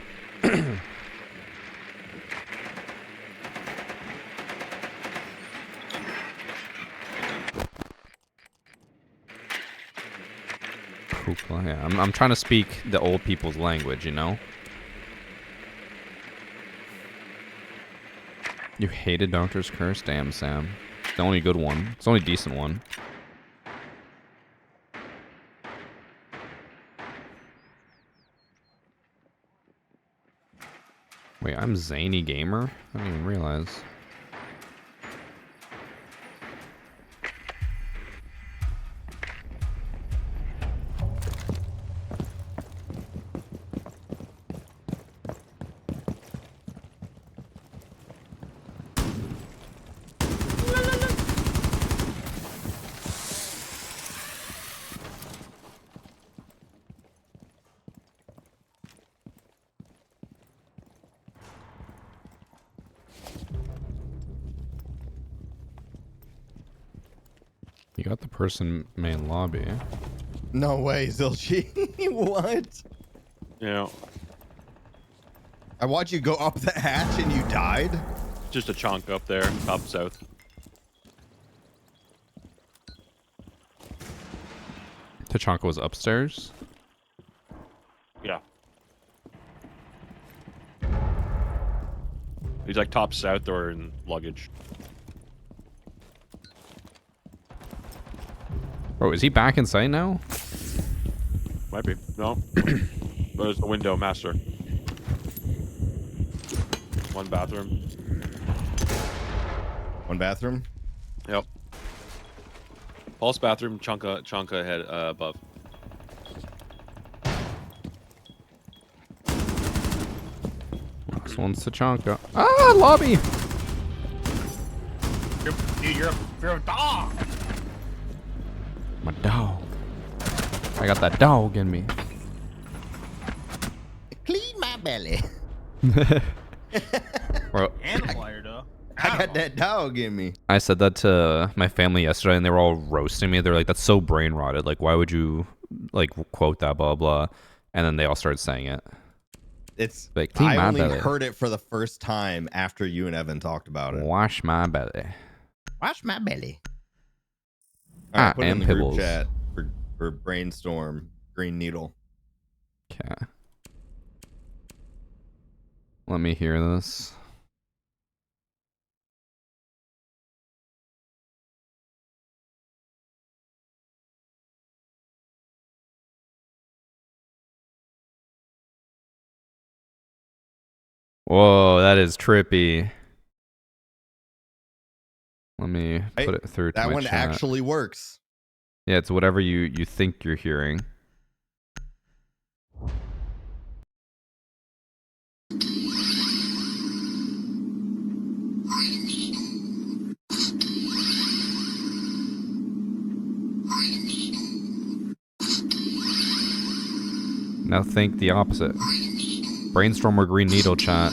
Speaker 1: Hoopla, yeah. I'm trying to speak the old people's language, you know? You hated Doctor's Curse? Damn, Sam. It's the only good one. It's the only decent one. Wait, I'm Zany Gamer? I didn't even realize. You got the person main lobby.
Speaker 4: No way, Zilchi. What?
Speaker 6: Yeah.
Speaker 4: I watched you go up the hatch and you died?
Speaker 6: Just a chunk up there, top south.
Speaker 1: Tachanka was upstairs.
Speaker 6: Yeah. He's like top south or in luggage.
Speaker 1: Bro, is he back in sight now?
Speaker 6: Might be. No. There's the window, master. One bathroom.
Speaker 4: One bathroom?
Speaker 6: Yep. Pulse bathroom, chunka head above.
Speaker 1: This one's Tachanka. Ah, lobby!
Speaker 7: You're a dog.
Speaker 1: My dog. I got that dog in me.
Speaker 4: Clean my belly.
Speaker 1: Bro,
Speaker 7: Animal liar, though.
Speaker 4: I got that dog in me.
Speaker 1: I said that to my family yesterday, and they were all roasting me. They're like, "That's so brain rotted. Like, why would you like quote that? Blah blah." And then they all started saying it.
Speaker 4: It's
Speaker 1: Like, clean
Speaker 4: I
Speaker 1: my
Speaker 4: only
Speaker 1: belly.
Speaker 4: heard it for the first time after you and Evan talked about it.
Speaker 1: Wash my belly.
Speaker 4: Wash my belly.
Speaker 1: Ah,
Speaker 4: Put it in
Speaker 1: and
Speaker 4: the group
Speaker 1: Pibbles.
Speaker 4: chat for brainstorm Green Needle.
Speaker 1: Okay. Let me hear this. Whoa, that is trippy. Let me put it through to
Speaker 4: That
Speaker 1: my
Speaker 4: one
Speaker 1: chat.
Speaker 4: actually works.
Speaker 1: Yeah, it's whatever you think you're hearing. Now think the opposite. Brainstorm or Green Needle chat.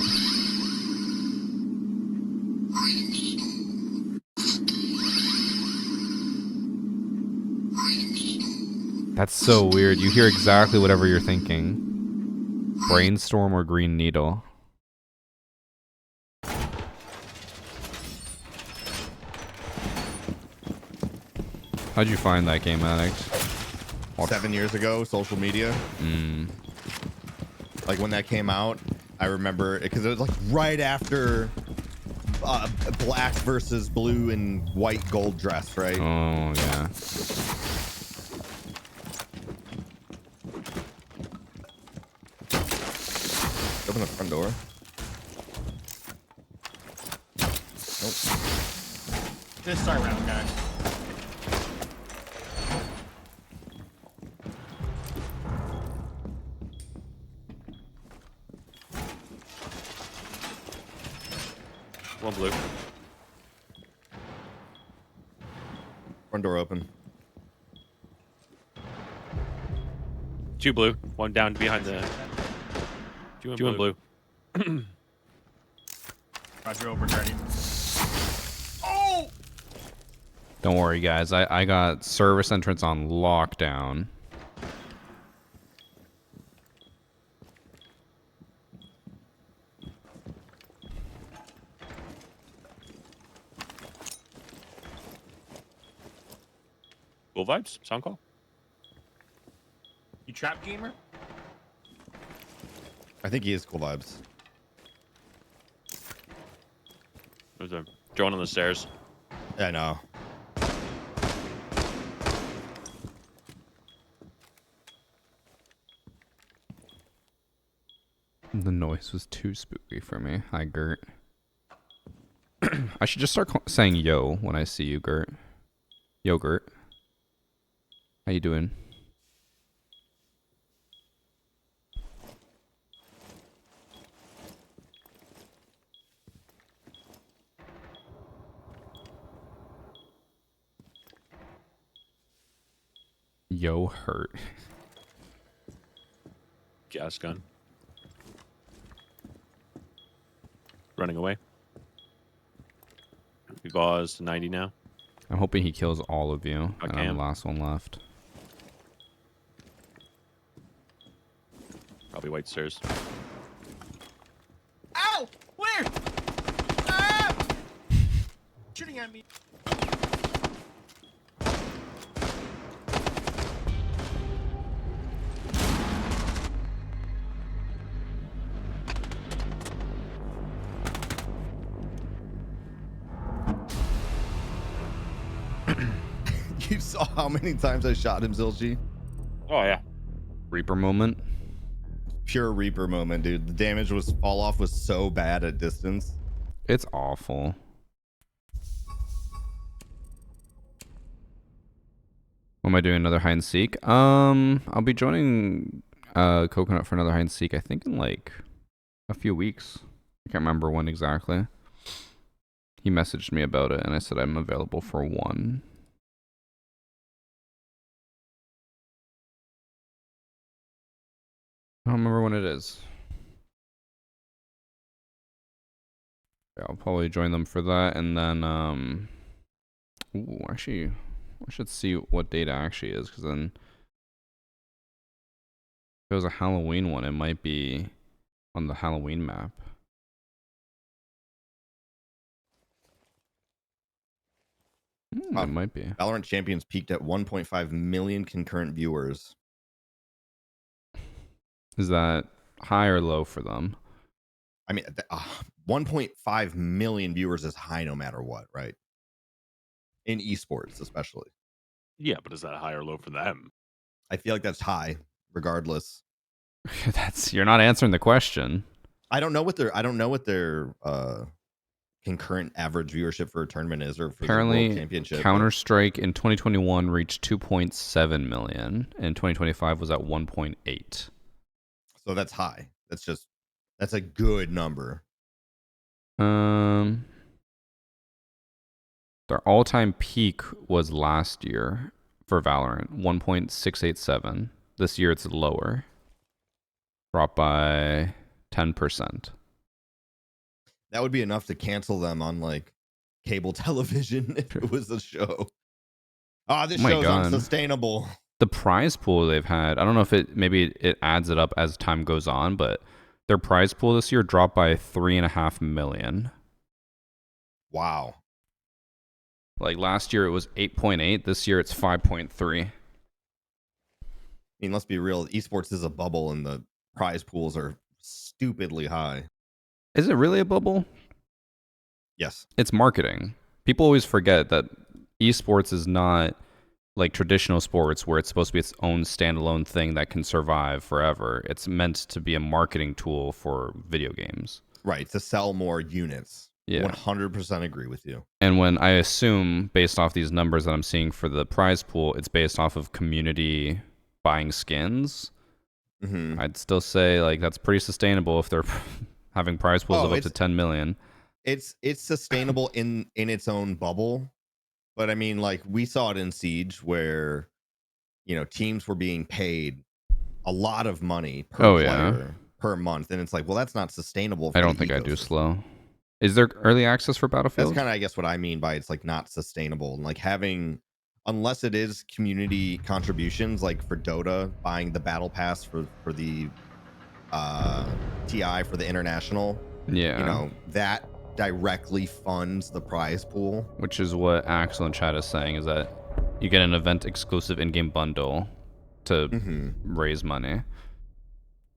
Speaker 1: That's so weird. You hear exactly whatever you're thinking. Brainstorm or Green Needle. How'd you find that game, Addict?
Speaker 4: 7 years ago, social media. Like when that came out, I remember because it was like right after black versus blue and white gold dress, right?
Speaker 1: Oh yeah.
Speaker 4: Open the front door. Nope.
Speaker 7: Just start round, guys.
Speaker 6: One blue.
Speaker 4: Front door open.
Speaker 6: Two blue. One down behind the. Two and blue.
Speaker 7: Roger, over, ready.
Speaker 1: Don't worry, guys. I got service entrance on lockdown.
Speaker 6: Cool vibes. Sound call.
Speaker 7: You trap gamer?
Speaker 4: I think he is cool vibes.
Speaker 6: There's a drone on the stairs.
Speaker 4: I know.
Speaker 1: The noise was too spooky for me. Hi, Gert. I should just start saying yo when I see you, Gert. Yo, Gert. How you doing? Yo, hurt.
Speaker 6: Gas gun. Running away. We gauze to 90 now.
Speaker 1: I'm hoping he kills all of you, and I'm
Speaker 6: Cam.
Speaker 1: the last one left.
Speaker 6: Probably white stairs.
Speaker 7: Ow! Where? Ah! Shooting at me.
Speaker 4: You saw how many times I shot him, Zilchi?
Speaker 6: Oh yeah.
Speaker 1: Reaper moment.
Speaker 4: Pure Reaper moment, dude. The damage fall off was so bad at distance.
Speaker 1: It's awful. What am I doing? Another hide and seek? I'll be joining Coconut for another hide and seek. I think in like a few weeks. I can't remember when exactly. He messaged me about it, and I said I'm available for one. I don't remember when it is. Yeah, I'll probably join them for that, and then ooh, actually, I should see what date it actually is, because then if it was a Halloween one, it might be on the Halloween map. It might be.
Speaker 4: Valorant Champions peaked at 1.5 million concurrent viewers.
Speaker 1: Is that high or low for them?
Speaker 4: I mean, 1.5 million viewers is high no matter what, right? In esports, especially.
Speaker 6: Yeah, but is that high or low for them?
Speaker 4: I feel like that's high, regardless.
Speaker 1: You're not answering the question.
Speaker 4: I don't know what their concurrent average viewership for a tournament is, or for the World
Speaker 1: Apparently,
Speaker 4: Championship.
Speaker 1: Counter-Strike in 2021 reached 2.7 million, and 2025 was at 1.8.
Speaker 4: So that's high. That's a good number.
Speaker 1: Their all-time peak was last year for Valorant, 1.687. This year it's lower, dropped by 10%.
Speaker 4: That would be enough to cancel them on like cable television if it was a show. This
Speaker 1: Oh my
Speaker 4: show's
Speaker 1: God.
Speaker 4: unsustainable.
Speaker 1: The prize pool they've had, I don't know if it adds it up as time goes on, but their prize pool this year dropped by 3.5 million.
Speaker 4: Wow.
Speaker 1: Like last year it was 8.8. This year it's 5.3.
Speaker 4: I mean, let's be real. Esports is a bubble, and the prize pools are stupidly high.
Speaker 1: Is it really a bubble?
Speaker 4: Yes.
Speaker 1: It's marketing. People always forget that esports is not like traditional sports where it's supposed to be its own standalone thing that can survive forever. It's meant to be a marketing tool for video games.
Speaker 4: Right. To sell more units.
Speaker 1: Yeah.
Speaker 4: 100% agree with you.
Speaker 1: And when I assume, based off these numbers that I'm seeing for the prize pool, it's based off of community buying skins,
Speaker 4: Mm-hmm.
Speaker 1: I'd still say like that's pretty sustainable if they're having prize pools of up to 10 million.
Speaker 4: It's sustainable in its own bubble. But I mean, like we saw it in Siege where, you know, teams were being paid a lot of money per player per month. And it's like, well, that's not sustainable. For
Speaker 1: I don't think I do slow. Is there early access for Battlefield?
Speaker 4: That's kind of, I guess, what I mean by it's like not sustainable. And like having, unless it is community contributions, like for Dota, buying the battle pass for the TI for the international.
Speaker 1: Yeah.
Speaker 4: You know, that directly funds the prize pool.
Speaker 1: Which is what Axel in chat is saying, is that you get an event exclusive in-game bundle to raise money.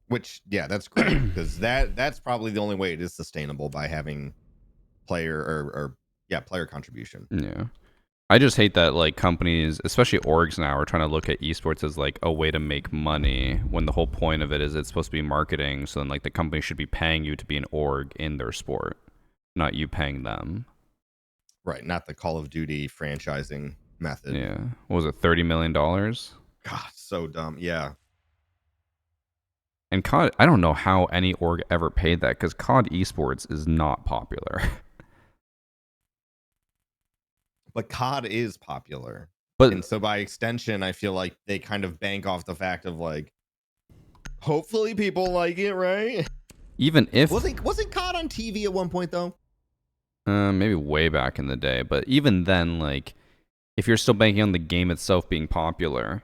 Speaker 4: Which, yeah, that's great because that's probably the only way it is sustainable, by having player or player contribution.
Speaker 1: Yeah. I just hate that like companies, especially orgs now, are trying to look at esports as like a way to make money when the whole point of it is it's supposed to be marketing. So then like the company should be paying you to be an org in their sport, not you paying them.
Speaker 4: Right, not the Call of Duty franchising method.
Speaker 1: Yeah. What was it, $30 million?
Speaker 4: God, so dumb. Yeah.
Speaker 1: And COD, I don't know how any org ever paid that, because COD esports is not popular.
Speaker 4: But COD is popular.
Speaker 1: But
Speaker 4: and so by extension, I feel like they kind of bank off the fact of like, hopefully people like it, right?
Speaker 1: even if
Speaker 4: Wasn't COD on TV at one point though?
Speaker 1: maybe way back in the day, but even then, like, if you're still banking on the game itself being popular,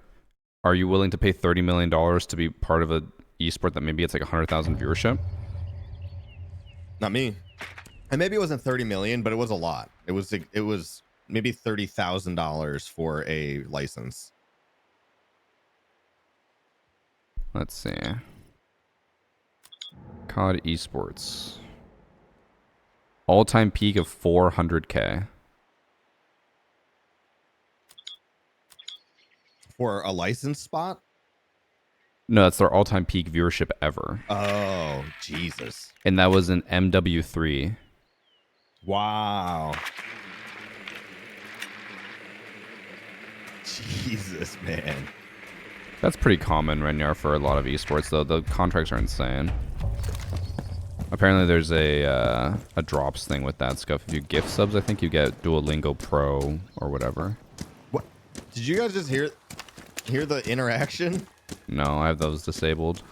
Speaker 1: are you willing to pay $30 million to be part of a esport that maybe it's like 100,000 viewership?
Speaker 4: Not me. And maybe it wasn't 30 million, but it was a lot. It was maybe $30,000 for a license.
Speaker 1: Let's see. COD esports. All-time peak of 400K.
Speaker 4: For a license spot?
Speaker 1: No, that's their all-time peak viewership ever.
Speaker 4: Oh, Jesus.
Speaker 1: And that was in MW3.
Speaker 4: Wow. Jesus, man.
Speaker 1: That's pretty common, Renyar, for a lot of esports, though. The contracts are insane. Apparently, there's a drops thing with that stuff. If you gift subs, I think you get Duolingo Pro or whatever.
Speaker 4: What? Did you guys just hear the interaction?
Speaker 1: No, I have those disabled.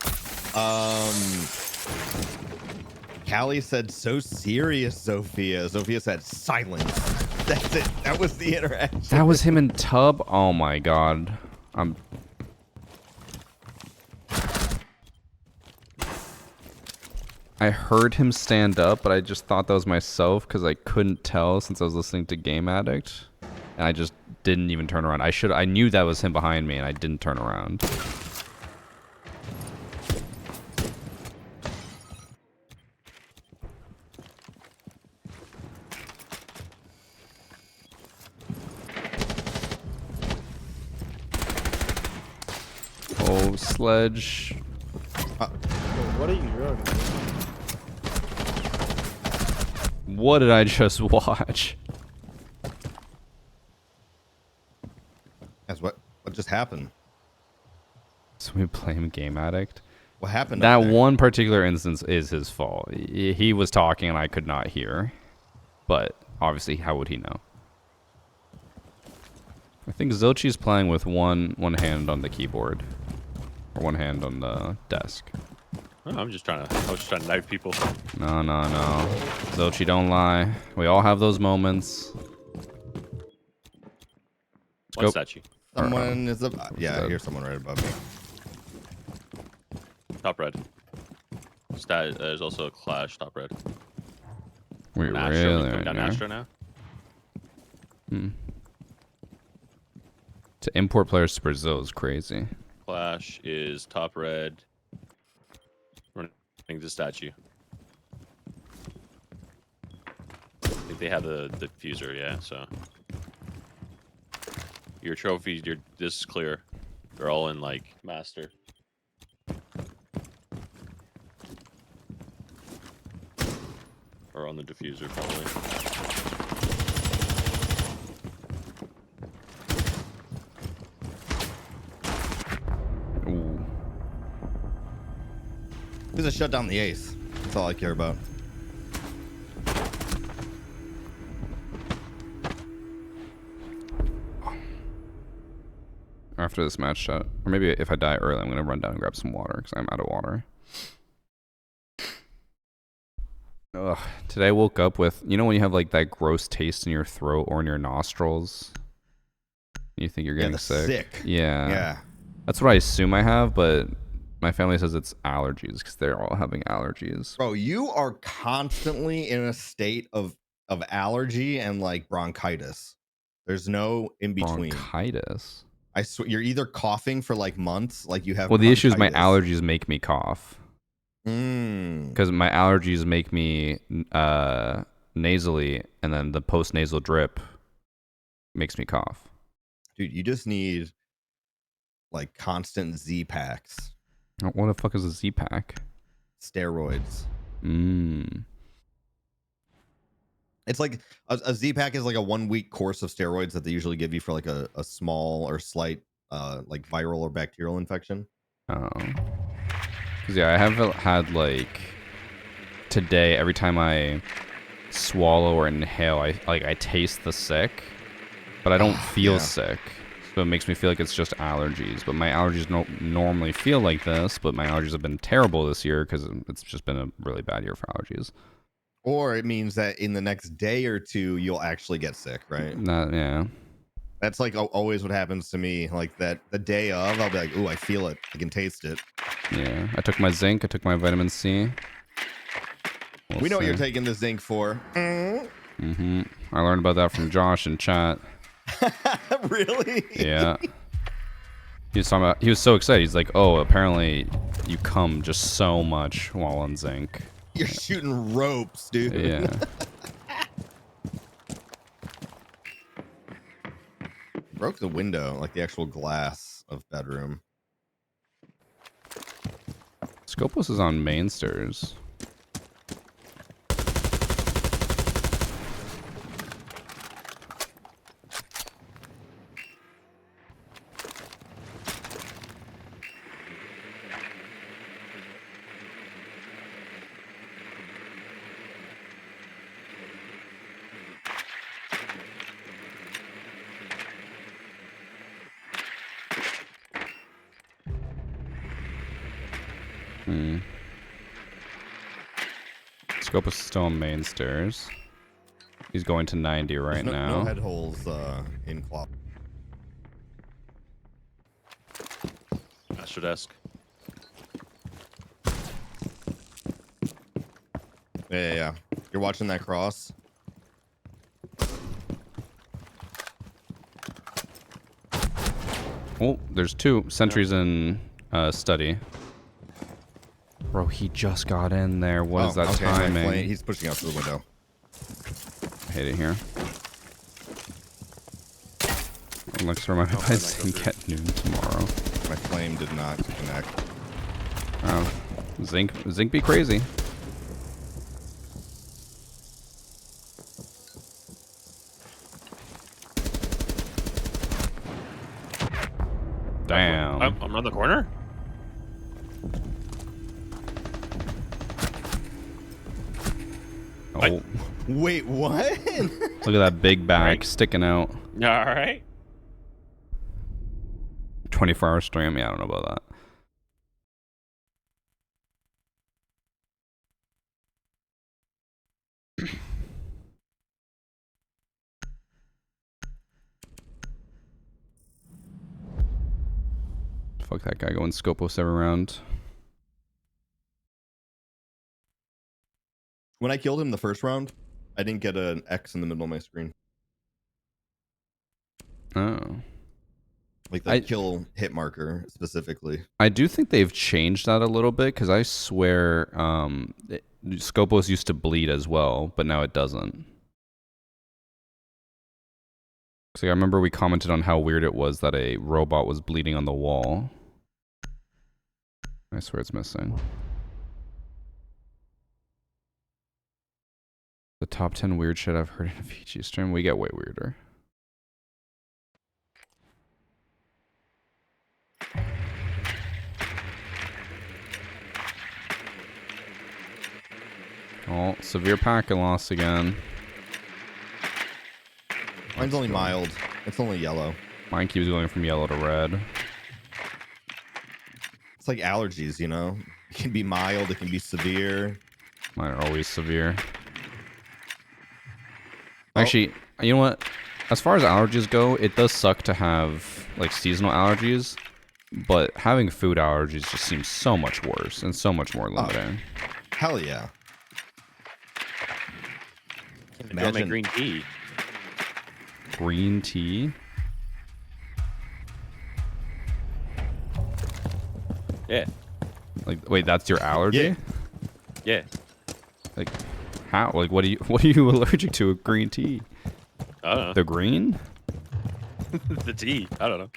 Speaker 4: Callie said, "So serious, Sophia." Sophia said, "Silence." That's it. That was the interaction.
Speaker 1: That was him in Tub? Oh my god. I heard him stand up, but I just thought that was myself because I couldn't tell since I was listening to Game Addict. And I just didn't even turn around. I knew that was him behind me and I didn't turn around. Oh, Sledge.
Speaker 8: What are you doing?
Speaker 1: What did I just watch?
Speaker 4: That's what just happened.
Speaker 1: So we blame Game Addict?
Speaker 4: What happened?
Speaker 1: That
Speaker 4: up there?
Speaker 1: one particular instance is his fault. He was talking and I could not hear. But obviously, how would he know? I think Zilchi's playing with one hand on the keyboard. Or one hand on the desk.
Speaker 6: Oh, I was just trying to knife people.
Speaker 1: No. Zilchi, don't lie. We all have those moments.
Speaker 6: One
Speaker 1: go.
Speaker 6: statue.
Speaker 4: Someone is up. Yeah, I
Speaker 1: that?
Speaker 4: hear someone right above me.
Speaker 6: Top red. There's also a Clash top red.
Speaker 1: We
Speaker 6: An Astro.
Speaker 1: really
Speaker 6: We
Speaker 1: are
Speaker 6: put down
Speaker 1: here.
Speaker 6: Astro now.
Speaker 1: To import players to Brazil is crazy.
Speaker 6: Clash is top red. Running the statue. I think they have the diffuser, yeah. So your trophies, this is clear. They're all in like master. Or on the diffuser, probably.
Speaker 1: Ooh.
Speaker 4: Who's a shut down the ace? That's all I care about.
Speaker 1: After this match shot, or maybe if I die early, I'm gonna run down and grab some water because I'm out of water. Ugh. Today I woke up with, you know when you have like that gross taste in your throat or in your nostrils? You think you're getting sick. Yeah.
Speaker 4: Yeah.
Speaker 1: That's what I assume I have, but my family says it's allergies because they're all having allergies.
Speaker 4: Bro, you are constantly in a state of allergy and like bronchitis. There's no in between.
Speaker 1: Bronchitis.
Speaker 4: I swear, you're either coughing for like months, like you have.
Speaker 1: Well, the issue is my
Speaker 4: bronchitis.
Speaker 1: allergies make me cough.
Speaker 4: Mm.
Speaker 1: Because my allergies make me nasally, and then the post-nasal drip makes me cough.
Speaker 4: Dude, you just need like constant Z packs,
Speaker 1: What the fuck is a Z-Pack?
Speaker 4: steroids.
Speaker 1: Mmm.
Speaker 4: It's like a Z pack is like a 1 week course of steroids that they usually give you for like a small or slight like viral or bacterial infection.
Speaker 1: Oh. Because yeah, I have had like today, every time I swallow or inhale, I taste the sick, but I don't feel
Speaker 4: Yeah.
Speaker 1: sick. So it makes me feel like it's just allergies. But my allergies don't normally feel like this, but my allergies have been terrible this year because it's just been a really bad year for allergies.
Speaker 4: Or it means that in the next day or two, you'll actually get sick, right?
Speaker 1: Yeah.
Speaker 4: That's like always what happens to me. Like that the day of, I'll be like, ooh, I feel it. I can taste it.
Speaker 1: Yeah. I took my zinc. I took my vitamin C.
Speaker 4: We know what you're
Speaker 1: see.
Speaker 4: taking the zinc for.
Speaker 1: Mm-hmm. I learned about that from Josh in chat.
Speaker 4: Really?
Speaker 1: Yeah. He was talking about. He was so excited. He's like, "Oh, apparently you come just so much while on zinc."
Speaker 4: You're shooting ropes, dude.
Speaker 1: Yeah.
Speaker 4: Broke the window, like the actual glass of bedroom.
Speaker 1: Scopus is on main stairs. Scopus is still on main stairs. He's going to 90 right
Speaker 4: There's
Speaker 1: now.
Speaker 4: no head holes in cloth.
Speaker 6: Master desk.
Speaker 4: Yeah. You're watching that cross?
Speaker 1: Oh, there's two sentries in study. Bro, he just got in there. What is that
Speaker 4: okay, my
Speaker 1: timing?
Speaker 4: flame- He's pushing out through the window.
Speaker 1: I hate it here. Looks for my device can get noon tomorrow.
Speaker 4: My flame did not connect.
Speaker 1: Oh, zinc be crazy. Damn.
Speaker 6: I'm around the corner.
Speaker 1: Oh,
Speaker 4: Wait, what?
Speaker 1: look at that big back sticking out.
Speaker 6: All right.
Speaker 1: 24-hour stream. Yeah, I don't know about that. Fuck that guy going Scopus every round.
Speaker 4: When I killed him the first round, I didn't get an X in the middle of my screen.
Speaker 1: Oh.
Speaker 4: Like the kill hit marker specifically.
Speaker 1: I do think they've changed that a little bit because I swear Scopus used to bleed as well, but now it doesn't. So I remember we commented on how weird it was that a robot was bleeding on the wall. I swear it's missing. The top 10 weird shit I've heard in a VG stream. We get way weirder. Oh, severe packet loss again.
Speaker 4: Mine's only mild. It's only yellow.
Speaker 1: Mine keeps going from yellow to red.
Speaker 4: It's like allergies, you know? It can be mild, it can be severe.
Speaker 1: Mine are always severe. Actually, you know what? As far as allergies go, it does suck to have like seasonal allergies, but having food allergies just seems so much worse and so much more limiting.
Speaker 4: Hell yeah.
Speaker 6: Maybe I'll make green tea.
Speaker 1: Green tea?
Speaker 6: Yeah.
Speaker 1: Like, wait, that's your allergy?
Speaker 6: Yeah.
Speaker 1: Like, how? Like, what are you allergic to with green tea?
Speaker 6: I don't know.
Speaker 1: The green?
Speaker 6: The tea. I don't know.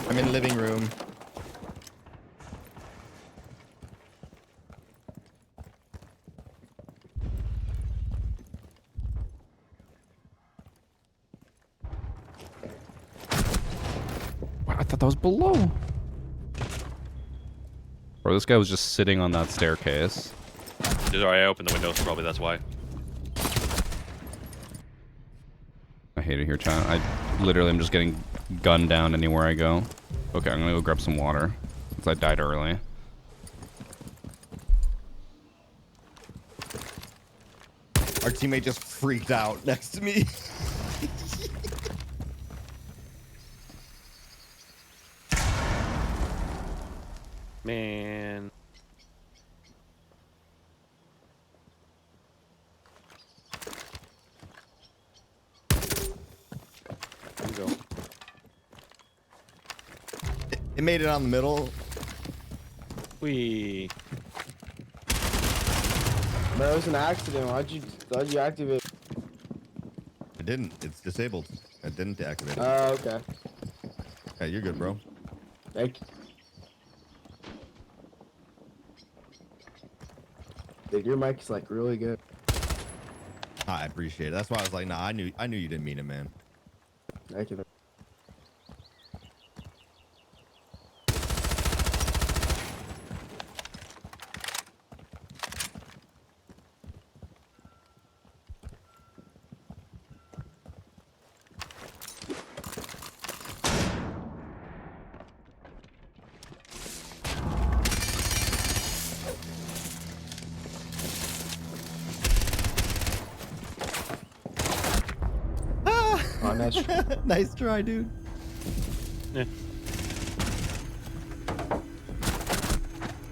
Speaker 4: I'm in the living room.
Speaker 1: Wow, I thought that was below. Bro, this guy was just sitting on that staircase.
Speaker 6: Sorry, I opened the window, so probably that's why.
Speaker 1: I hate it here, chat. I literally am just getting gunned down anywhere I go. Okay, I'm gonna go grab some water, since I died early.
Speaker 4: Our teammate just freaked out next to me.
Speaker 6: Man. There you go.
Speaker 4: It made it on the middle.
Speaker 6: Wee.
Speaker 8: Bro, it was an accident. Why'd you activate?
Speaker 4: It didn't. It's disabled. It didn't deactivate it.
Speaker 8: Oh, okay.
Speaker 4: Yeah, you're good, bro.
Speaker 8: Thank you. Dude, your mic is like really good.
Speaker 4: I appreciate it. That's why I was like, nah, I knew you didn't mean it, man.
Speaker 8: Thank you. Oh, nice.
Speaker 4: Nice try, dude.
Speaker 6: Yeah.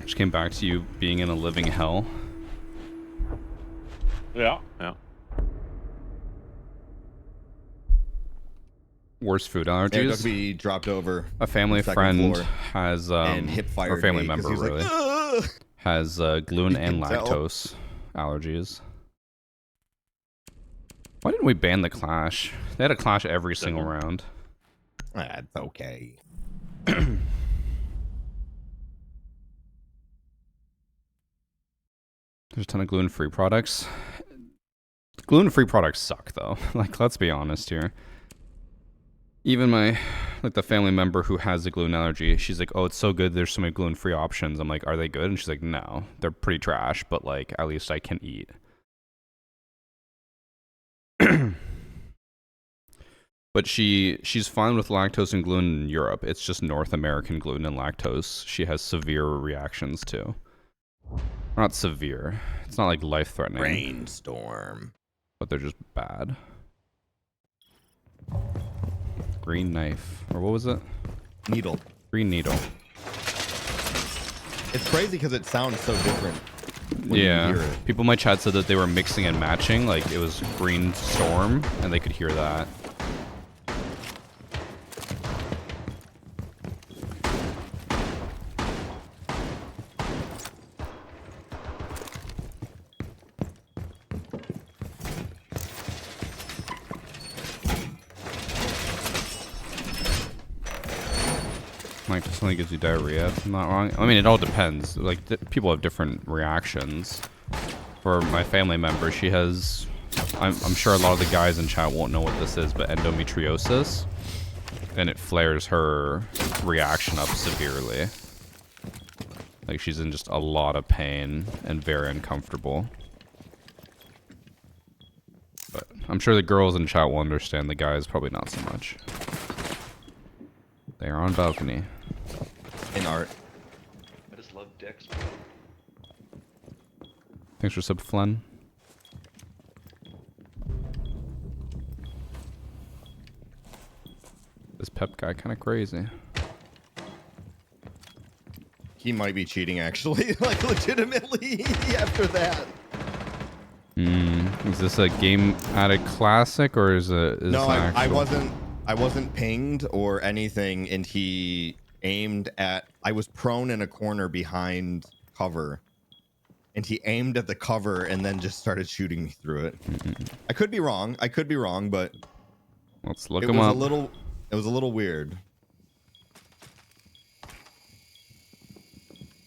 Speaker 1: Just came back to you being in a living hell.
Speaker 6: Yeah. Yeah.
Speaker 1: Worst food
Speaker 4: Yeah,
Speaker 1: allergies.
Speaker 4: be dropped over.
Speaker 1: A family
Speaker 4: second
Speaker 1: friend
Speaker 4: floor
Speaker 1: has
Speaker 4: and hip fired
Speaker 1: or family
Speaker 4: me 'cause
Speaker 1: member
Speaker 4: he was
Speaker 1: really
Speaker 4: like, "Ugh."
Speaker 1: has gluten
Speaker 4: You
Speaker 1: and
Speaker 4: can tell.
Speaker 1: lactose allergies. Why didn't we ban the clash? They had a clash every single round.
Speaker 4: That's okay.
Speaker 1: There's a ton of gluten-free products. Gluten-free products suck though. Like, let's be honest here. Even my, like, the family member who has a gluten allergy, she's like, oh, it's so good, there's so many gluten-free options. I'm like, are they good? And she's like, no, they're pretty trash, but like, at least I can eat. But she's fine with lactose and gluten in Europe. It's just North American gluten and lactose she has severe reactions to. Not severe. It's not like life-threatening.
Speaker 4: Rainstorm.
Speaker 1: But they're just bad. Green knife. Or what was it?
Speaker 4: Needle.
Speaker 1: Green needle.
Speaker 4: It's crazy because it sounds so different. When
Speaker 1: Yeah.
Speaker 4: You hear it.
Speaker 1: People in my chat said that they were mixing and matching. Like, it was green storm, and they could hear that. Like, if something gives you diarrhea, if I'm not wrong. I mean, it all depends. Like, people have different reactions. For my family member, she has... I'm sure a lot of the guys in chat won't know what this is, but endometriosis. And it flares her reaction up severely. Like, she's in just a lot of pain and very uncomfortable. But I'm sure the girls in chat will understand, the guys probably not so much. They are on balcony.
Speaker 4: In art.
Speaker 2: I just love dicks, bro.
Speaker 1: Thanks for sub, Flen. This Pep guy kind of crazy.
Speaker 4: He might be cheating, actually. Like, legitimately, after that.
Speaker 1: Is this a Game Addict classic, or is it?
Speaker 4: No, I wasn't pinged or anything, and he aimed at... I was prone in a corner behind cover, and he aimed at the cover and then just started shooting me through it. I could be wrong. But
Speaker 1: Let's look
Speaker 4: it
Speaker 1: him
Speaker 4: was
Speaker 1: up.
Speaker 4: It was a little weird.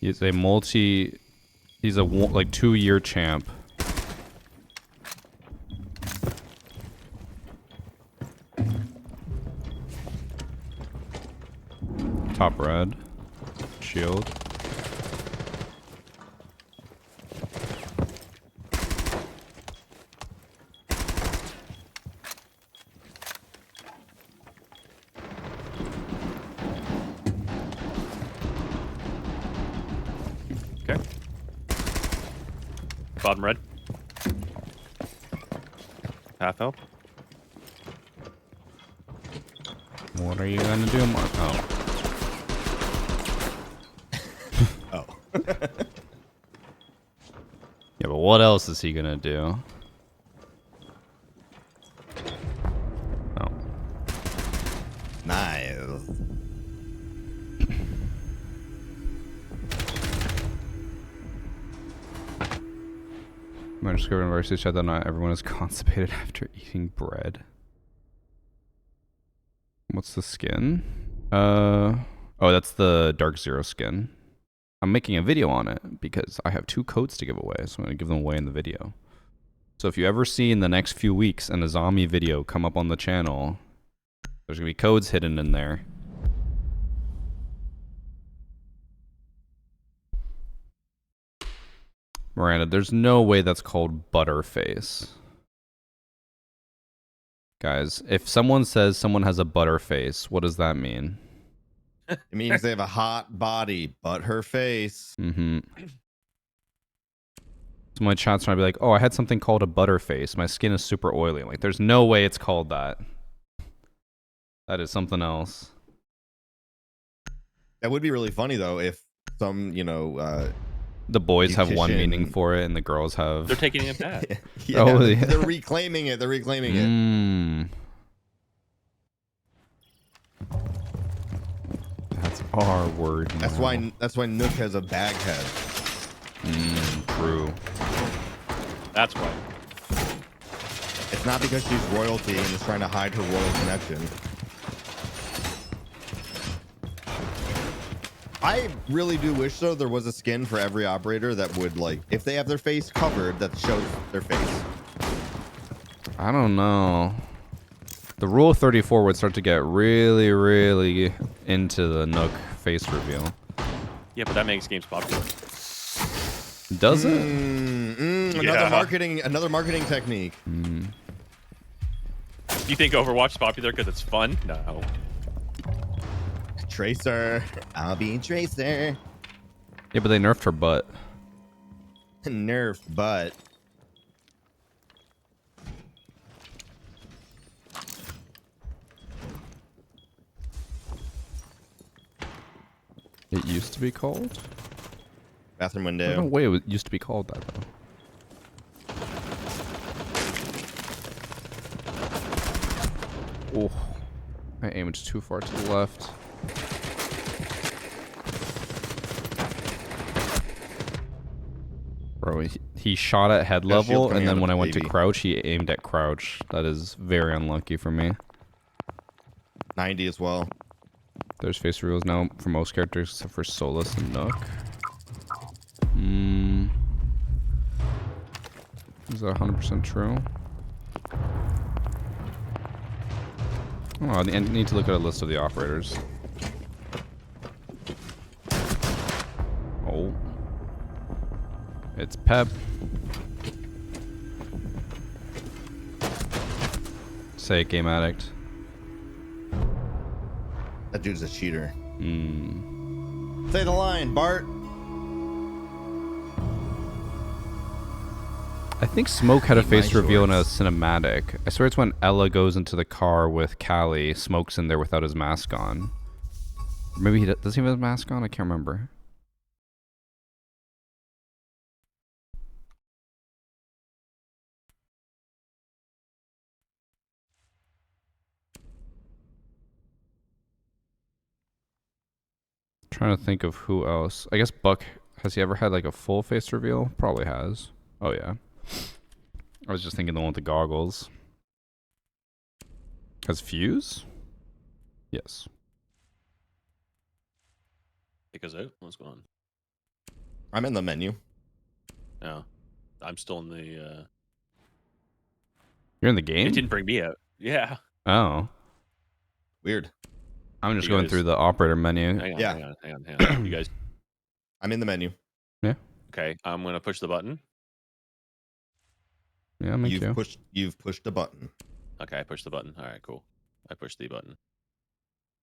Speaker 1: He's a He's a like 2-year champ. Top red. Shield.
Speaker 6: Okay. Bottom red. Half health.
Speaker 1: What are you gonna do, Mark? Oh.
Speaker 4: Oh.
Speaker 1: Yeah, but what else is he gonna do? Oh.
Speaker 4: Nice.
Speaker 1: I'm discovering in Varsity chat that not everyone is constipated after eating bread. What's the skin? Oh, that's the Dark Zero skin. I'm making a video on it because I have 2 codes to give away, so I'm going to give them away in the video. So if you ever see in the next few weeks an Azami video come up on the channel, there's going to be codes hidden in there. Miranda, there's no way that's called Butterface. Guys, if someone says someone has a butterface, what does that mean?
Speaker 4: It means they have a hot body, but her face.
Speaker 1: Mm-hmm. So my chat's trying to be like, oh, I had something called a butterface. My skin is super oily. Like, there's no way it's called that. That is something else.
Speaker 4: That would be really funny, though, if some,
Speaker 1: The boys have one
Speaker 4: beautician-
Speaker 1: meaning for it, and the girls have...
Speaker 6: They're taking it back.
Speaker 4: yeah,
Speaker 1: Oh, yeah.
Speaker 4: they're reclaiming it. They're reclaiming it.
Speaker 1: Mm. That's our word.
Speaker 4: That's
Speaker 1: now.
Speaker 4: why Nook has a bag head.
Speaker 1: True.
Speaker 6: That's why.
Speaker 4: It's not because she's royalty and is trying to hide her royal connection. I really do wish, though, there was a skin for every operator that would, like, if they have their face covered, that shows their face.
Speaker 1: I don't know. The rule of 34 would start to get really, really into the Nook face reveal.
Speaker 6: Yeah, but that makes games popular.
Speaker 1: Does it?
Speaker 4: Another marketing technique.
Speaker 6: You think Overwatch is popular because it's fun? No.
Speaker 4: Tracer. I'll be Tracer.
Speaker 1: Yeah, but they nerfed her butt.
Speaker 4: Nerf butt.
Speaker 1: It used to be called?
Speaker 4: Bathroom
Speaker 1: There's no
Speaker 4: window.
Speaker 1: way it used to be called that, though. Oh, my aim is too far to the left. Bro, he shot at head
Speaker 4: Yeah, shield
Speaker 1: level,
Speaker 4: coming
Speaker 1: and
Speaker 4: out
Speaker 1: then
Speaker 4: of
Speaker 1: when I
Speaker 4: the
Speaker 1: went to
Speaker 4: baby.
Speaker 1: crouch, he aimed at crouch. That is very unlucky for me.
Speaker 4: 90 as well.
Speaker 1: There's face reveals now for most characters except for Solus and Nook. Is that 100% true? Oh, I need to look at a list of the operators. Oh. It's Pep. Say it, Game Addict.
Speaker 4: That dude's a cheater.
Speaker 1: Hmm.
Speaker 4: Say the line, Bart.
Speaker 1: I think Smoke had a
Speaker 4: Eat my
Speaker 1: face reveal in a
Speaker 4: shorts.
Speaker 1: cinematic. I swear it's when Ella goes into the car with Callie. Smoke's in there without his mask on. Maybe does he have his mask on? I can't remember. Trying to think of who else. I guess Buck, has he ever had like a full face reveal? Probably has. Oh yeah. I was just thinking the one with the goggles. Has Fuse? Yes.
Speaker 6: Take us out. What's going on?
Speaker 4: I'm in the menu.
Speaker 6: No, I'm still in the.
Speaker 1: You're in the
Speaker 6: It
Speaker 1: game?
Speaker 6: didn't bring me out. Yeah.
Speaker 1: Oh.
Speaker 4: Weird.
Speaker 1: I'm just
Speaker 6: You
Speaker 1: going
Speaker 6: guys-
Speaker 1: through the operator menu.
Speaker 6: Hang on.
Speaker 4: Yeah.
Speaker 6: Hang on. You guys.
Speaker 4: I'm in the menu.
Speaker 6: Okay. I'm gonna push the button.
Speaker 1: Yeah, me too.
Speaker 4: You've pushed a button.
Speaker 6: Okay, I pushed the button. All right, cool. I pushed the button.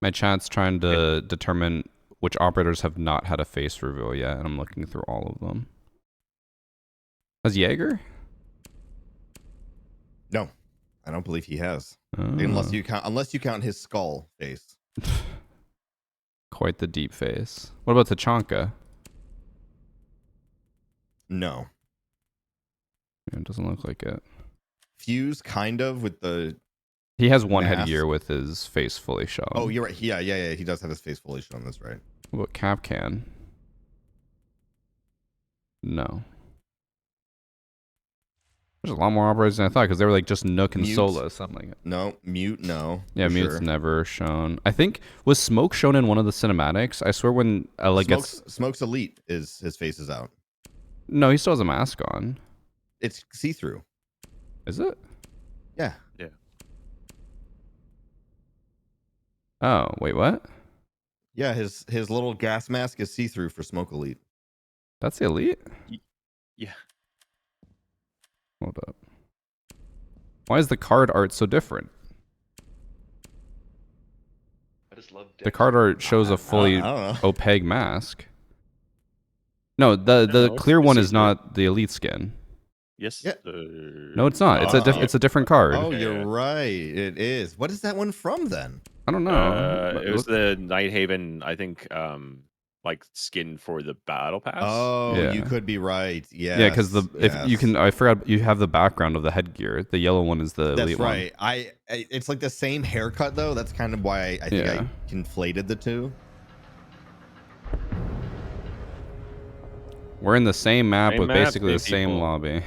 Speaker 1: My chat's trying to determine which operators have not had a face reveal yet, and I'm looking through all of them. Has Jaeger?
Speaker 4: No, I don't believe he has.
Speaker 1: Oh.
Speaker 4: Unless you count his skull face.
Speaker 1: Quite the deep face. What about Tachanka?
Speaker 4: No.
Speaker 1: Yeah, it doesn't look like it.
Speaker 4: Fuse kind of with the.
Speaker 1: He has one
Speaker 4: Mask.
Speaker 1: headgear with his face fully shown.
Speaker 4: Oh, you're right. Yeah. He does have his face fully shown. That's right.
Speaker 1: What about Capcan? No. There's a lot more operators than I thought because they were like just Nook and
Speaker 4: Mute.
Speaker 1: Solus. I'm like,
Speaker 4: No, mute. No.
Speaker 1: yeah,
Speaker 4: for
Speaker 1: Mute's
Speaker 4: sure.
Speaker 1: never shown. I think was Smoke shown in one of the cinematics. I swear when Ella gets
Speaker 4: Smoke's elite is his face is out.
Speaker 1: no, he still has a mask on.
Speaker 4: It's see through.
Speaker 1: Is it?
Speaker 4: Yeah.
Speaker 1: Oh wait, what?
Speaker 4: Yeah. His little gas mask is see through for Smoke Elite.
Speaker 1: That's the elite.
Speaker 6: Yeah.
Speaker 1: Hold up. Why is the card art so different?
Speaker 2: I just love
Speaker 1: The
Speaker 2: Dex.
Speaker 1: card art shows a fully
Speaker 4: I don't know.
Speaker 1: opaque mask. No, the
Speaker 6: No,
Speaker 1: clear
Speaker 6: it's
Speaker 1: one is
Speaker 6: see-through.
Speaker 1: not the elite skin.
Speaker 6: Yes.
Speaker 4: Yeah.
Speaker 1: No, it's not. It's it's a different card.
Speaker 4: Oh,
Speaker 6: Okay,
Speaker 4: you're
Speaker 6: yeah.
Speaker 4: right. It is. What is that one from then?
Speaker 1: I don't know.
Speaker 6: It was the Night Haven, I think, like skin for the battle pass.
Speaker 4: Oh,
Speaker 1: Yeah.
Speaker 4: you could be right. Yes,
Speaker 1: yeah, because if you
Speaker 4: yes.
Speaker 1: can, I forgot you have the background of the headgear. The yellow one is the
Speaker 4: That's
Speaker 1: elite
Speaker 4: right. It's like the same haircut though. That's kind of why I think
Speaker 1: Yeah.
Speaker 4: I conflated the two.
Speaker 1: one. We're in the same map
Speaker 6: Same
Speaker 1: with
Speaker 6: map,
Speaker 1: basically the
Speaker 6: same
Speaker 1: same
Speaker 6: people.
Speaker 1: lobby.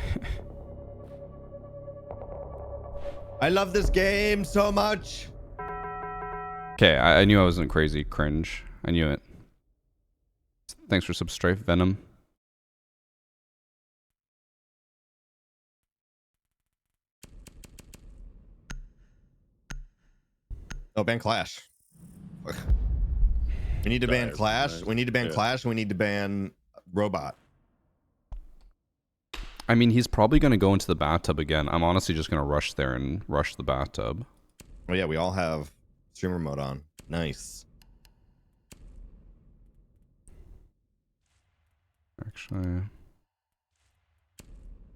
Speaker 4: I love this game so much.
Speaker 1: Okay, I knew I wasn't crazy cringe. I knew it. Thanks for substrafe, Venom.
Speaker 4: Oh, ban Clash. We need to ban
Speaker 6: Dire,
Speaker 4: Clash.
Speaker 6: nice.
Speaker 4: We need to ban
Speaker 6: Yeah.
Speaker 4: Clash. We need to ban Robot.
Speaker 1: I mean, he's probably going to go into the bathtub again. I'm honestly just going to rush there and rush the bathtub.
Speaker 4: Oh yeah, we all have streamer mode on. Nice.
Speaker 1: Actually,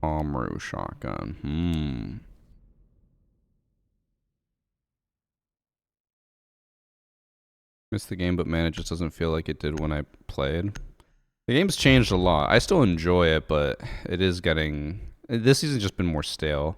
Speaker 1: Omru shotgun. Missed the game, but man, it just doesn't feel like it did when I played. The game's changed a lot. I still enjoy it, but it is getting... This season's just been more stale.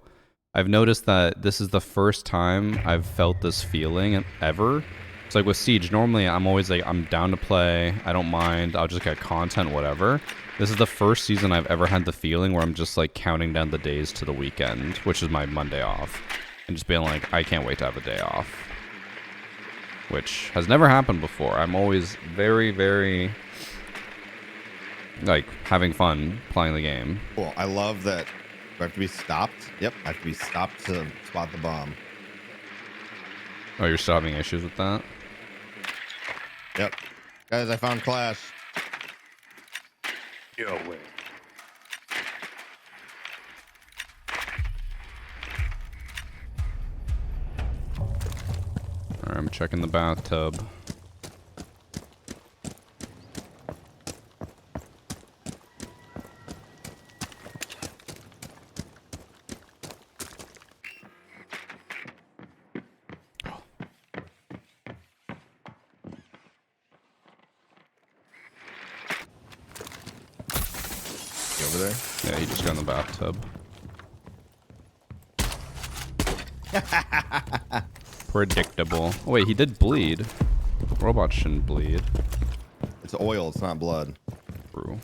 Speaker 1: I've noticed that this is the first time I've felt this feeling ever. It's like with Siege, normally I'm always like, I'm down to play, I don't mind, I'll just get content, whatever. This is the first season I've ever had the feeling where I'm just like counting down the days to the weekend, which is my Monday off. And just being like, I can't wait to have a day off. which has never happened before. I'm always very, very, like, having fun playing the game.
Speaker 4: Cool. I love that. Do I have to be stopped? Yep, I have to be stopped to spot the bomb.
Speaker 1: Oh, you're still having issues with that?
Speaker 4: Yep. Guys, I found Clash.
Speaker 6: Yo, wait.
Speaker 1: Alright, I'm checking the bathtub.
Speaker 4: You over there?
Speaker 1: Yeah, he just got in the bathtub. Predictable. Oh, wait, he did bleed. Robots shouldn't bleed.
Speaker 4: It's oil. It's not blood.
Speaker 1: True.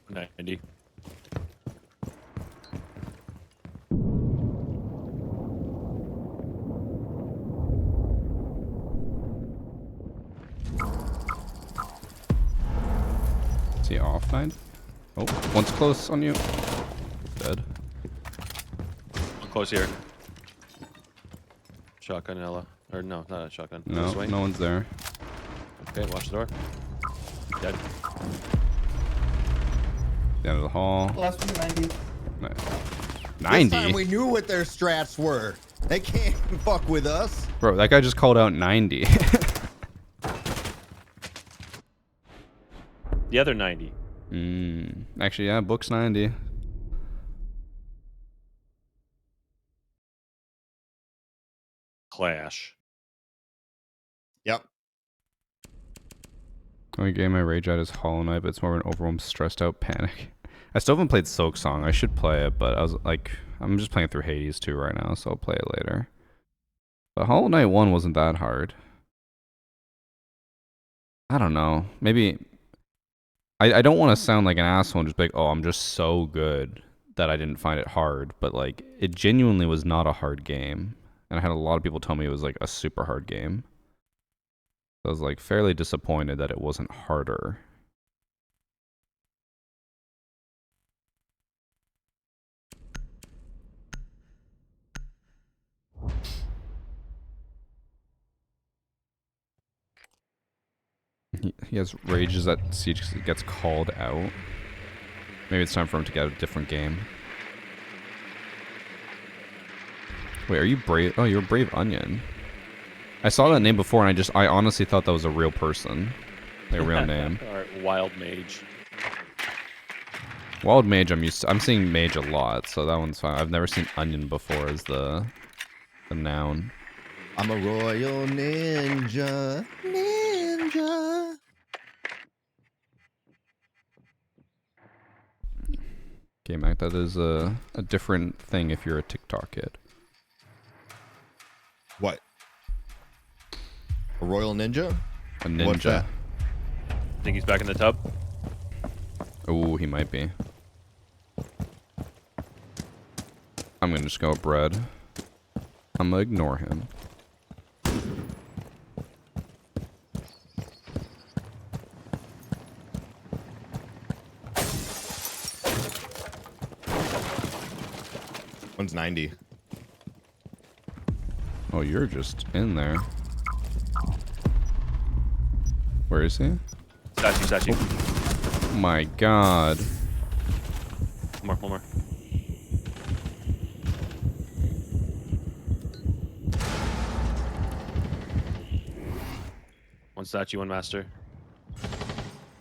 Speaker 6: 90.
Speaker 1: Is he off 9? Oh, one's close on you. Dead.
Speaker 6: Close here. Shotgun, Ella. Or no, not a shotgun.
Speaker 1: No,
Speaker 6: This way.
Speaker 1: no one's there.
Speaker 6: Okay, watch the door. Dead.
Speaker 1: The end of the hall.
Speaker 9: Last one, 90.
Speaker 1: Nice.
Speaker 4: This time
Speaker 1: 90?
Speaker 4: we knew what their strats were. They can't fuck with us.
Speaker 1: Bro, that guy just called out 90.
Speaker 6: The other 90.
Speaker 1: Actually, yeah, book's 90.
Speaker 6: Clash.
Speaker 4: Yep.
Speaker 1: Only game I rage at is Hollow Knight, but it's more of an overwhelmed, stressed out panic. I still haven't played Soak Song. I should play it, but I was like, I'm just playing through Hades 2 right now, so I'll play it later. But Hollow Knight 1 wasn't that hard. I don't know. Maybe... I don't want to sound like an asshole and just be like, oh, I'm just so good that I didn't find it hard. But, like, it genuinely was not a hard game. And I had a lot of people tell me it was, like, a super hard game. So I was, like, fairly disappointed that it wasn't harder. He has rages that Siege gets called out. Maybe it's time for him to get a different game. Wait, are you Brave? Oh, you're Brave Onion. I saw that name before, and I honestly thought that was a real person, like a real name.
Speaker 6: Alright, Wild Mage.
Speaker 1: Wild Mage, I'm seeing Mage a lot, so that one's fine. I've never seen Onion before as the noun.
Speaker 4: I'm a royal ninja. Ninja.
Speaker 1: Okay, Mac, that is a different thing if you're a TikTok kid.
Speaker 4: What? A royal ninja?
Speaker 1: A ninja.
Speaker 4: What's that?
Speaker 6: Think he's back in the tub?
Speaker 1: Oh, he might be. I'm gonna just go with bread. I'm gonna ignore him.
Speaker 4: One's 90.
Speaker 1: Oh, you're just in there. Where is he?
Speaker 6: Statue.
Speaker 1: Oh my god.
Speaker 6: One more. One statue, one master.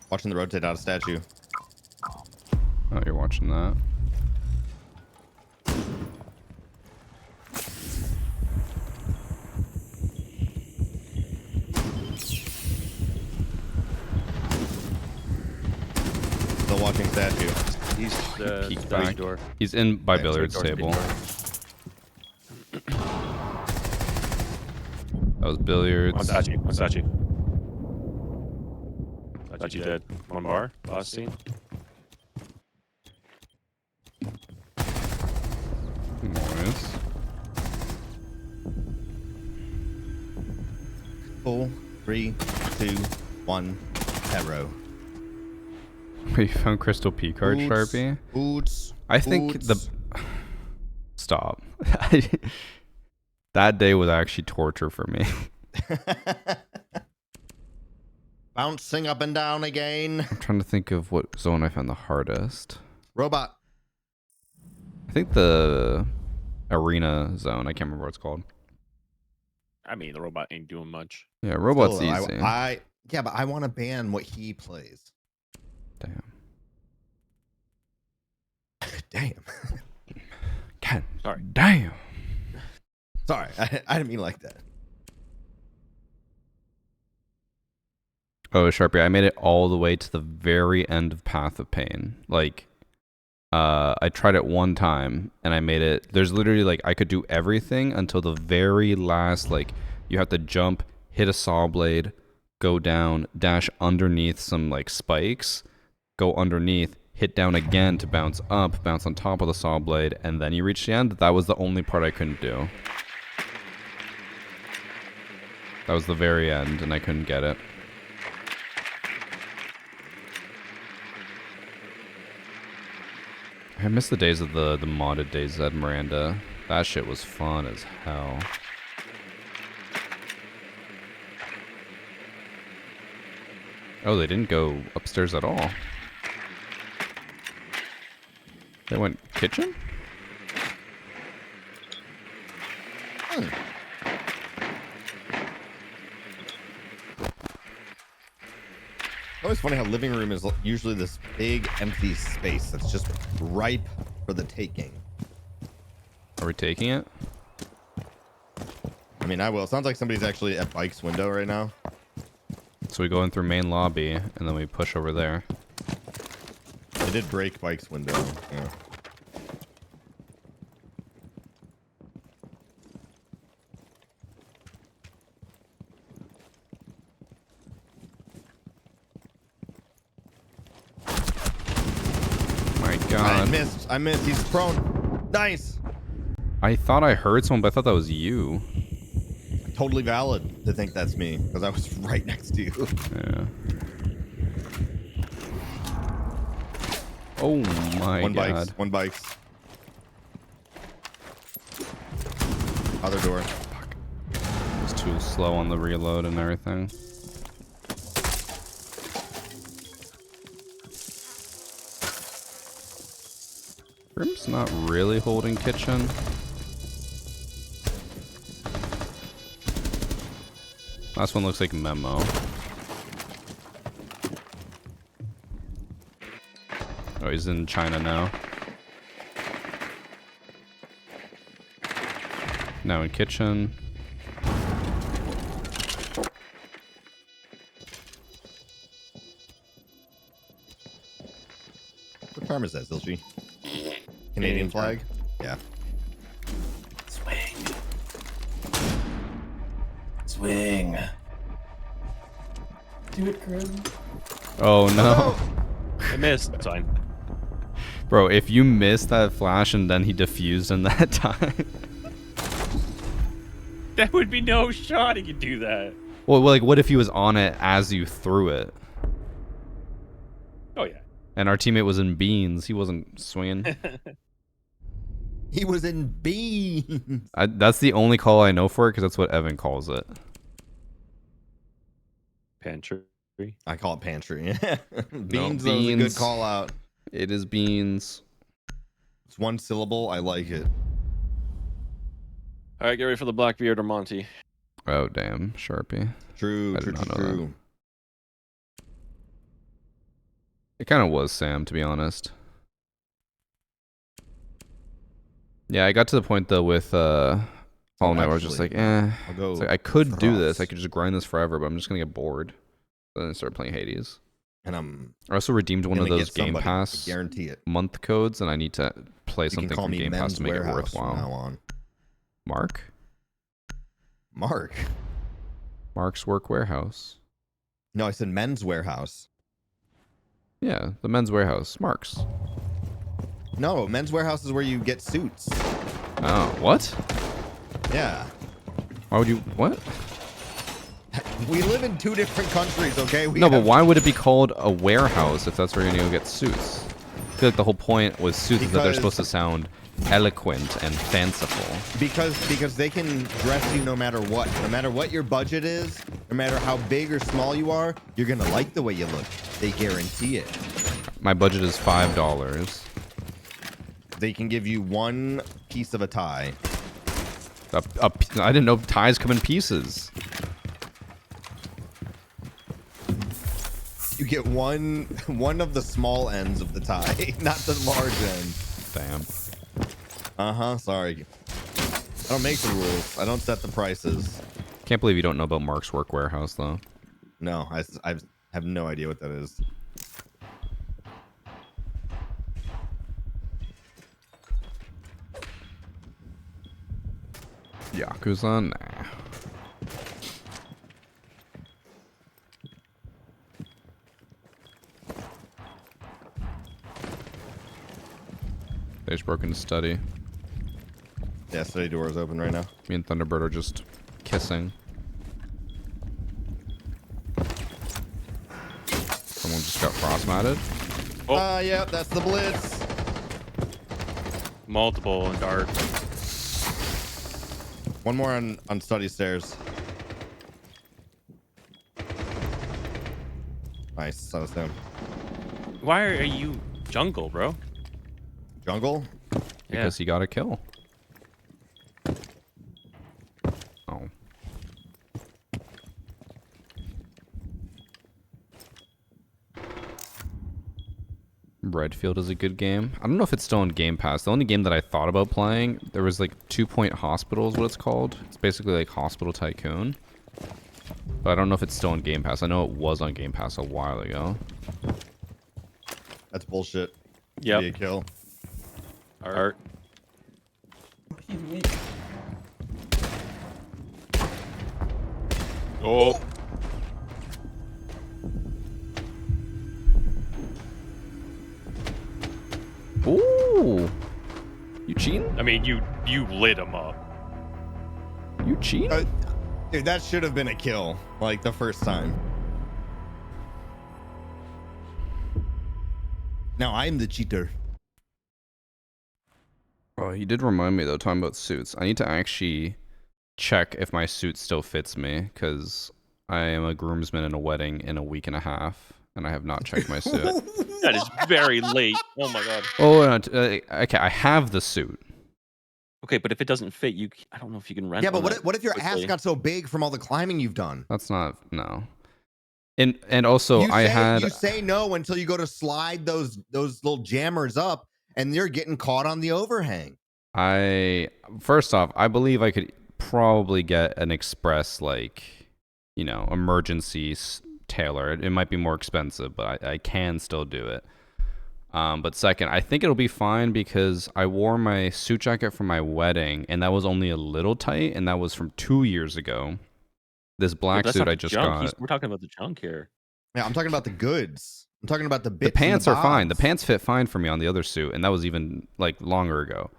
Speaker 4: Watching the rotate out of statue.
Speaker 1: Oh, you're watching that.
Speaker 4: Still watching statue.
Speaker 6: He's the
Speaker 1: Peek
Speaker 6: statue
Speaker 1: back.
Speaker 6: door.
Speaker 1: He's in by
Speaker 4: Okay,
Speaker 1: billiards
Speaker 6: Door, speed
Speaker 1: table.
Speaker 6: door.
Speaker 1: That was billiards.
Speaker 6: One statue. Statue dead. One bar. Last scene.
Speaker 1: Nice.
Speaker 4: rifle. 3, 2, 1. Arrow.
Speaker 1: You found Crystal P card, Sharpie?
Speaker 4: Boots.
Speaker 1: I think the... Stop. That day was actually torture for me.
Speaker 4: Bouncing up and down again.
Speaker 1: I'm trying to think of what zone I found the hardest.
Speaker 4: Robot.
Speaker 1: I think the arena zone. I can't remember what it's called.
Speaker 6: I mean, the robot ain't doing much.
Speaker 1: Yeah, robot's
Speaker 4: Still,
Speaker 1: easy.
Speaker 4: Yeah, but I want to ban what he plays.
Speaker 1: Damn.
Speaker 4: Damn.
Speaker 1: God.
Speaker 6: Sorry.
Speaker 1: Damn.
Speaker 4: Sorry, I didn't mean like that.
Speaker 1: Oh, Sharpie, I made it all the way to the very end of Path of Pain. Like, I tried it one time, and I made it... There's literally, like, I could do everything until the very last, like, you have to jump, hit a saw blade, go down, dash underneath some, like, spikes, go underneath, hit down again to bounce up, bounce on top of the saw blade, and then you reach the end. That was the only part I couldn't do. That was the very end, and I couldn't get it. I miss the days of the modded days at Miranda. That shit was fun as hell. Oh, they didn't go upstairs at all. They went kitchen?
Speaker 4: Always funny how living room is usually this big empty space that's just ripe for the taking.
Speaker 1: Are we taking it?
Speaker 4: I mean, I will. It sounds like somebody's actually at Bike's window right now.
Speaker 1: So we go in through main lobby, and then we push over there.
Speaker 4: They did break Bike's window. Yeah.
Speaker 1: My god.
Speaker 4: I missed. He's prone. Nice.
Speaker 1: I thought I heard someone, but I thought that was you.
Speaker 4: Totally valid to think that's me, because I was right next to you.
Speaker 1: Yeah. Oh my
Speaker 4: One
Speaker 1: god.
Speaker 4: bikes. One bikes. Other door.
Speaker 1: It was too slow on the reload and everything. Grim's not really holding kitchen. Last one looks like Memo. Oh, he's in China now. Now in kitchen.
Speaker 4: What farm is that, Zilchi? Canadian flag? Yeah.
Speaker 9: Swing. Swing. Do it, Grim.
Speaker 1: Oh no.
Speaker 6: I missed. It's fine.
Speaker 1: Bro, if you missed that flash and then he defused in that time.
Speaker 6: That would be no shot he could do that.
Speaker 1: Well, like, what if he was on it as you threw it?
Speaker 6: Oh, yeah.
Speaker 1: And our teammate was in beans. He wasn't swinging.
Speaker 4: He was in beans.
Speaker 1: That's the only call I know for it, because that's what Evan calls it.
Speaker 6: Pantry.
Speaker 4: I call it pantry.
Speaker 1: beans.
Speaker 4: Beans is a good call out.
Speaker 1: It is beans.
Speaker 4: It's one syllable. I like it.
Speaker 6: All right, get ready for the Blackbeard or Monty.
Speaker 1: Oh, damn. Sharpie.
Speaker 4: True,
Speaker 1: I
Speaker 4: true,
Speaker 1: did not
Speaker 4: true,
Speaker 1: know that.
Speaker 4: true.
Speaker 1: It kind of was Sam, to be honest. Yeah, I got to the point, though, with Hollow Knight where I was just like, eh.
Speaker 4: I'll go
Speaker 1: It's like, I could do this.
Speaker 4: Frost.
Speaker 1: I could just grind this forever, but I'm just going to get bored. Then I started playing Hades.
Speaker 4: And I'm
Speaker 1: I also redeemed one of
Speaker 4: gonna
Speaker 1: those
Speaker 4: get
Speaker 1: Game
Speaker 4: somebody,
Speaker 1: Pass
Speaker 4: I guarantee it.
Speaker 1: month codes, and I need to play
Speaker 4: You can
Speaker 1: something
Speaker 4: call
Speaker 1: from
Speaker 4: me
Speaker 1: Game Pass
Speaker 4: Men's
Speaker 1: to make it
Speaker 4: Warehouse from now
Speaker 1: worthwhile.
Speaker 4: on.
Speaker 1: Mark?
Speaker 4: Mark.
Speaker 1: Mark's Work Warehouse.
Speaker 4: No, I said Men's Warehouse.
Speaker 1: Yeah, the Men's Warehouse. Mark's.
Speaker 4: No, Men's Warehouse is where you get suits.
Speaker 1: Oh, what?
Speaker 4: Yeah.
Speaker 1: Why would you... What?
Speaker 4: We live in 2 different countries, okay? We
Speaker 1: No, but
Speaker 4: have-
Speaker 1: why would it be called a warehouse if that's where you're gonna go get suits? I feel like the whole point with suits is that they're supposed to sound eloquent and fanciful.
Speaker 4: Because they can dress you no matter what your budget is, no matter how big or small you are, you're gonna like the way you look. They guarantee it.
Speaker 1: My budget is $5.
Speaker 4: They can give you 1 piece of a tie.
Speaker 1: I didn't know ties come in pieces.
Speaker 4: You get one of the small ends of the tie, not the large end.
Speaker 1: Damn.
Speaker 4: Sorry. I don't make the rules. I don't set the prices.
Speaker 1: Can't believe you don't know about Mark's Work Warehouse, though.
Speaker 4: No, I have no idea what that is.
Speaker 1: Yakuza? Nah. They just broke into study.
Speaker 4: Yeah, study door is open right now.
Speaker 1: Me and Thunderbird are just kissing. Someone just got frost-matted.
Speaker 6: Oh.
Speaker 4: Yeah, that's the blitz.
Speaker 6: Multiple and dark.
Speaker 4: One more on study stairs. Nice, that was him.
Speaker 6: Why are you jungle, bro?
Speaker 4: Jungle?
Speaker 1: Because he got a kill. Oh. Redfield is a good game. I don't know if it's still on Game Pass. The only game that I thought about playing, there was like 2 Point Hospital is what it's called. It's basically like Hospital Tycoon. But I don't know if it's still on Game Pass. I know it was on Game Pass a while ago.
Speaker 4: That's bullshit.
Speaker 6: Yep.
Speaker 4: Be a kill.
Speaker 6: Art. Oh.
Speaker 1: Ooh. You cheating?
Speaker 6: I mean, you lit him up.
Speaker 1: You cheating?
Speaker 4: Dude, that should have been a kill, like the first time. Now I'm the cheater.
Speaker 1: Oh, you did remind me though, talking about suits. I need to actually check if my suit still fits me, because I am a groomsman in a wedding in a week and a half, and I have not checked my suit.
Speaker 6: That is very late. Oh my god.
Speaker 1: Oh, okay, I have the suit.
Speaker 6: Okay, but if it doesn't fit, I don't know if you can rent.
Speaker 4: Yeah, but
Speaker 6: one
Speaker 4: what if your
Speaker 6: quickly.
Speaker 4: ass got so big from all the climbing you've done?
Speaker 1: That's not, no. And also
Speaker 4: You say no until you go to slide those little jammers up, and you're getting caught on the overhang.
Speaker 1: First off, I believe I could probably get an express, like, you know, emergency tailor. It might be more expensive, but I can still do it. But second, I think it'll be fine because I wore my suit jacket for my wedding, and that was only a little tight, and that was from 2 years ago. This black
Speaker 6: That's
Speaker 1: suit
Speaker 6: not
Speaker 1: I
Speaker 6: the
Speaker 1: just
Speaker 6: junk.
Speaker 1: got.
Speaker 6: We're talking about the junk here.
Speaker 4: Yeah, I'm talking about the goods. I'm talking about the bits.
Speaker 1: The pants
Speaker 4: and
Speaker 1: are fine. The
Speaker 4: bobs.
Speaker 1: pants fit fine for me on the other suit, and that was even like longer ago.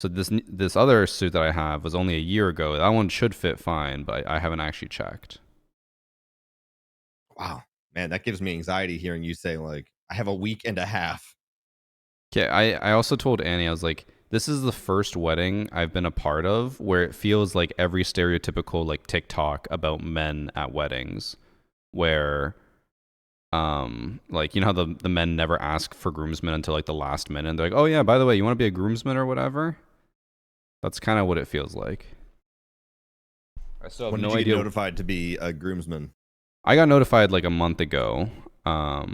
Speaker 1: So this other suit that I have was only a year ago. That one should fit fine, but I haven't actually checked.
Speaker 4: Wow, man, that gives me anxiety hearing you say like I have a week and a half.
Speaker 1: Okay, I also told Annie, I was like, this is the first wedding I've been a part of where it feels like every stereotypical like TikTok about men at weddings, where like, you know how the men never ask for groomsmen until like the last minute, and they're like, oh yeah, by the way, you want to be a groomsman or whatever? That's kind of what it feels like. I still have
Speaker 4: When
Speaker 1: no
Speaker 4: did you
Speaker 1: idea.
Speaker 4: get notified to be a groomsman?
Speaker 1: I got notified like a month ago, so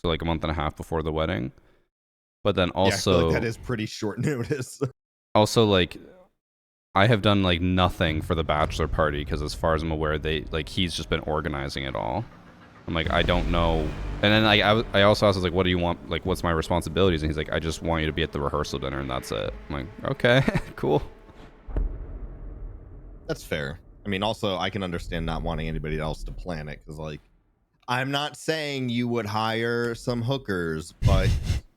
Speaker 1: like a month and a half before the wedding. But then
Speaker 4: Yeah, I feel
Speaker 1: also,
Speaker 4: like that is pretty short notice.
Speaker 1: also like, I have done like nothing for the bachelor party because as far as I'm aware, he's just been organizing it all. I'm like, I don't know. And then I also asked, I was like, what do you want? Like, what's my responsibilities? And he's like, I just want you to be at the rehearsal dinner, and that's it. I'm like, okay, cool.
Speaker 4: That's fair. I mean, also, I can understand not wanting anybody else to plan it because, like, I'm not saying you would hire some hookers, but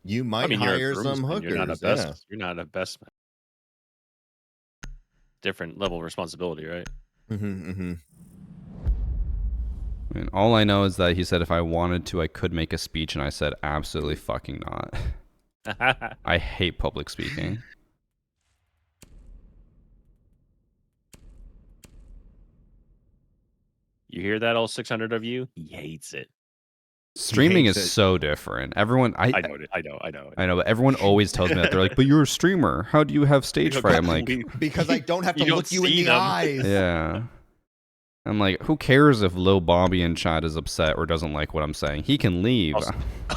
Speaker 4: you might
Speaker 6: you're a
Speaker 4: hire some
Speaker 6: groomsman.
Speaker 4: hookers.
Speaker 6: You're not a best.
Speaker 4: Yeah.
Speaker 6: You're not a best man. Different level of responsibility, right?
Speaker 4: Mm-hmm, mm-hmm.
Speaker 1: I mean, all I know is that he said if I wanted to, I could make a speech, and I said absolutely fucking not. I hate public speaking.
Speaker 6: You hear that, all 600 of you? He hates it.
Speaker 1: Streaming is
Speaker 4: hates it.
Speaker 1: so different. Everyone,
Speaker 6: I know,
Speaker 1: I know, but everyone always tells me that. They're like, but you're a streamer. How do you have stage fright? I'm like,
Speaker 4: Because I don't have to
Speaker 6: You don't
Speaker 4: look you in
Speaker 6: see
Speaker 4: the
Speaker 6: them.
Speaker 4: eyes.
Speaker 1: yeah. I'm like, who cares if Lil Bobby in chat is upset or doesn't like what I'm saying? He can leave.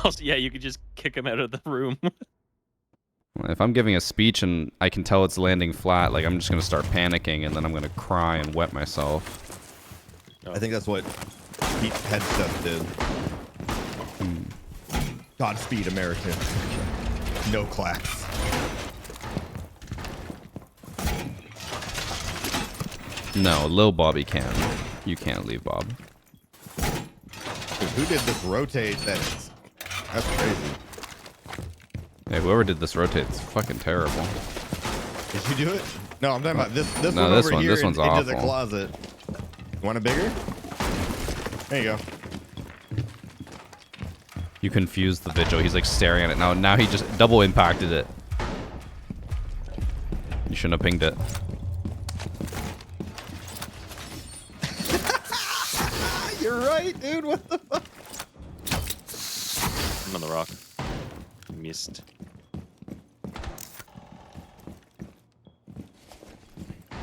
Speaker 6: Also, yeah, you could just kick him out of the room.
Speaker 1: If I'm giving a speech and I can tell it's landing flat, like I'm just gonna start panicking and then I'm gonna cry and wet myself.
Speaker 4: I think that's what Pete's headset did. Godspeed, America. No claps.
Speaker 1: No, Lil Bobby can. You can't leave, Bob.
Speaker 4: Dude, who did this rotate? That's crazy.
Speaker 1: Yeah, whoever did this rotate is fucking terrible.
Speaker 4: Did you do it? No, I'm talking about this
Speaker 1: No,
Speaker 4: one
Speaker 1: this
Speaker 4: over
Speaker 1: one-
Speaker 4: here
Speaker 1: this one's
Speaker 4: into the
Speaker 1: awful.
Speaker 4: closet. You want a bigger? There you go.
Speaker 1: You confused the vigil. He's like staring at it now. Now he just double impacted it. You shouldn't have pinged it.
Speaker 4: You're right, dude. What the fuck?
Speaker 6: I'm on the rock. Missed.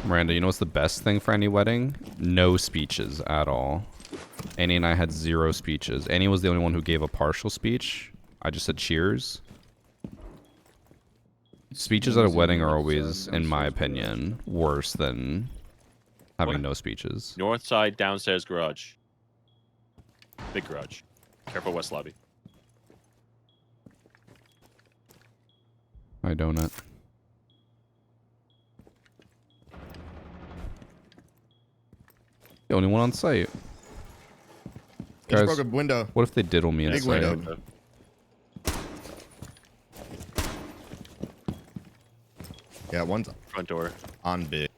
Speaker 1: Miranda, you know what's the best thing for any wedding? No speeches at all. Annie and I had 0 speeches. Annie was the only one who gave a partial speech. I just said cheers. Speeches at a wedding are always, in my opinion, worse than having no speeches.
Speaker 6: North side, downstairs garage. Big garage. Careful, west lobby.
Speaker 1: My donut. The only one on site.
Speaker 4: Just
Speaker 1: Guys,
Speaker 4: broke a window.
Speaker 1: what if they diddle me
Speaker 4: Big
Speaker 1: inside?
Speaker 4: window. Yeah, one's
Speaker 6: Front door.
Speaker 4: on big.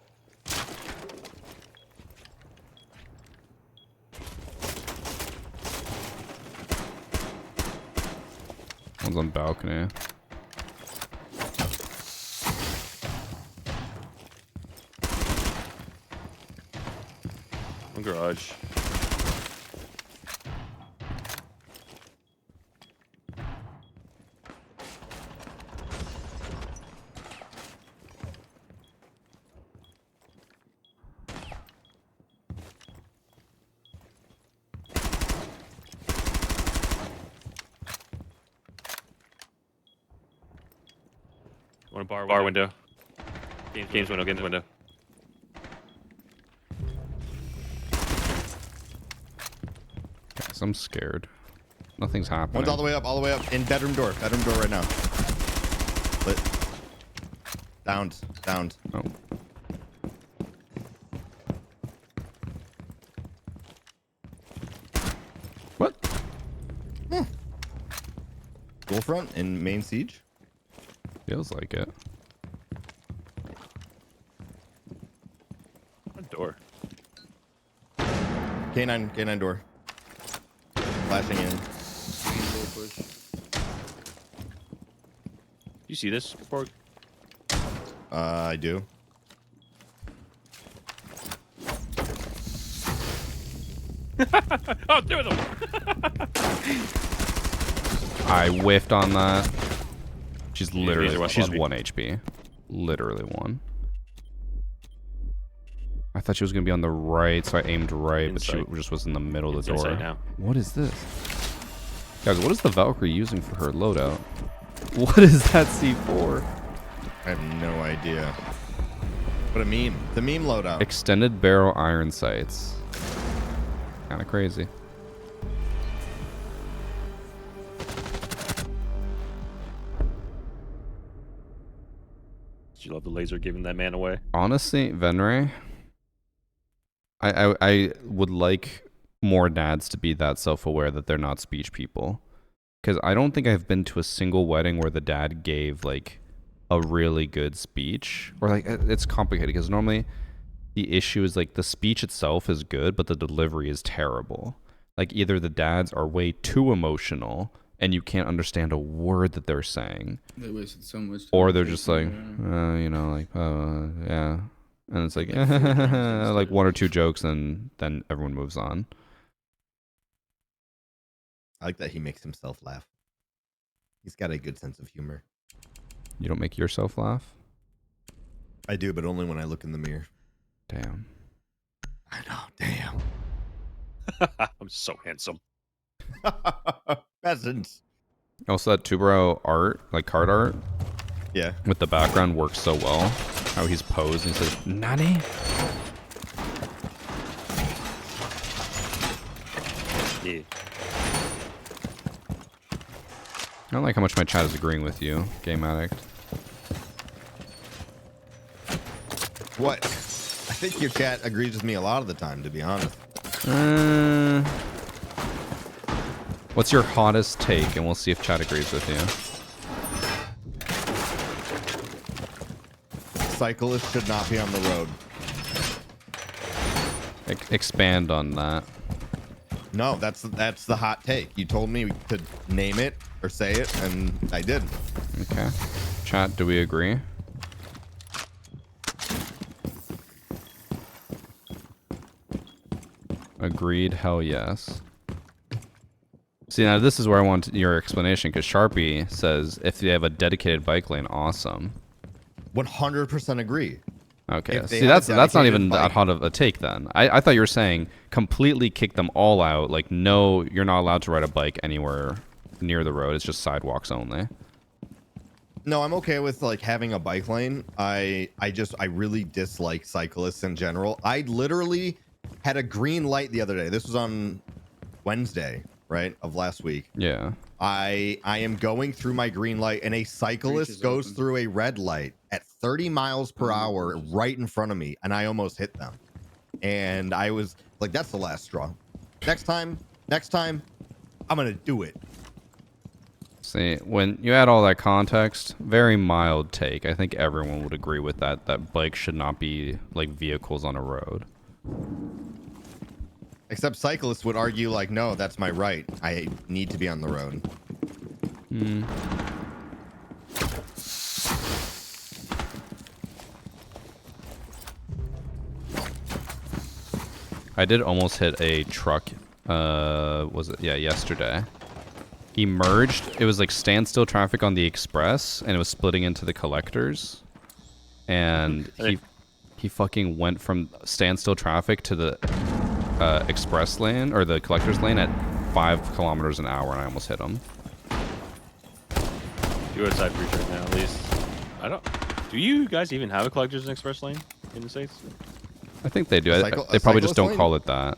Speaker 1: One's on balcony.
Speaker 6: One garage. One bar window. Games window.
Speaker 1: Guys, I'm scared. Nothing's happening.
Speaker 4: One's all the way up, in bedroom door right now. Lit. Downed.
Speaker 1: Oh. What?
Speaker 4: Dual front in main siege.
Speaker 1: Feels like it.
Speaker 6: Front door.
Speaker 4: K9 door. Flashing in.
Speaker 6: You see this, Borg?
Speaker 4: I do.
Speaker 6: Oh, 2 of them!
Speaker 1: I whiffed on that. She's
Speaker 6: Yeah, these are
Speaker 1: literally,
Speaker 6: West
Speaker 1: she's
Speaker 6: lobby.
Speaker 1: 1 HP. Literally 1. I thought she was going to be on the right, so I aimed right, but she
Speaker 6: Insight.
Speaker 1: just was in the middle of
Speaker 6: It's
Speaker 1: the door.
Speaker 6: inside now.
Speaker 1: What is this? Guys, what is the Valkyrie using for her loadout? What is that C4?
Speaker 4: I have no idea. What a meme. The meme loadout.
Speaker 1: Extended barrel iron sights. Kind of crazy.
Speaker 6: Did you love the laser giving that man away?
Speaker 1: Honestly, Venray, I would like more dads to be that self-aware that they're not speech people. Because I don't think I've been to a single wedding where the dad gave, like, a really good speech. Or, like, it's complicated because normally the issue is, like, the speech itself is good, but the delivery is terrible. Like either the dads are way too emotional and you can't understand a word that they're saying,
Speaker 10: They wasted so much time.
Speaker 1: or they're just like, yeah, and it's like like one or two jokes, and then everyone moves on.
Speaker 4: I like that he makes himself laugh. He's got a good sense of humor.
Speaker 1: You don't make yourself laugh?
Speaker 4: I do, but only when I look in the mirror.
Speaker 1: Damn.
Speaker 4: I know, damn.
Speaker 6: I'm so handsome.
Speaker 4: Peasants.
Speaker 1: Also, that Tubero art, like card art,
Speaker 4: Yeah.
Speaker 1: with the background works so well. How he's posed and he says, Nani?
Speaker 6: Yeah.
Speaker 1: I don't like how much my chat is agreeing with you, Game Addict.
Speaker 4: What? I think your chat agrees with me a lot of the time, to be honest.
Speaker 1: What's your hottest take? And we'll see if chat agrees with you.
Speaker 4: Cyclists should not be on the road.
Speaker 1: Expand on that.
Speaker 4: No, that's the hot take. You told me to name it or say it, and I did.
Speaker 1: Okay. Chat, do we agree? Agreed, hell yes. See, now this is where I want your explanation, because Sharpie says if you have a dedicated bike lane, awesome.
Speaker 4: 100% agree.
Speaker 1: Okay,
Speaker 4: If they
Speaker 1: see,
Speaker 4: have
Speaker 1: that's not
Speaker 4: dedicated
Speaker 1: even that
Speaker 4: bike-
Speaker 1: hot of a take then. I thought you were saying completely kick them all out, like no, you're not allowed to ride a bike anywhere near the road, it's just sidewalks only.
Speaker 4: No, I'm okay with like having a bike lane. I really dislike cyclists in general. I literally had a green light the other day. This was on Wednesday, right, of last week.
Speaker 1: Yeah.
Speaker 4: I am going through my green light and a cyclist goes through a red light at 30 miles per hour right in front of me, and I almost hit them. And I was like, that's the last straw. Next time, I'm gonna do it.
Speaker 1: See, when you add all that context, very mild take. I think everyone would agree with that. That bikes should not be like vehicles on a road.
Speaker 4: Except cyclists would argue like, no, that's my right. I need to be on the road.
Speaker 1: I did almost hit a truck. Was it? Yeah, yesterday. He merged. It was like standstill traffic on the express, and it was splitting into the collectors. And he fucking went from standstill traffic to the express lane or the collector's lane at 5 kilometers an hour, and I almost hit him.
Speaker 6: You're outside breach right now, at least. I don't. Do you guys even have a collector's and express lane in the States?
Speaker 1: I think they do.
Speaker 4: Cycle-
Speaker 1: They
Speaker 4: a
Speaker 1: probably just
Speaker 4: cyclist
Speaker 1: don't
Speaker 4: lane?
Speaker 1: call it that.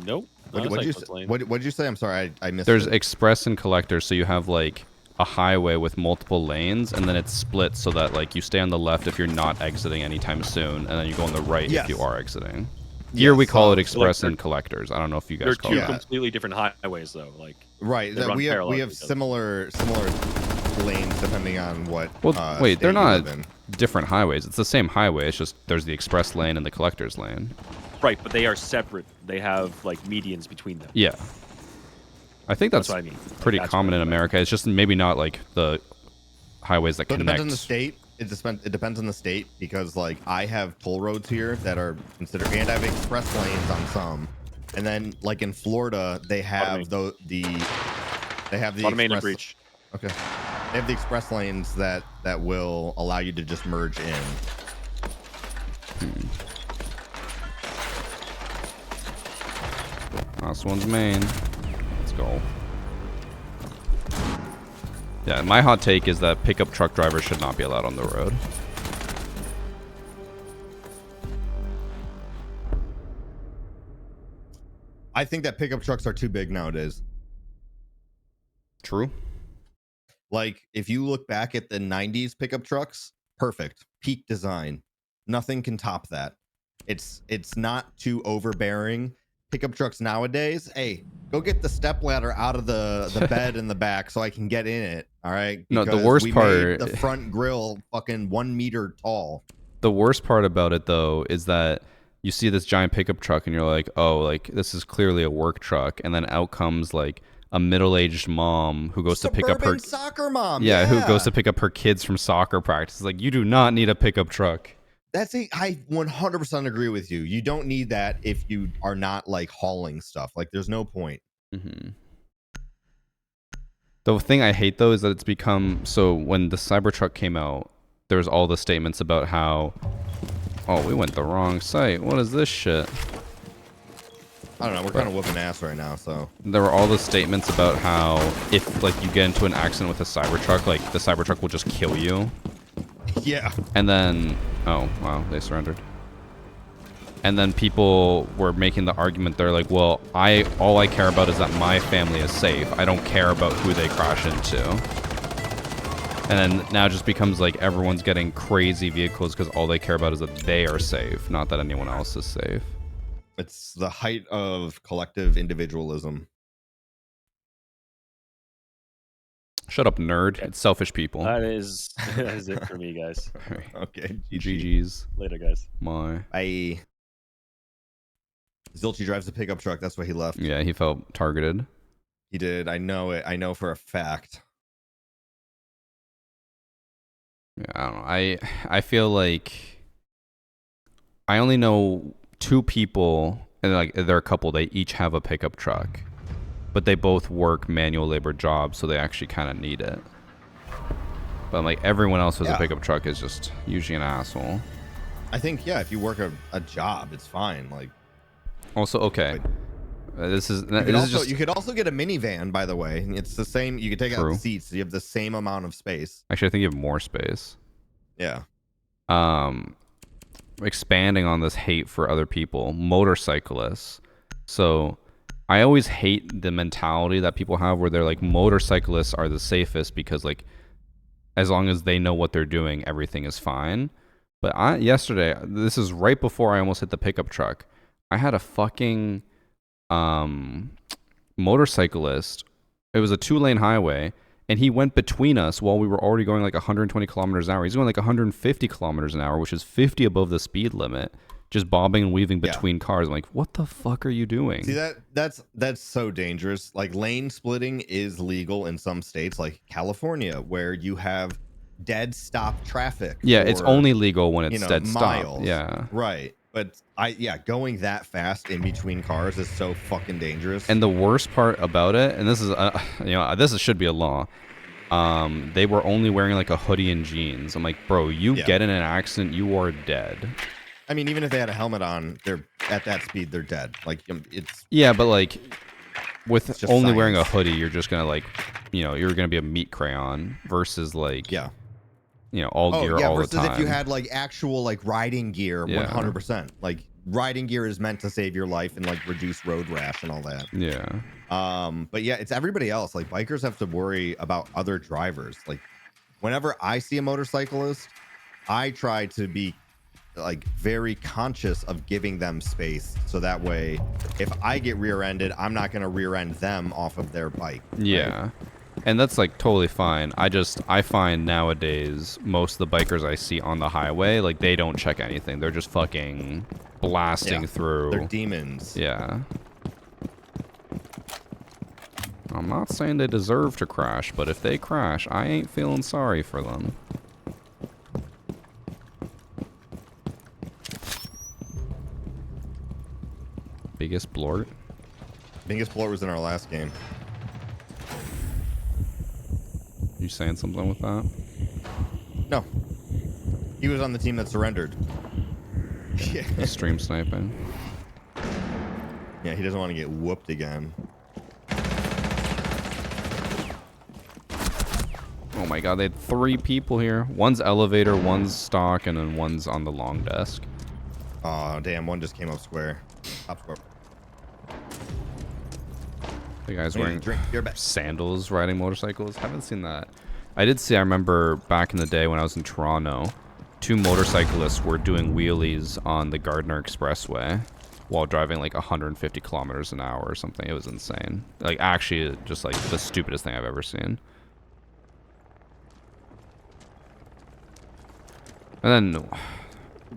Speaker 6: Nope.
Speaker 4: What did you say? I'm sorry, I missed
Speaker 1: There's
Speaker 4: it.
Speaker 1: express and collector, so you have like a highway with multiple lanes, and then it's split so that like you stay on the left if you're not exiting anytime soon, and then you go on the right
Speaker 4: Yes.
Speaker 1: if you are exiting. Here
Speaker 4: Yes,
Speaker 1: we call it
Speaker 4: so
Speaker 1: express
Speaker 6: like
Speaker 1: and collectors. I don't know if you
Speaker 6: They're
Speaker 1: guys call
Speaker 6: two
Speaker 1: it.
Speaker 6: completely different highways, though. Like,
Speaker 4: Right.
Speaker 6: they run
Speaker 4: We
Speaker 6: parallel to
Speaker 4: have
Speaker 6: each other.
Speaker 4: similar lanes depending on what.
Speaker 1: Well, wait,
Speaker 4: state
Speaker 1: they're
Speaker 4: you
Speaker 1: not
Speaker 4: live in.
Speaker 1: different highways. It's the same highway. It's just there's the express lane and the collector's lane.
Speaker 6: right, but they are separate. They have like medians between them.
Speaker 1: Yeah. I think that's
Speaker 6: what I mean.
Speaker 1: pretty
Speaker 6: That's
Speaker 1: common
Speaker 6: what
Speaker 1: in
Speaker 6: I meant.
Speaker 1: America. It's just maybe not like the highways that
Speaker 4: So it
Speaker 1: connect.
Speaker 4: depends on the state. It depends on the state because like I have toll roads here that are considered, and I have express lanes on some, and then like in Florida they have the they have the
Speaker 6: Automate and
Speaker 4: express.
Speaker 6: breach.
Speaker 4: Okay, they have the express lanes that will allow you to just merge in.
Speaker 1: Last one's main. Let's go. Yeah, my hot take is that pickup truck drivers should not be allowed on the road.
Speaker 4: I think that pickup trucks are too big nowadays.
Speaker 1: True.
Speaker 4: Like if you look back at the 90s pickup trucks, perfect. Peak design. Nothing can top that. It's not too overbearing. Pickup trucks nowadays, hey, go get the stepladder out of the bed in the back so I can get in it. All right.
Speaker 1: No, the
Speaker 4: Because
Speaker 1: worst
Speaker 4: we
Speaker 1: part-
Speaker 4: made the front grill fucking 1 meter tall.
Speaker 1: The worst part about it though is that you see this giant pickup truck and you're like, oh, like this is clearly a work truck, and then out comes like a middle-aged mom who goes to pick up her
Speaker 4: soccer mom.
Speaker 1: yeah, who goes to pick up her kids from soccer practice. Like, you do not need a pickup truck.
Speaker 4: I 100% agree with you. You don't need that if you are not like hauling stuff. Like, there's no point.
Speaker 1: Mm-hmm. The thing I hate though is that it's become so. When the Cybertruck came out, there was all the statements about how, oh, we went the wrong site. What is this shit?
Speaker 4: I don't know. We're kind of whooping ass right now, so.
Speaker 1: There were all the statements about how if like you get into an accident with a Cybertruck, like the Cybertruck will just kill you.
Speaker 4: Yeah.
Speaker 1: And then, oh wow, they surrendered. And then people were making the argument. They're like, well, all I care about is that my family is safe. I don't care about who they crash into. And then now it just becomes like everyone's getting crazy vehicles because all they care about is that they are safe, not that anyone else is safe.
Speaker 4: It's the height of collective individualism.
Speaker 1: Shut up, nerd. It's selfish people.
Speaker 6: That is it for me, guys.
Speaker 4: Okay.
Speaker 1: GG's.
Speaker 6: Later, guys.
Speaker 1: My.
Speaker 4: Zilchi drives a pickup truck. That's why he left.
Speaker 1: Yeah, he felt targeted.
Speaker 4: He did. I know it. I know for a fact.
Speaker 1: Yeah, I don't know. I feel like I only know 2 people, and like they're a couple. They each have a pickup truck, but they both work manual labor jobs, so they actually kind of need it. But like everyone else who has a pickup truck is just usually an asshole.
Speaker 4: I think if you work a job, it's fine. Like.
Speaker 1: Also, okay. This is just.
Speaker 4: You could also get a minivan, by the way. It's the same. You could take out the seats. So you have the same amount of space.
Speaker 1: Actually, I think you have more space.
Speaker 4: Yeah.
Speaker 1: Expanding on this hate for other people, motorcyclists. So, I always hate the mentality that people have where they're like, motorcyclists are the safest because like, as long as they know what they're doing, everything is fine. But yesterday, this is right before I almost hit the pickup truck. I had a fucking motorcyclist. It was a 2-lane highway, and he went between us while we were already going like 120 kilometers an hour. He's going like 150 kilometers an hour, which is 50 above the speed limit, just bobbing and weaving between cars. I'm like, what the fuck are you doing?
Speaker 4: See, that's so dangerous. Like, lane splitting is legal in some states, like California, where you have dead stop traffic.
Speaker 1: Yeah, it's only legal when it's dead
Speaker 4: miles.
Speaker 1: stop. Yeah.
Speaker 4: Right. But going that fast in between cars is so fucking dangerous.
Speaker 1: And the worst part about it, and this is, this should be a law. They were only wearing like a hoodie and jeans. I'm like, bro, you get in an accident, you are dead.
Speaker 4: I mean, even if they had a helmet on, they're at that speed, they're dead. Like, it's.
Speaker 1: Yeah, but like, with only
Speaker 4: science.
Speaker 1: wearing a hoodie, you're just gonna like, you're gonna be a meat crayon versus like, all gear all the time.
Speaker 4: Versus if you had like actual like riding gear, 100%. Like, riding gear is meant to save your life and like reduce road rash and all that.
Speaker 1: Yeah.
Speaker 4: But yeah, it's everybody else. Like, bikers have to worry about other drivers. Like, whenever I see a motorcyclist, I try to be like very conscious of giving them space, so that way if I get rear-ended, I'm not going to rear-end them off of their bike.
Speaker 1: Yeah.
Speaker 4: Right?
Speaker 1: And that's like totally fine. I find nowadays most of the bikers I see on the highway, like, they don't check anything. They're just fucking blasting through.
Speaker 4: They're demons.
Speaker 1: Yeah. I'm not saying they deserve to crash, but if they crash, I ain't feeling sorry for them. Biggest blort?
Speaker 4: Biggest blort was in our last game.
Speaker 1: You saying something with that?
Speaker 4: No. He was on the team that surrendered.
Speaker 1: Yeah. Stream sniping.
Speaker 4: Yeah, he doesn't want to get whooped again.
Speaker 1: Oh my god, they had 3 people here. One's elevator, one's stock, and then one's on the long desk.
Speaker 4: Oh, damn. One just came up square. Top square.
Speaker 1: The guy's wearing sandals, riding motorcycles. Haven't seen that. I remember back in the day when I was in Toronto, 2 motorcyclists were doing wheelies on the Gardner Expressway while driving like 150 kilometers an hour or something. It was insane. Like, actually, just like the stupidest thing I've ever seen. And then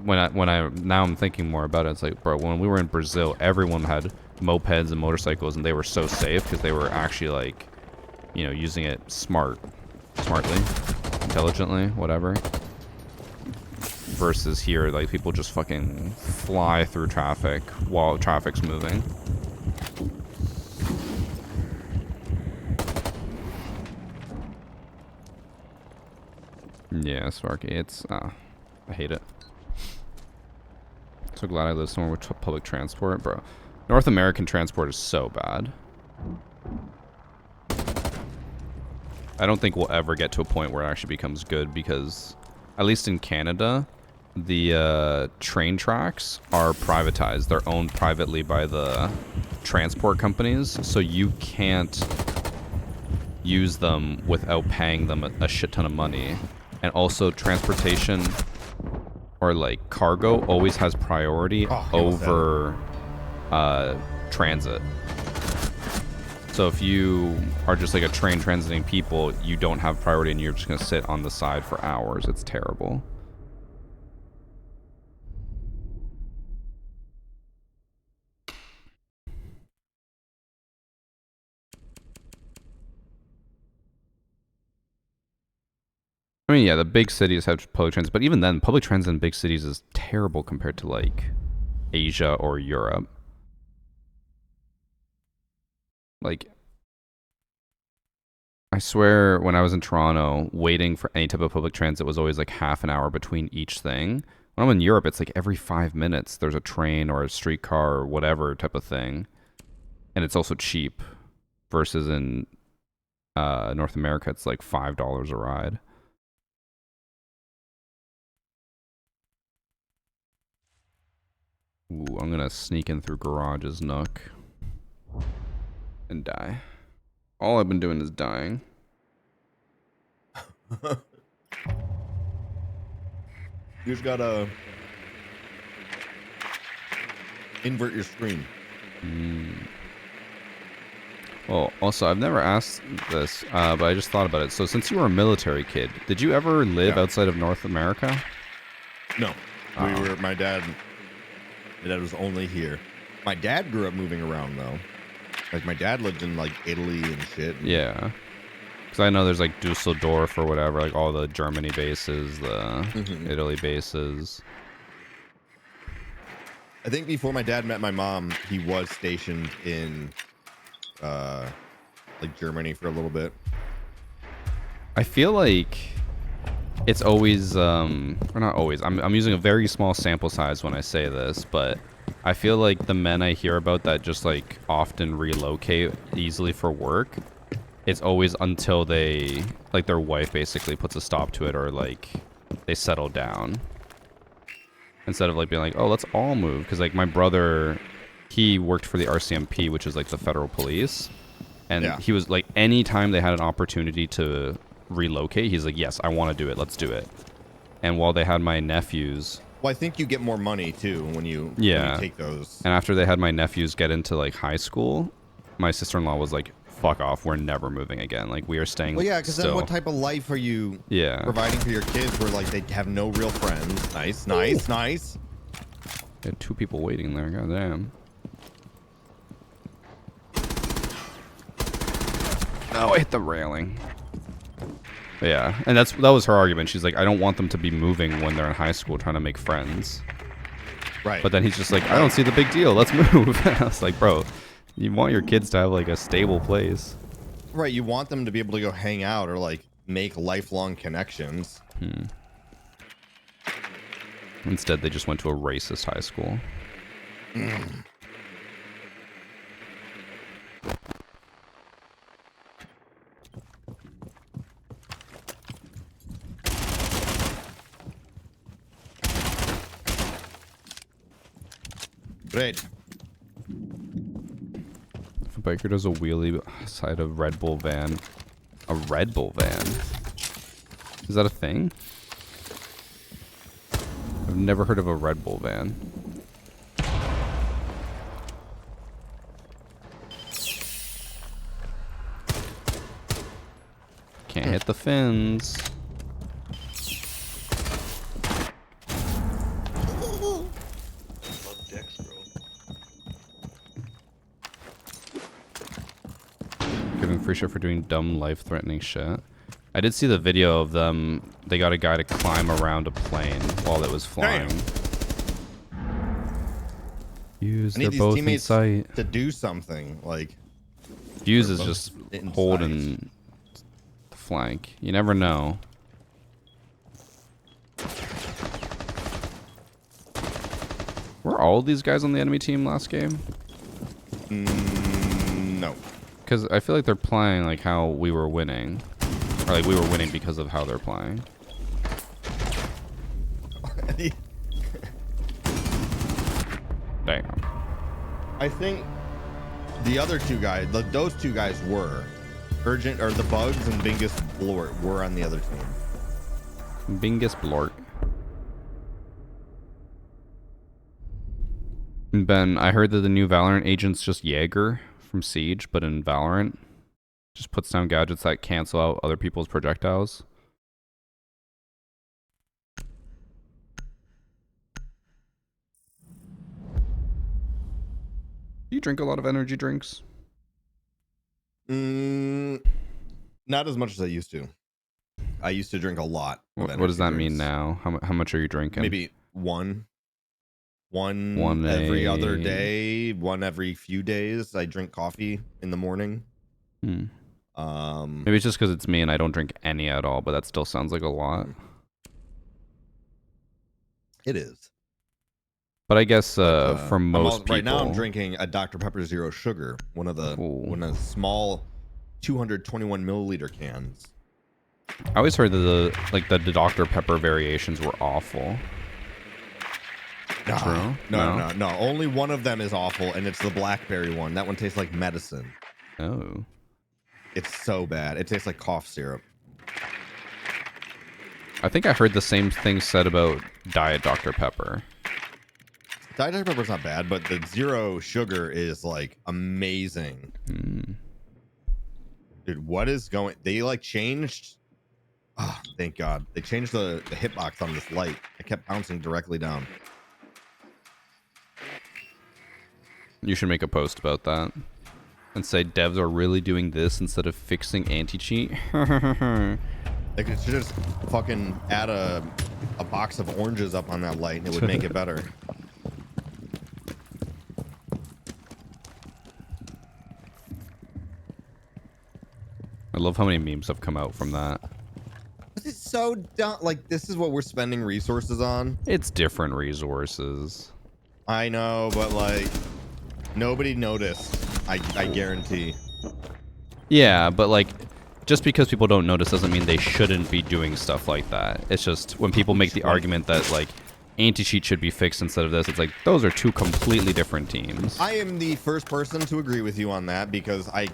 Speaker 1: now I'm thinking more about it. It's like, bro, when we were in Brazil, everyone had mopeds and motorcycles, and they were so safe because they were actually like, you know, using it smartly, intelligently, whatever. Versus here, like people just fucking fly through traffic while traffic's moving. Yeah, Sparky, it's I hate it. So glad I live somewhere with public transport, bro. North American transport is so bad. I don't think we'll ever get to a point where it actually becomes good because, at least in Canada, the train tracks are privatized. They're owned privately by the transport companies, so you can't use them without paying them a shit ton of money. And also, transportation or like cargo always has priority over transit. So if you are just like a train transiting people, you don't have priority and you're just gonna sit on the side for hours. It's terrible. I mean, yeah, the big cities have public transit, but even then, public transit in big cities is terrible compared to like Asia or Europe. Like, I swear when I was in Toronto, waiting for any type of public transit was always like half an hour between each thing. When I'm in Europe, it's like every 5 minutes there's a train or a streetcar or whatever type of thing. And it's also cheap versus in North America, it's like $5 a ride. Ooh, I'm gonna sneak in through garage's nook and die. All I've been doing is dying.
Speaker 4: You just gotta invert your screen.
Speaker 1: Well, also, I've never asked this, but I just thought about it. So since you were a military kid, did you ever live outside of North America?
Speaker 4: No. My dad was only here. My dad grew up moving around though. Like my dad lived in like Italy and shit.
Speaker 1: Yeah. Because I know there's like Dusseldorf or whatever, like all the Germany bases, the Italy bases.
Speaker 4: I think before my dad met my mom, he was stationed in like Germany for a little bit.
Speaker 1: I feel like it's always or not always. I'm using a very small sample size when I say this, but I feel like the men I hear about that just like often relocate easily for work, it's always until they like their wife basically puts a stop to it or like they settle down. Instead of like being like, oh, let's all move, because like my brother, he worked for the RCMP, which is like the federal police, and he was like, anytime they had an opportunity to relocate, he's like, yes, I want to do it, let's do it. And while they had my nephews,
Speaker 4: well, I think you get more money too when you take those.
Speaker 1: And after they had my nephews get into like high school, my sister-in-law was like, fuck off, we're never moving again, like we are staying.
Speaker 4: Well, yeah, because then what type of life are you providing for your kids where like they have no real friends? Nice.
Speaker 1: They had 2 people waiting there, goddamn. Oh, I hit the railing. But yeah, and that was her argument. She's like, I don't want them to be moving when they're in high school trying to make friends.
Speaker 4: Right.
Speaker 1: But then he's just like, I don't see the big deal, let's move. I was like, bro, you want your kids to have like a stable place.
Speaker 4: Right, you want them to be able to go hang out or like make lifelong connections.
Speaker 1: Instead, they just went to a racist high school.
Speaker 4: Great.
Speaker 1: If a biker does a wheelie side of Red Bull van. A Red Bull van? Is that a thing? I've never heard of a Red Bull van. Can't hit the fins. giving free shit for doing dumb, life-threatening shit. I did see the video of them. They got a guy to climb around a plane while it was flying. Fuse,
Speaker 4: I
Speaker 1: they're
Speaker 4: need these
Speaker 1: both in
Speaker 4: teammates
Speaker 1: sight.
Speaker 4: to do something. Like,
Speaker 1: Fuse
Speaker 4: they're
Speaker 1: is
Speaker 4: both
Speaker 1: just
Speaker 4: in
Speaker 1: holding the flank. You never know. Were all these guys on the enemy team last game?
Speaker 4: No.
Speaker 1: Because I feel like they're playing like how we were winning. Or like we were winning because of how they're playing. Damn.
Speaker 4: I think the other two guys, those two guys were Urgent, or the Bugs and Bingus Blort were on the other team.
Speaker 1: Bingus Blort. Ben, I heard that the new Valorant agent's just Jaeger from Siege, but in Valorant, just puts down gadgets that cancel out other people's projectiles. Do you drink a lot of energy drinks?
Speaker 4: Not as much as I used to. I used to drink a lot.
Speaker 1: What does that mean now? How much are you drinking?
Speaker 4: Maybe one every other day, one every few days. I drink coffee in the morning.
Speaker 1: Maybe it's just because it's me and I don't drink any at all, but that still sounds like a lot.
Speaker 4: It is.
Speaker 1: But I guess for most people,
Speaker 4: right now I'm drinking a Dr. Pepper Zero Sugar, one of the small 221 milliliter cans.
Speaker 1: I always heard that the Dr. Pepper variations were awful. True?
Speaker 4: No. Only one of them is awful, and it's the blackberry one. That one tastes like medicine.
Speaker 1: Oh.
Speaker 4: It's so bad. It tastes like cough syrup.
Speaker 1: I think I heard the same thing said about Diet Dr. Pepper.
Speaker 4: Diet Dr. Pepper's not bad, but the zero sugar is like amazing. Dude, what is going? They like changed. Oh, thank God. They changed the hitbox on this light. It kept bouncing directly down.
Speaker 1: You should make a post about that and say devs are really doing this instead of fixing anti-cheat.
Speaker 4: They could just fucking add a box of oranges up on that light and it would make it better.
Speaker 1: I love how many memes have come out from that.
Speaker 4: This is so dumb. Like, this is what we're spending resources on.
Speaker 1: It's different resources.
Speaker 4: I know, but like, nobody noticed. I guarantee.
Speaker 1: Yeah, but like, just because people don't notice doesn't mean they shouldn't be doing stuff like that. It's just when people make the argument that like anti-cheat should be fixed instead of this, it's like those are two completely different teams.
Speaker 4: I am the first person to agree with you on that because I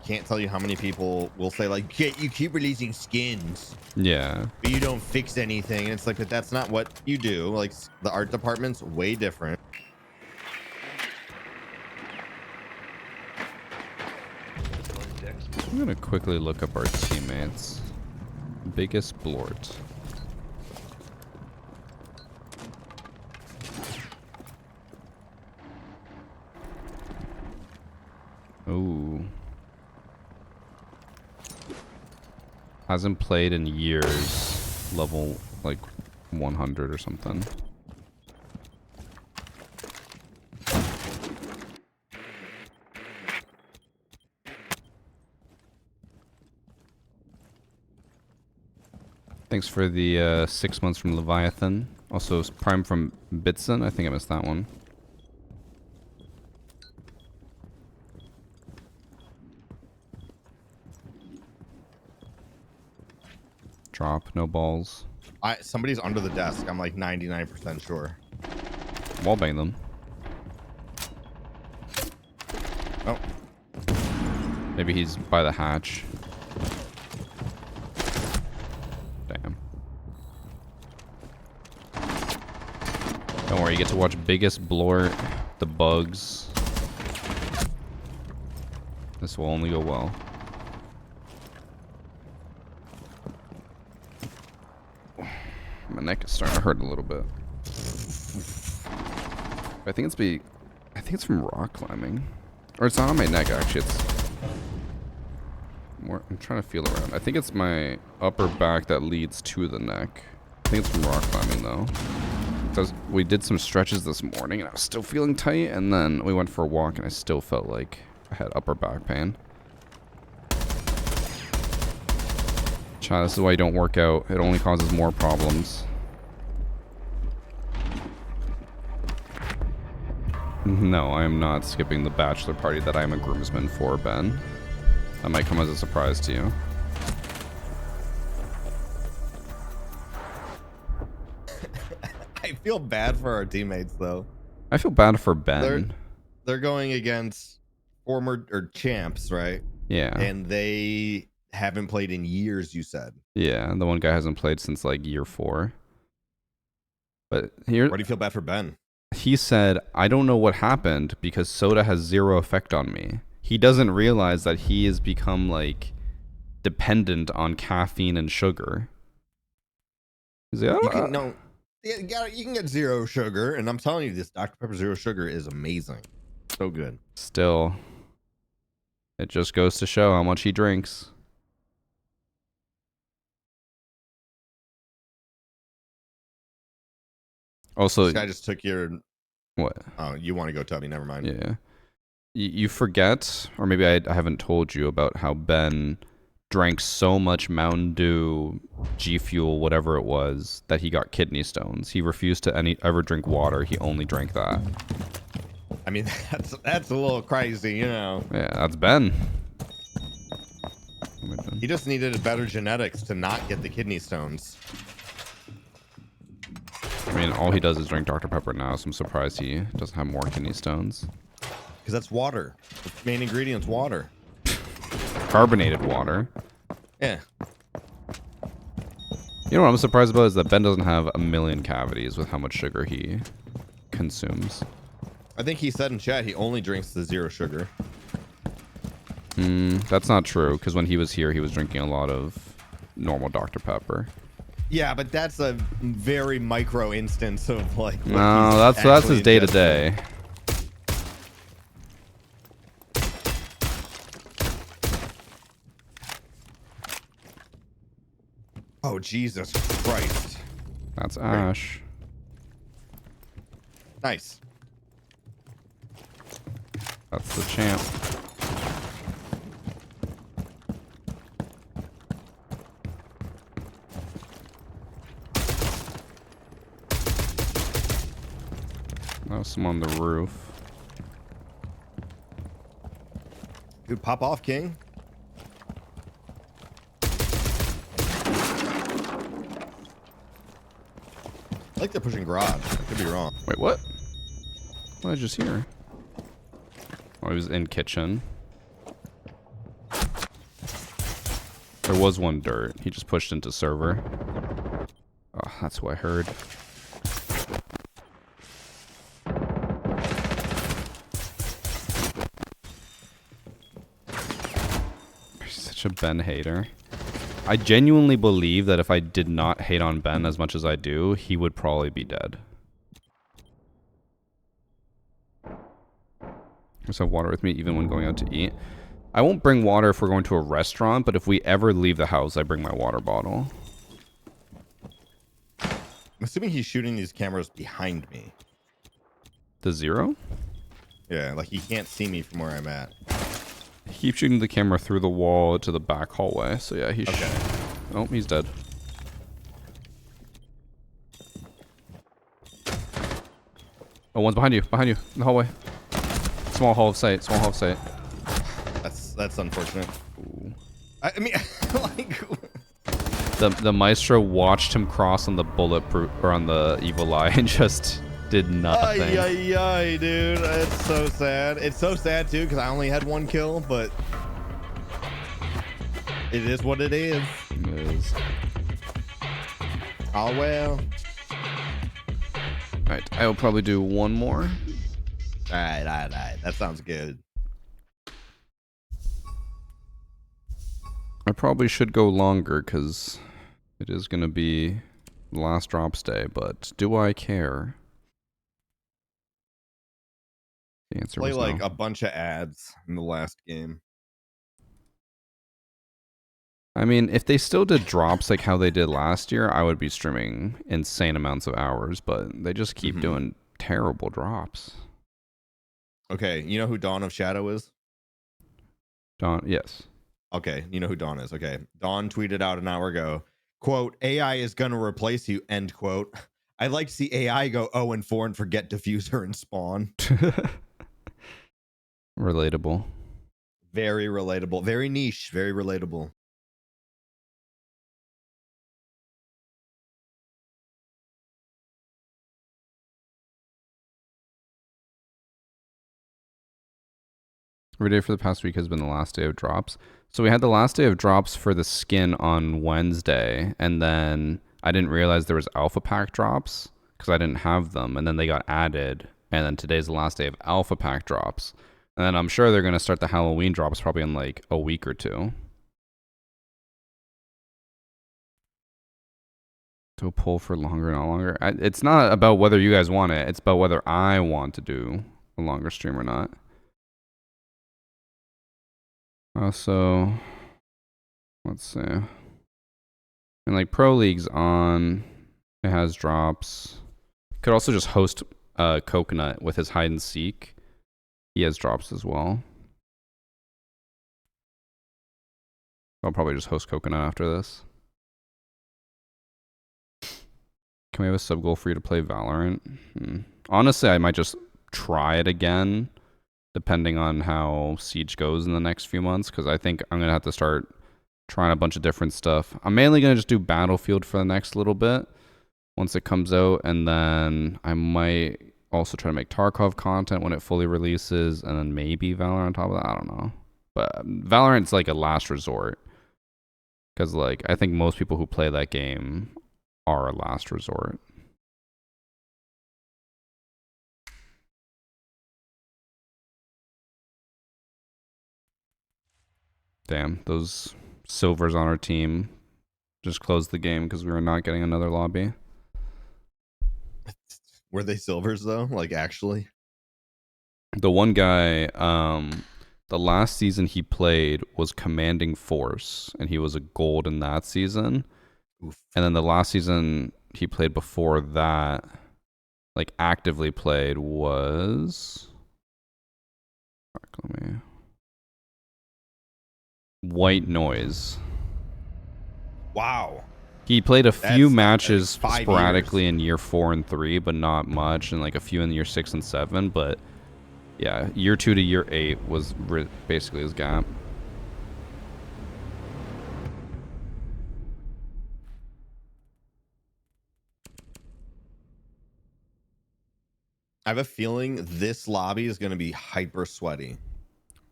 Speaker 4: can't tell you how many people will say like, you keep releasing skins.
Speaker 1: Yeah.
Speaker 4: But you don't fix anything. And it's like, but that's not what you do. Like, the art department's way different.
Speaker 1: I'm gonna quickly look up our teammates. Biggest Blort. Ooh. Hasn't played in years. Level like 100 or something. Thanks for the 6 months from Leviathan. Also, Prime from Bitson. I think I missed that one. Drop, no balls.
Speaker 4: Somebody's under the desk. I'm like 99% sure.
Speaker 1: Wallbang them.
Speaker 4: Oh.
Speaker 1: Maybe he's by the hatch. Damn. Don't worry, you get to watch Biggest Blort, the bugs. This will only go well. My neck is starting to hurt a little bit. I think it's from rock climbing. Or it's not on my neck actually, I'm trying to feel around. I think it's my upper back that leads to the neck. I think it's from rock climbing though. Because we did some stretches this morning and I was still feeling tight, and then we went for a walk and I still felt like I had upper back pain. Chat, this is why you don't work out. It only causes more problems. No, I am not skipping the bachelor party that I am a groomsman for, Ben. That might come as a surprise to you.
Speaker 4: I feel bad for our teammates though.
Speaker 1: I feel bad for Ben.
Speaker 4: They're going against former champs, right?
Speaker 1: Yeah.
Speaker 4: And they haven't played in years, you said.
Speaker 1: Yeah, the one guy hasn't played since like year 4. But here,
Speaker 4: Why do you feel bad for Ben?
Speaker 1: he said, I don't know what happened because soda has 0 effect on me. He doesn't realize that he has become like dependent on caffeine and sugar. He's like,
Speaker 4: You can you can get 0 sugar, and I'm telling you, this Dr. Pepper 0 sugar is amazing. So good.
Speaker 1: Still, it just goes to show how much he drinks. Also,
Speaker 4: This guy just took your...
Speaker 1: What?
Speaker 4: Oh, you want to go tell me? Never mind.
Speaker 1: Yeah. You forget, or maybe I haven't told you about how Ben drank so much Mountain Dew, G Fuel, whatever it was, that he got kidney stones. He refused to ever drink water. He only drank that.
Speaker 4: I mean, that's a little crazy, you know.
Speaker 1: Yeah, that's Ben.
Speaker 4: He just needed better genetics to not get the kidney stones.
Speaker 1: I mean, all he does is drink Dr. Pepper now, so I'm surprised he doesn't have more kidney stones.
Speaker 4: Because that's water. The main ingredient's water.
Speaker 1: Carbonated water.
Speaker 4: Yeah.
Speaker 1: You know what I'm surprised about is that Ben doesn't have a million cavities with how much sugar he consumes.
Speaker 4: I think he said in chat he only drinks the 0 sugar.
Speaker 1: That's not true, because when he was here, he was drinking a lot of normal Dr. Pepper.
Speaker 4: Yeah, but that's a very micro instance of like.
Speaker 1: No, that's his day to day.
Speaker 4: Oh Jesus Christ!
Speaker 1: That's Ash.
Speaker 4: Nice.
Speaker 1: That's the champ. That was someone on the roof.
Speaker 4: Dude, pop off, King. I like they're pushing garage. I could be wrong.
Speaker 1: Wait, what? What did I just hear? Oh, he was in kitchen. There was one dirt. He just pushed into server. Oh, that's who I heard. Such a Ben hater. I genuinely believe that if I did not hate on Ben as much as I do, he would probably be dead. Just have water with me even when going out to eat. I won't bring water if we're going to a restaurant, but if we ever leave the house, I bring my water bottle.
Speaker 4: I'm assuming he's shooting these cameras behind me.
Speaker 1: The 0?
Speaker 4: Yeah, like he can't see me from where I'm at.
Speaker 1: He keeps shooting the camera through the wall to the back hallway, so yeah, he's...
Speaker 4: Okay.
Speaker 1: Oh, he's dead. Oh, one's behind you, in the hallway. Small hall of sight, small hall of sight.
Speaker 4: That's unfortunate.
Speaker 1: Ooh.
Speaker 4: I mean, like...
Speaker 1: The maestro watched him cross on the bulletproof, or on the evil eye, and just did nothing.
Speaker 4: Ay, ay, ay, dude. It's so sad. It's so sad, too, because I only had 1 kill, but... It is what it is.
Speaker 1: It is.
Speaker 4: Oh, well.
Speaker 1: Alright, I will probably do one more.
Speaker 4: Alright. That sounds good.
Speaker 1: I probably should go longer, because it is going to be the last drops day, but do I care? The answer
Speaker 4: Play
Speaker 1: was
Speaker 4: like
Speaker 1: no.
Speaker 4: a bunch of ads in the last game.
Speaker 1: I mean, if they still did drops like how they did last year, I would be streaming insane amounts of hours, but they just keep doing terrible drops.
Speaker 4: Okay, you know who Dawn of Shadow is?
Speaker 1: Yes.
Speaker 4: Okay, you know who Dawn is. Okay. Dawn tweeted out an hour ago, quote, AI is going to replace you, end quote. I'd like to see AI go 0-4 and forget Diffuser and Spawn.
Speaker 1: Relatable.
Speaker 4: Very relatable. Very niche. Very relatable.
Speaker 1: Every day for the past week has been the last day of drops. So we had the last day of drops for the skin on Wednesday, and then I didn't realize there was alpha pack drops because I didn't have them, and then they got added, and then today's the last day of alpha pack drops. And then I'm sure they're going to start the Halloween drops probably in like a week or two. To pull for longer and not longer. It's not about whether you guys want it. It's about whether I want to do a longer stream or not. Also, let's see. And like Pro League's on. It has drops. Could also just host Coconut with his hide and seek. He has drops as well. I'll probably just host Coconut after this. Can we have a sub goal for you to play Valorant? Honestly, I might just try it again, depending on how Siege goes in the next few months, because I think I'm going to have to start trying a bunch of different stuff. I'm mainly going to just do Battlefield for the next little bit once it comes out, and then I might also try to make Tarkov content when it fully releases, and then maybe Valorant on top of that. I don't know. But Valorant's like a last resort, because like I think most people who play that game are a last resort. Damn, those silvers on our team just closed the game because we were not getting another lobby.
Speaker 4: Were they silvers though? Like actually?
Speaker 1: The one guy, the last season he played was Commanding Force, and he was a gold in that season.
Speaker 4: Oof.
Speaker 1: And then the last season he played before that, like actively played, was White Noise.
Speaker 4: Wow.
Speaker 1: He played a few
Speaker 4: That's
Speaker 1: matches
Speaker 4: 5
Speaker 1: sporadically
Speaker 4: years.
Speaker 1: in year 4 and 3, but not much, and like a few in year 6 and 7. But yeah, year 2 to year 8 was basically his gap.
Speaker 4: I have a feeling this lobby is going to be hyper sweaty.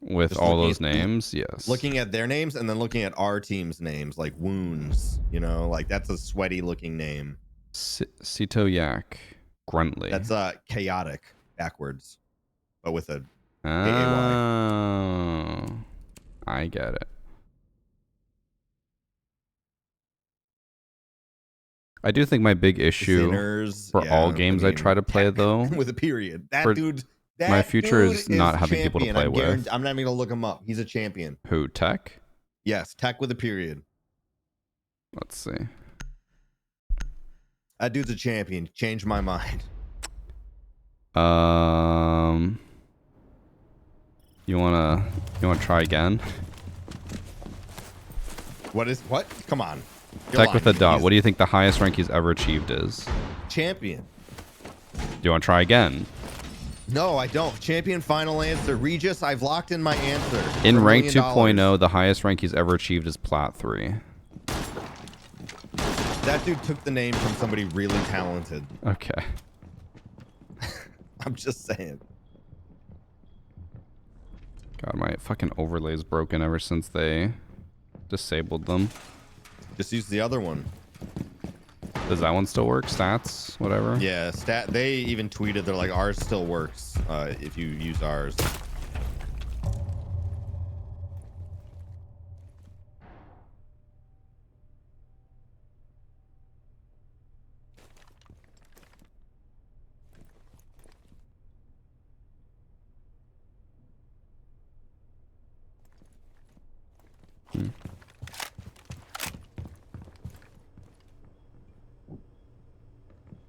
Speaker 1: With
Speaker 4: Just
Speaker 1: all
Speaker 4: looking
Speaker 1: those
Speaker 4: at-
Speaker 1: names, yes.
Speaker 4: Looking at their names and then looking at our team's names, like Wounds, you know, like that's a sweaty looking name.
Speaker 1: Sito Yak. Gruntly.
Speaker 4: That's chaotic backwards, but with a
Speaker 1: Oh, I get it. I do think my big issue
Speaker 4: Sinners,
Speaker 1: for all games I try to play,
Speaker 4: Tech
Speaker 1: though,
Speaker 4: with a period.
Speaker 1: for my future
Speaker 4: dude
Speaker 1: is not having people to
Speaker 4: champion.
Speaker 1: play with.
Speaker 4: I'm not even gonna look him up. He's a champion.
Speaker 1: Who, Tech?
Speaker 4: Yes, Tech with a period.
Speaker 1: Let's see.
Speaker 4: That dude's a champion. Changed my mind.
Speaker 1: You wanna try again?
Speaker 4: What? Come on. You're
Speaker 1: Tech with a
Speaker 4: lying.
Speaker 1: dot.
Speaker 4: He's
Speaker 1: What do you think the highest rank he's ever achieved is?
Speaker 4: champion.
Speaker 1: Do you want to try again?
Speaker 4: No, I don't. Champion final answer. Regis, I've locked in my answer.
Speaker 1: In
Speaker 4: For
Speaker 1: rank
Speaker 4: $1 million.
Speaker 1: 2.0, the highest rank he's ever achieved is Plat 3.
Speaker 4: That dude took the name from somebody really talented.
Speaker 1: Okay.
Speaker 4: I'm just saying.
Speaker 1: God, my fucking overlay's broken ever since they disabled them.
Speaker 4: Just use the other one.
Speaker 1: Does that one still work? Stats? Whatever?
Speaker 4: Yeah, they even tweeted, they're like, ours still works if you use ours.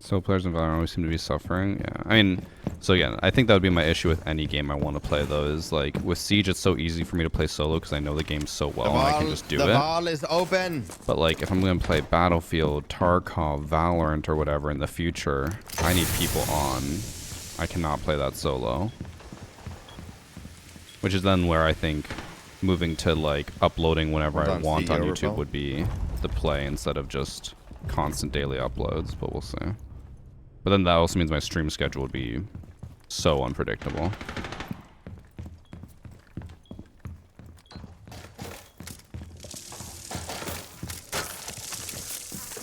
Speaker 1: So players in Valorant always seem to be suffering. Yeah, I mean, so again, I think that would be my issue with any game I want to play though. Is like with Siege, it's so easy for me to play solo because I know the game so well and I can just do
Speaker 4: the
Speaker 1: it.
Speaker 4: ball is open.
Speaker 1: But like, if I'm gonna play Battlefield, Tarkov, Valorant, or whatever in the future, I need people on. I cannot play that solo. Which is then where I think moving to like uploading whenever I want on YouTube would be the play instead of just constant daily uploads, but we'll see. But then that also means my stream schedule would be so unpredictable.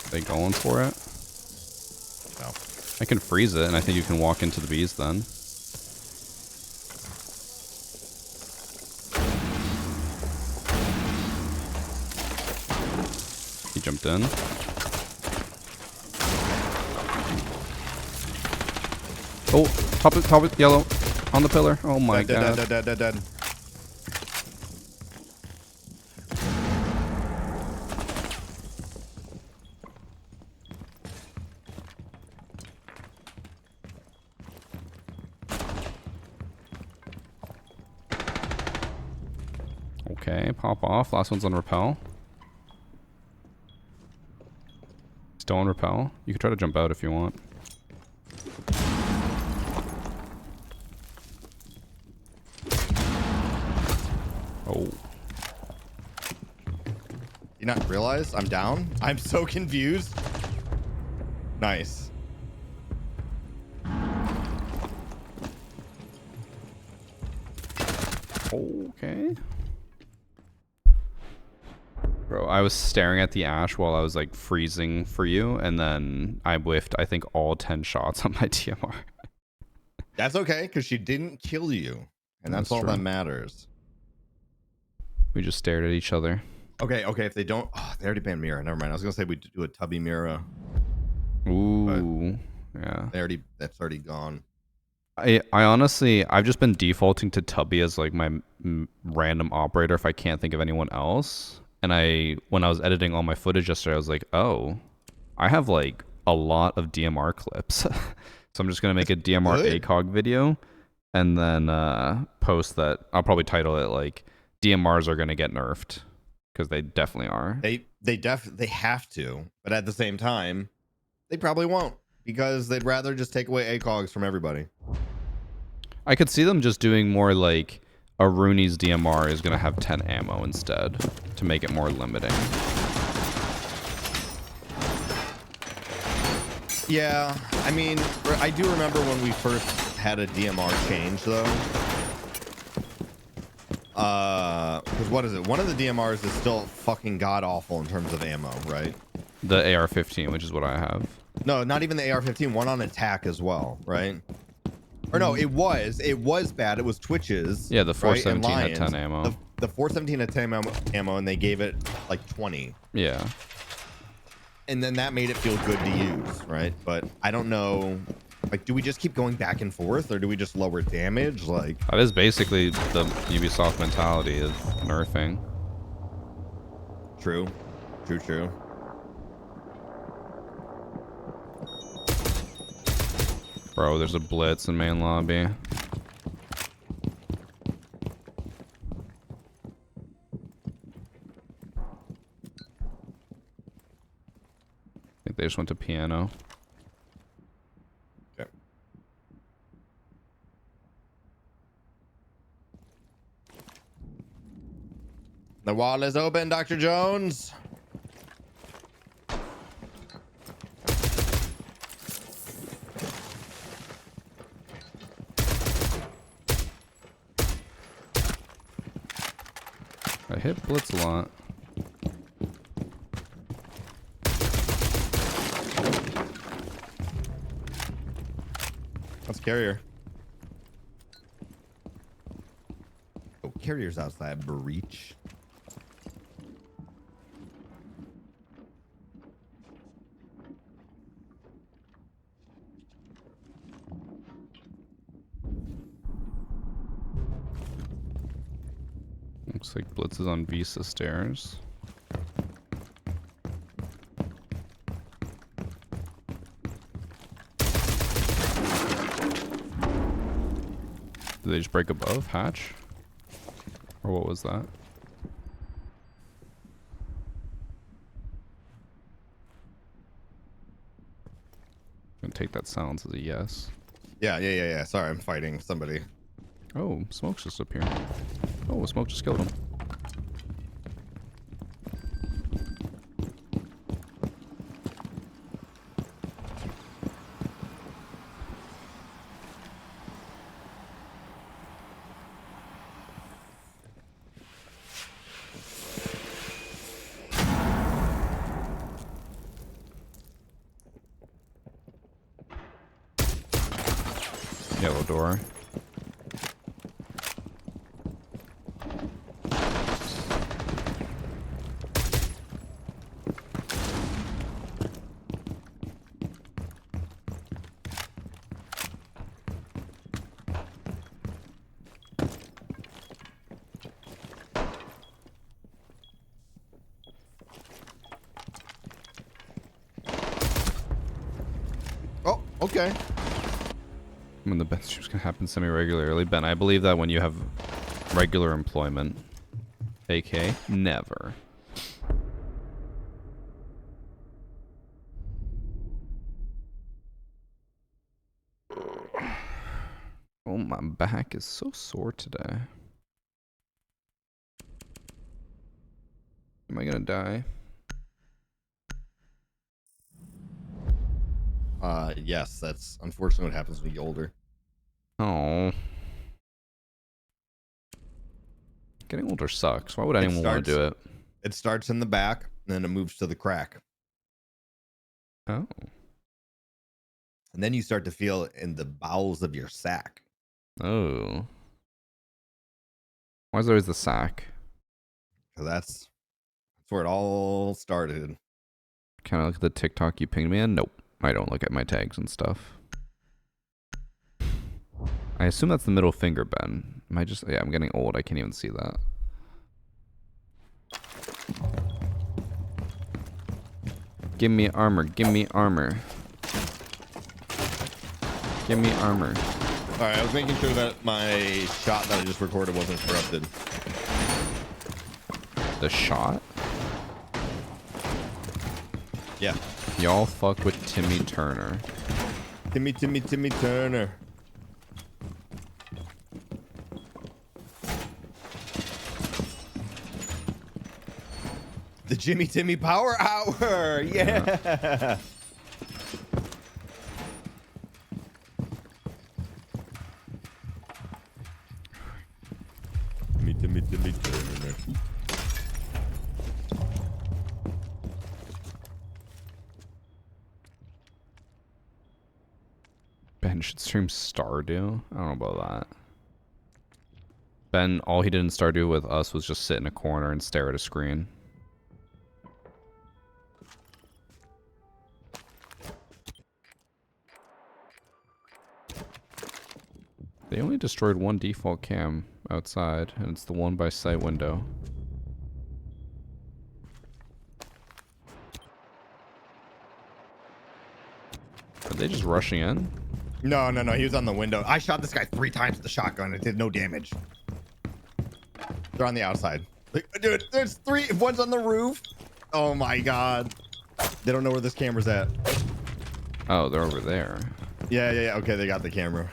Speaker 1: Are they going for it?
Speaker 4: No.
Speaker 1: I can freeze it, and I think you can walk into the bees then. He jumped in. Oh, top it, yellow. On the pillar. Oh my god.
Speaker 4: Dead.
Speaker 1: Okay, pop off. Last one's on repel. Still on repel. You can try to jump out if you want. Oh.
Speaker 4: You not realize I'm down? I'm so confused. Nice.
Speaker 1: Okay. Bro, I was staring at the ash while I was like freezing for you, and then I whiffed, I think, all 10 shots on my TMR.
Speaker 4: That's okay, because she didn't kill you. And that's all
Speaker 1: true.
Speaker 4: that matters.
Speaker 1: We just stared at each other.
Speaker 4: Okay, if they don't... Oh, they already banned Mira. Never mind. I was going to say we do a Tubby Mira.
Speaker 1: Ooh. Yeah.
Speaker 4: That's already gone.
Speaker 1: I honestly, I've just been defaulting to Tubby as like my random operator if I can't think of anyone else. And when I was editing all my footage yesterday, I was like, oh, I have like a lot of DMR clips. So I'm just going to make a DMR
Speaker 4: good.
Speaker 1: ACOG video and then post that. I'll probably title it like DMRs are going to get nerfed because they definitely are.
Speaker 4: They have to. But at the same time, they probably won't because they'd rather just take away ACOGs from everybody.
Speaker 1: I could see them just doing more like a Rooney's DMR is going to have 10 ammo instead to make it more limiting.
Speaker 4: Yeah, I mean, I do remember when we first had a DMR change though. Because what is it? One of the DMRs is still fucking god awful in terms of ammo, right?
Speaker 1: The AR-15, which is what I have.
Speaker 4: No, not even the AR-15. One on attack as well, right? Or no, it was bad. It was Twitch's.
Speaker 1: Yeah, the 417
Speaker 4: right?
Speaker 1: had 10 ammo.
Speaker 4: The 417 had 10 ammo, and they gave it like 20.
Speaker 1: Yeah.
Speaker 4: And then that made it feel good to use, right? But I don't know. Like, do we just keep going back and forth, or do we just lower damage? Like,
Speaker 1: that is basically the Ubisoft mentality of nerfing.
Speaker 4: True.
Speaker 1: Bro, there's a blitz in main lobby. I think they just went to piano.
Speaker 4: Okay. The wall is open, Dr. Jones.
Speaker 1: I hit blitz a lot.
Speaker 4: That's carrier. Oh, carrier's outside breach.
Speaker 1: Looks like blitz is on Visa stairs. Did they just break above hatch? Or what was that? I'm gonna take that silence as a yes.
Speaker 4: Yeah. Sorry, I'm fighting somebody.
Speaker 1: Oh, smoke's just up here. Oh, smoke just killed him. Yellow door.
Speaker 4: Oh, okay.
Speaker 1: When the best stream's gonna happen semi-regularly. Ben, I believe that when you have regular employment, aka never. Oh, my back is so sore today. Am I gonna die?
Speaker 4: Yes, that's unfortunately what happens when you get older.
Speaker 1: Oh. Getting older sucks. Why would anyone want to do it?
Speaker 4: It starts in the back, and then it moves to the crack.
Speaker 1: Oh.
Speaker 4: And then you start to feel it in the bowels of your sack.
Speaker 1: Oh. Why is there always the sack?
Speaker 4: So that's where it all started.
Speaker 1: Kind of look at the TikTok you pinged me in? Nope. I don't look at my tags and stuff. I assume that's the middle finger, Ben. Am I just... Yeah, I'm getting old. I can't even see that. Give me armor. Give me armor. Give me armor.
Speaker 4: All right, I was making sure that my shot that I just recorded wasn't corrupted.
Speaker 1: The shot?
Speaker 4: Yeah.
Speaker 1: Y'all fuck with Timmy Turner.
Speaker 4: Timmy Turner. The Timmy Power Hour. Yeah. Timmy Turner.
Speaker 1: Ben should stream Stardew. I don't know about that. Ben, all he did in Stardew with us was just sit in a corner and stare at a screen. They only destroyed one default cam outside, and it's the one by site window. Are they just rushing in?
Speaker 4: No. He was on the window. I shot this guy 3 times with the shotgun. It did no damage. They're on the outside. Like, dude, there's 3. One's on the roof. Oh my god. They don't know where this camera's at.
Speaker 1: Oh, they're over there.
Speaker 4: Yeah. Okay, they got the camera.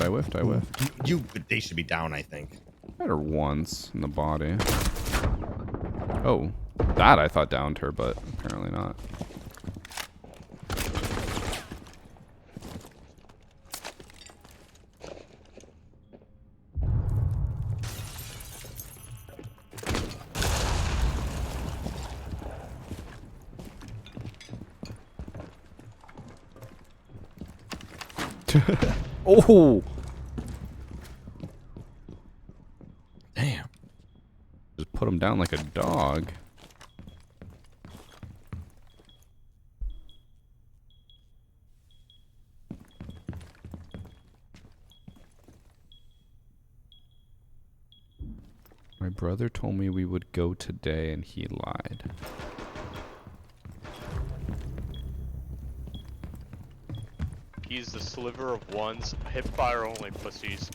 Speaker 1: I whiffed.
Speaker 4: They should be down, I think.
Speaker 1: I hit her once in the body. Oh, that I thought downed her, but apparently not. Oh!
Speaker 4: Damn.
Speaker 1: Just put him down like a dog. My brother told me we would go today and he lied.
Speaker 10: He's the sliver of ones. Hip fire only, pussies.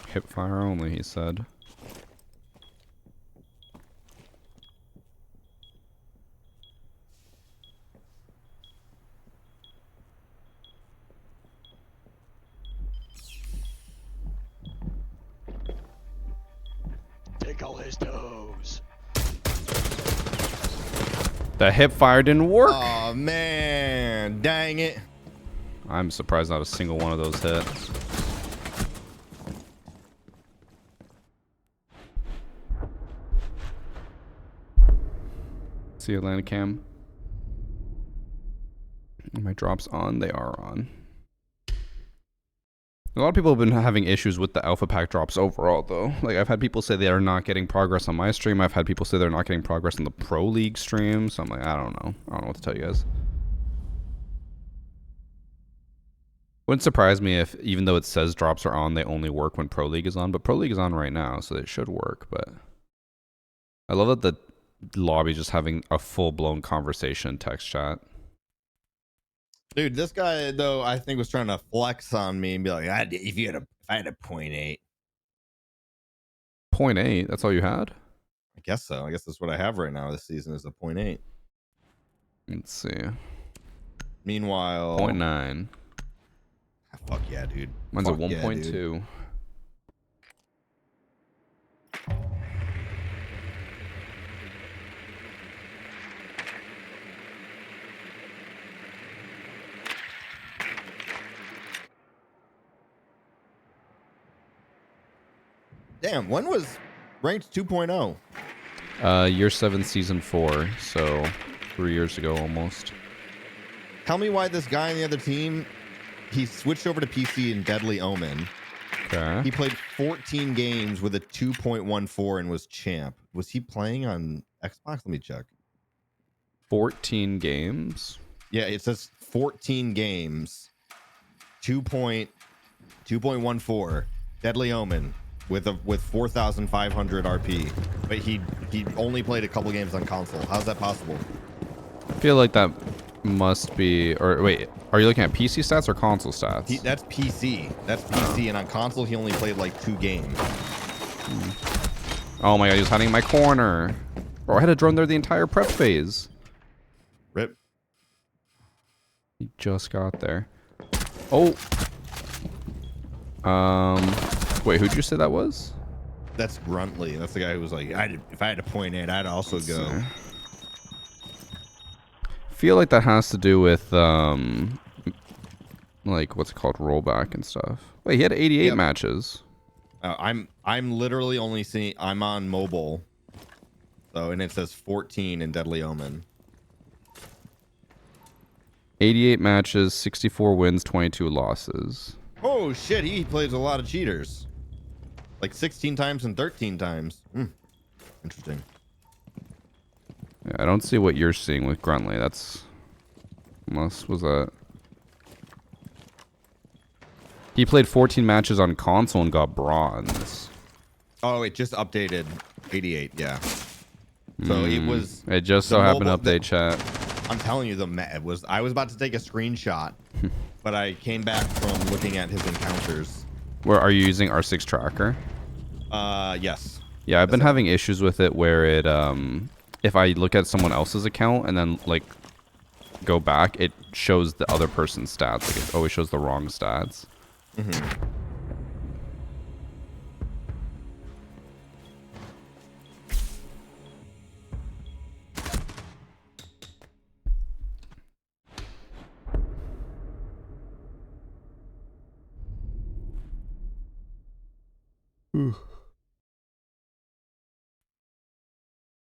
Speaker 1: Hip fire only, he said.
Speaker 10: Tickle his toes.
Speaker 1: The hip fire didn't work.
Speaker 4: Oh man, dang it.
Speaker 1: I'm surprised not a single one of those hit. See Atlanta cam. Are my drops on? They are on. A lot of people have been having issues with the alpha pack drops overall, though. Like, I've had people say they are not getting progress on my stream. I've had people say they're not getting progress on the Pro League stream. So I'm like, I don't know. I don't know what to tell you guys. Wouldn't surprise me if, even though it says drops are on, they only work when Pro League is on. But Pro League is on right now, so it should work. But I love that the lobby just having a full-blown conversation text chat.
Speaker 4: Dude, this guy though I think was trying to flex on me and be like, if I had a 0.8.
Speaker 1: 0.8, that's all you had?
Speaker 4: I guess so. I guess that's what I have right now this season is a 0.8.
Speaker 1: Let's see.
Speaker 4: Meanwhile,
Speaker 1: 0.9.
Speaker 4: Fuck yeah, dude.
Speaker 1: Mine's
Speaker 4: Fuck
Speaker 1: a
Speaker 4: yeah,
Speaker 1: 1.2.
Speaker 4: dude. Damn, when was ranked 2.0?
Speaker 1: Year 7, season 4. So 3 years ago almost.
Speaker 4: Tell me why this guy on the other team, he switched over to PC in Deadly Omen.
Speaker 1: Okay.
Speaker 4: He played 14 games with a 2.14 and was champ. Was he playing on Xbox? Let me check.
Speaker 1: 14 games?
Speaker 4: Yeah, it says 14 games. 2.14. Deadly Omen with 4,500 RP. But he only played a couple games on console. How's that possible?
Speaker 1: I feel like that must be, or wait, are you looking at PC stats or console stats?
Speaker 4: That's PC. That's PC, and on console he only played like 2 games.
Speaker 1: Oh my god, he was hiding in my corner. Bro, I had to drone there the entire prep phase.
Speaker 4: Rip.
Speaker 1: He just got there. Oh. Wait, who'd you say that was?
Speaker 4: That's Gruntley. That's the guy who was like, if I had a 0.8, I'd also go.
Speaker 1: I feel like that has to do with like what's it called, rollback and stuff. Wait, he had 88 matches.
Speaker 4: I'm literally only seeing, I'm on mobile. So, and it says 14 in Deadly Omen.
Speaker 1: 88 matches, 64 wins, 22 losses.
Speaker 4: Oh shit, he plays a lot of cheaters. Like 16 times and 13 times. Interesting.
Speaker 1: Yeah, I don't see what you're seeing with Gruntley. That's, unless was that. He played 14 matches on console and got bronze.
Speaker 4: Oh, it just updated 88, yeah. So it was.
Speaker 1: It just so happened to update chat.
Speaker 4: I'm telling you, I was about to take a screenshot, but I came back from looking at his encounters.
Speaker 1: Where are you using R6 tracker?
Speaker 4: Yes.
Speaker 1: Yeah, I've been having issues with it where it if I look at someone else's account and then like go back, it shows the other person's stats. Like it always shows the wrong stats.
Speaker 4: Mm-hmm.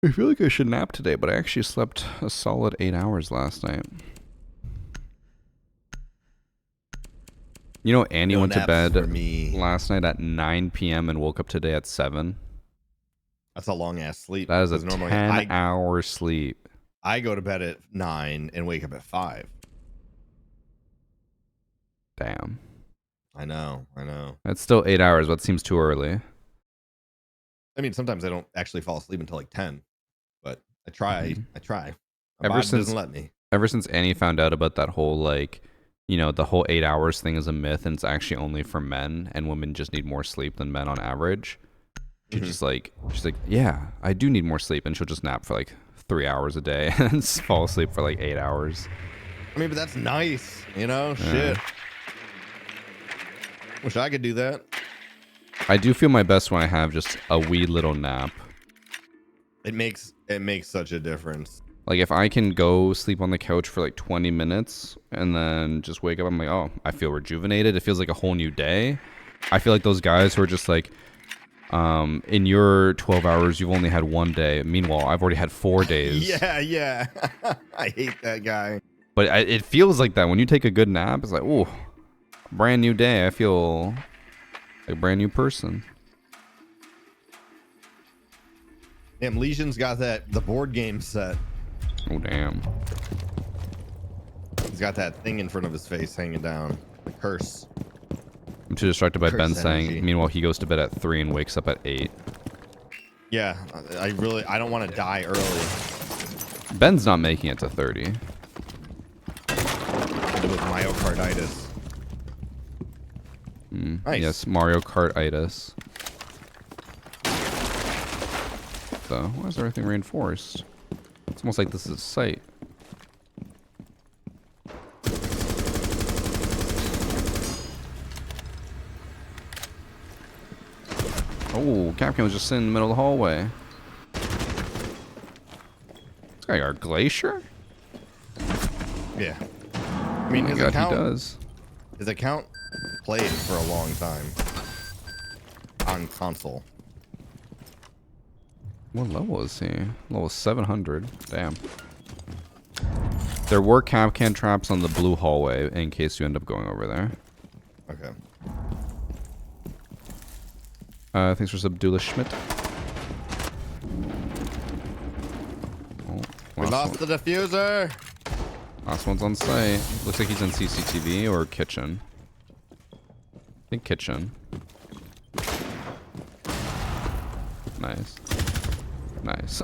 Speaker 1: I feel like I should nap today, but I actually slept a solid 8 hours last night. You know, Annie
Speaker 4: No
Speaker 1: went to
Speaker 4: naps
Speaker 1: bed
Speaker 4: for me.
Speaker 1: last night at 9 p.m. and woke up today at 7.
Speaker 4: That's a long ass sleep.
Speaker 1: That is a
Speaker 4: 'cause normally
Speaker 1: 10-hour sleep.
Speaker 4: I go to bed at 9 and wake up at 5.
Speaker 1: Damn.
Speaker 4: I know.
Speaker 1: That's still 8 hours, but seems too early.
Speaker 4: I mean, sometimes I don't actually fall asleep until like 10, but I try.
Speaker 1: Mhm.
Speaker 4: I try. My
Speaker 1: Ever
Speaker 4: body
Speaker 1: since-
Speaker 4: doesn't let me.
Speaker 1: Ever since Annie found out about that whole, like, you know, the whole 8 hours thing is a myth and it's actually only for men and women just need more sleep than men on average. She's just like, yeah, I do need more sleep. And she'll just nap for like 3 hours a day and fall asleep for like 8 hours.
Speaker 4: I mean, but that's nice, you know?
Speaker 1: Yeah.
Speaker 4: Shit. Wish I could do that.
Speaker 1: I do feel my best when I have just a wee little nap.
Speaker 4: It makes such a difference.
Speaker 1: Like if I can go sleep on the couch for like 20 minutes and then just wake up, I'm like, oh, I feel rejuvenated. It feels like a whole new day. I feel like those guys who are just like, in your 12 hours, you've only had one day. Meanwhile, I've already had 4 days.
Speaker 4: Yeah. I hate that guy.
Speaker 1: But it feels like that when you take a good nap. It's like, ooh, brand new day. I feel like a brand new person.
Speaker 4: Damn, Legion's got the board game set.
Speaker 1: Oh, damn.
Speaker 4: He's got that thing in front of his face hanging down. The curse.
Speaker 1: I'm too distracted by
Speaker 4: Curse
Speaker 1: Ben saying,
Speaker 4: energy.
Speaker 1: meanwhile, he goes to bed at 3 and wakes up at 8.
Speaker 4: Yeah, I don't want to die early.
Speaker 1: Ben's not making it to 30.
Speaker 4: With myocarditis. Nice.
Speaker 1: Yes, Mario Kart-itis. So, why is everything reinforced? It's almost like this is a site. Oh, Capcom was just sitting in the middle of the hallway. This guy got a glacier?
Speaker 4: Yeah. I mean,
Speaker 1: Oh my
Speaker 4: his
Speaker 1: god,
Speaker 4: account,
Speaker 1: he does.
Speaker 4: His account played for a long time on console.
Speaker 1: What level is he? Level 700. Damn. There were Capcan traps on the blue hallway in case you end up going over there.
Speaker 4: Okay.
Speaker 1: Thanks for Abdullah Schmidt. Oh,
Speaker 4: We lost the diffuser.
Speaker 1: Last one's on site. Looks like he's in CCTV or kitchen. I think kitchen. Nice. Nice.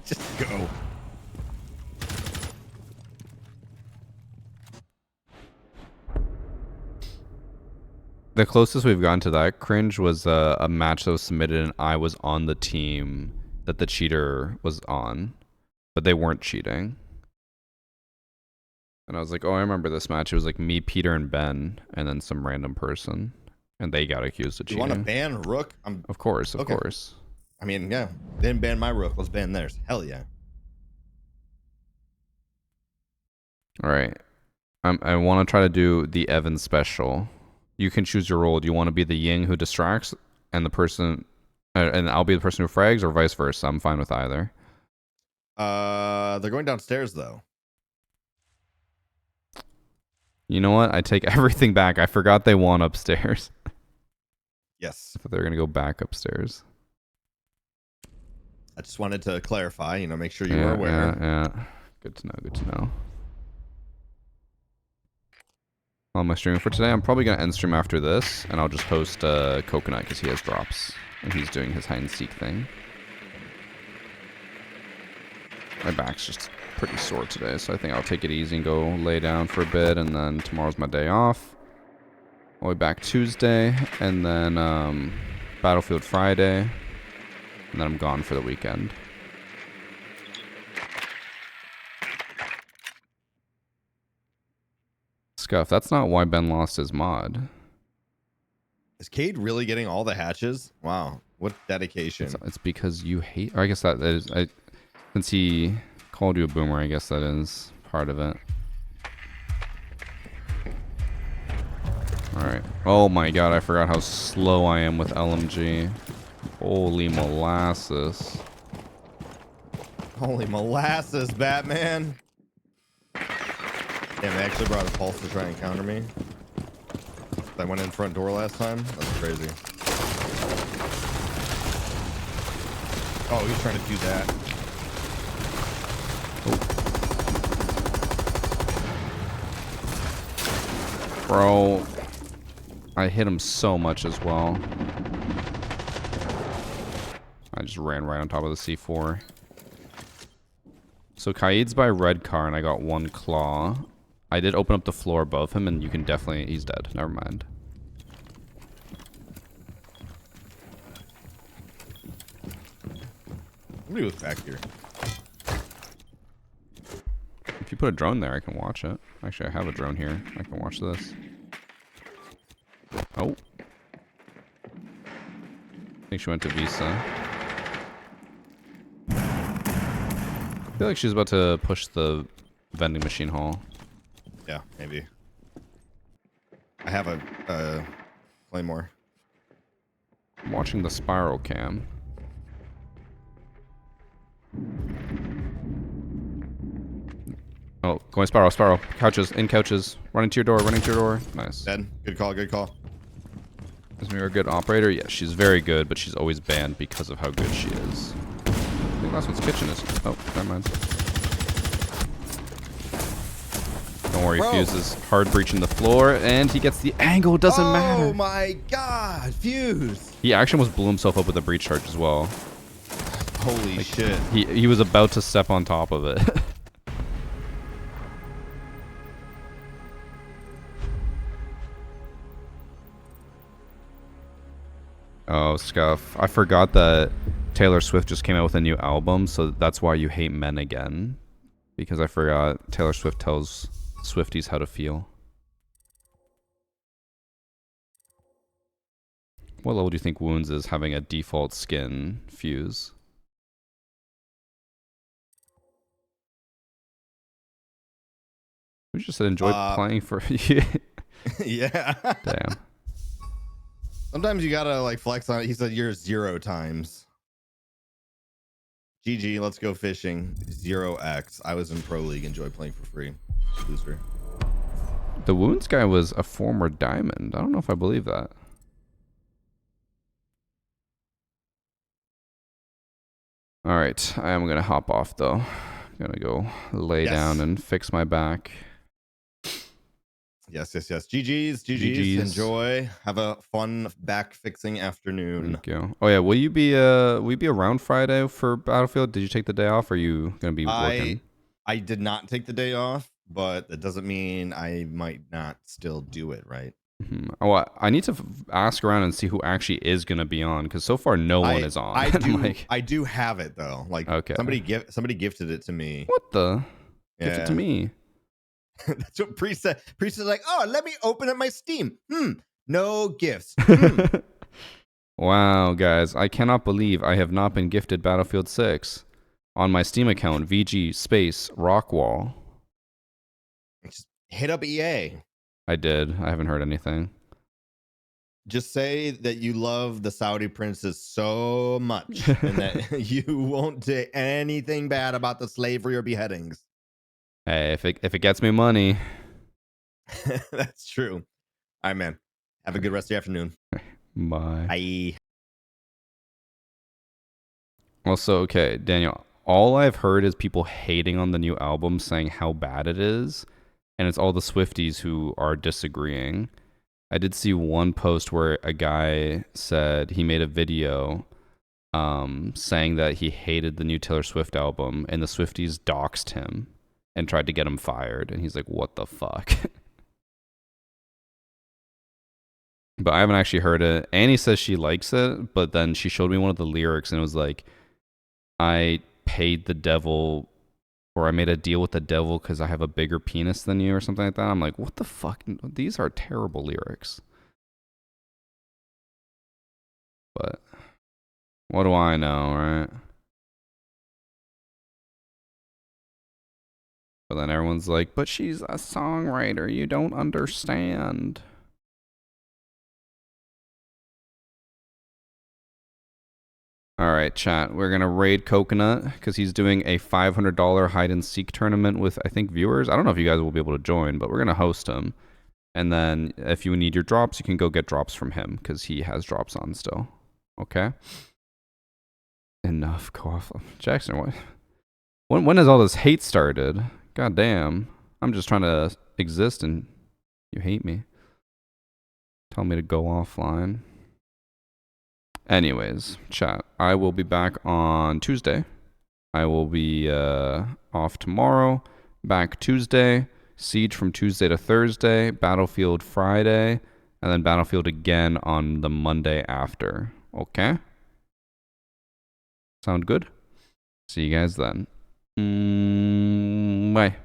Speaker 4: Just go.
Speaker 1: The closest we've gotten to that cringe was a match that was submitted and I was on the team that the cheater was on, but they weren't cheating. And I was like, oh, I remember this match. It was like me, Peter, and Ben, and then some random person, and they got accused of
Speaker 4: You
Speaker 1: cheating.
Speaker 4: want to ban Rook?
Speaker 1: Of course, of
Speaker 4: Okay.
Speaker 1: course.
Speaker 4: I mean, yeah. They didn't ban my Rook. Let's ban theirs. Hell yeah.
Speaker 1: All right. I want to try to do the Evan special. You can choose your role. Do you want to be the Ying who distracts and the person, and I'll be the person who frags, or vice versa? I'm fine with either.
Speaker 4: They're going downstairs though.
Speaker 1: You know what? I take everything back. I forgot they want upstairs.
Speaker 4: Yes.
Speaker 1: But they're gonna go back upstairs.
Speaker 4: I just wanted to clarify, you know, make sure you were aware.
Speaker 1: Yeah. Good to know. Good to know. On my streaming for today, I'm probably gonna end stream after this, and I'll just post Coconut because he has drops and he's doing his hide and seek thing. My back's just pretty sore today, so I think I'll take it easy and go lay down for a bit, and then tomorrow's my day off. I'll be back Tuesday, and then Battlefield Friday, and then I'm gone for the weekend. Scuff, that's not why Ben lost his mod.
Speaker 4: Is Cade really getting all the hatches? Wow. What dedication.
Speaker 1: It's because you hate... Or I guess that is... since he called you a boomer, I guess that is part of it. Alright. Oh my god, I forgot how slow I am with LMG. Holy molasses.
Speaker 4: Holy molasses, Batman. Damn, they actually brought a pulse to try and counter me. I went in front door last time. That's crazy. Oh, he's trying to do that.
Speaker 1: Bro, I hit him so much as well. I just ran right on top of the C4. So Kaid's by red car and I got one claw. I did open up the floor above him and you can definitely... He's dead. Never mind.
Speaker 4: Somebody was back here.
Speaker 1: If you put a drone there, I can watch it. Actually, I have a drone here. I can watch this. Oh. I think she went to Visa. I feel like she's about to push the vending machine hall.
Speaker 4: Yeah, maybe. I have a claymore.
Speaker 1: I'm watching the spiral cam. Oh, going spiral, spiral. Couches, in couches. Running to your door, running to your door. Nice.
Speaker 4: Dead. Good call, good call.
Speaker 1: Is Mira a good operator? Yeah, she's very good, but she's always banned because of how good she is. I think last one's kitchen is... Oh, never mind. Don't worry,
Speaker 4: Bro.
Speaker 1: Fuse is hard breaching the floor, and he gets the angle. Doesn't matter.
Speaker 4: Oh my god, Fuse!
Speaker 1: He actually almost blew himself up with a breach charge as well.
Speaker 4: Holy shit.
Speaker 1: He was about to step on top of it. Oh, Scuff. I forgot that Taylor Swift just came out with a new album, so that's why you hate men again. Because I forgot Taylor Swift tells Swifties how to feel. What level do you think Wounds is having a default skin, Fuse? We just said enjoy playing for you.
Speaker 4: Yeah.
Speaker 1: Damn.
Speaker 4: Sometimes you gotta like flex on it. He said you're 0 times. GG, let's go fishing. 0x. I was in Pro League, enjoy playing for free. Loser.
Speaker 1: The Wounds guy was a former Diamond. I don't know if I believe that. Alright, I am gonna hop off though. I'm gonna go lay down and fix my back.
Speaker 4: Yes. GG's. Enjoy. Have a fun back fixing afternoon.
Speaker 1: Thank you. Oh yeah, will you be around Friday for Battlefield? Did you take the day off, or are you gonna be working?
Speaker 4: I did not take the day off, but that doesn't mean I might not still do it, right?
Speaker 1: Mm-hmm. Oh, I need to ask around and see who actually is gonna be on, because so far no one is on.
Speaker 4: I do have it though. Like
Speaker 1: okay.
Speaker 4: somebody gifted it to me.
Speaker 1: What the?
Speaker 4: Yeah.
Speaker 1: Gift it to me.
Speaker 4: That's what Priest said. Priest is like, oh, let me open up my Steam. No gifts.
Speaker 1: Wow, guys, I cannot believe I have not been gifted Battlefield 6 on my Steam account. VG space Rockwall.
Speaker 4: Just hit up EA.
Speaker 1: I did. I haven't heard anything.
Speaker 4: Just say that you love the Saudi princes so much and that you won't say anything bad about the slavery or beheadings.
Speaker 1: Hey, if it gets me money.
Speaker 4: That's true. All right, man. Have a good rest of the afternoon.
Speaker 1: Bye.
Speaker 4: Bye.
Speaker 1: Also, okay, Daniel, all I've heard is people hating on the new album, saying how bad it is, and it's all the Swifties who are disagreeing. I did see one post where a guy said he made a video saying that he hated the new Taylor Swift album, and the Swifties doxed him and tried to get him fired, and he's like, what the fuck? But I haven't actually heard it. Annie says she likes it, but then she showed me one of the lyrics, and it was like, I paid the devil, or I made a deal with the devil because I have a bigger penis than you, or something like that. I'm like, what the fuck? These are terrible lyrics. But what do I know, right? But then everyone's like, but she's a songwriter. You don't understand. All right, chat. We're gonna raid Coconut because he's doing a $500 hide and seek tournament with, I think, viewers. I don't know if you guys will be able to join, but we're gonna host him. And then if you need your drops, you can go get drops from him because he has drops on still. Okay. Enough. Go off, Jackson. What? When has all this hate started? God damn. I'm just trying to exist and you hate me. Tell me to go offline. Anyways, chat. I will be back on Tuesday. I will be off tomorrow. Back Tuesday. Siege from Tuesday to Thursday. Battlefield Friday. And then Battlefield again on the Monday after. Okay? Sound good? See you guys then. Bye.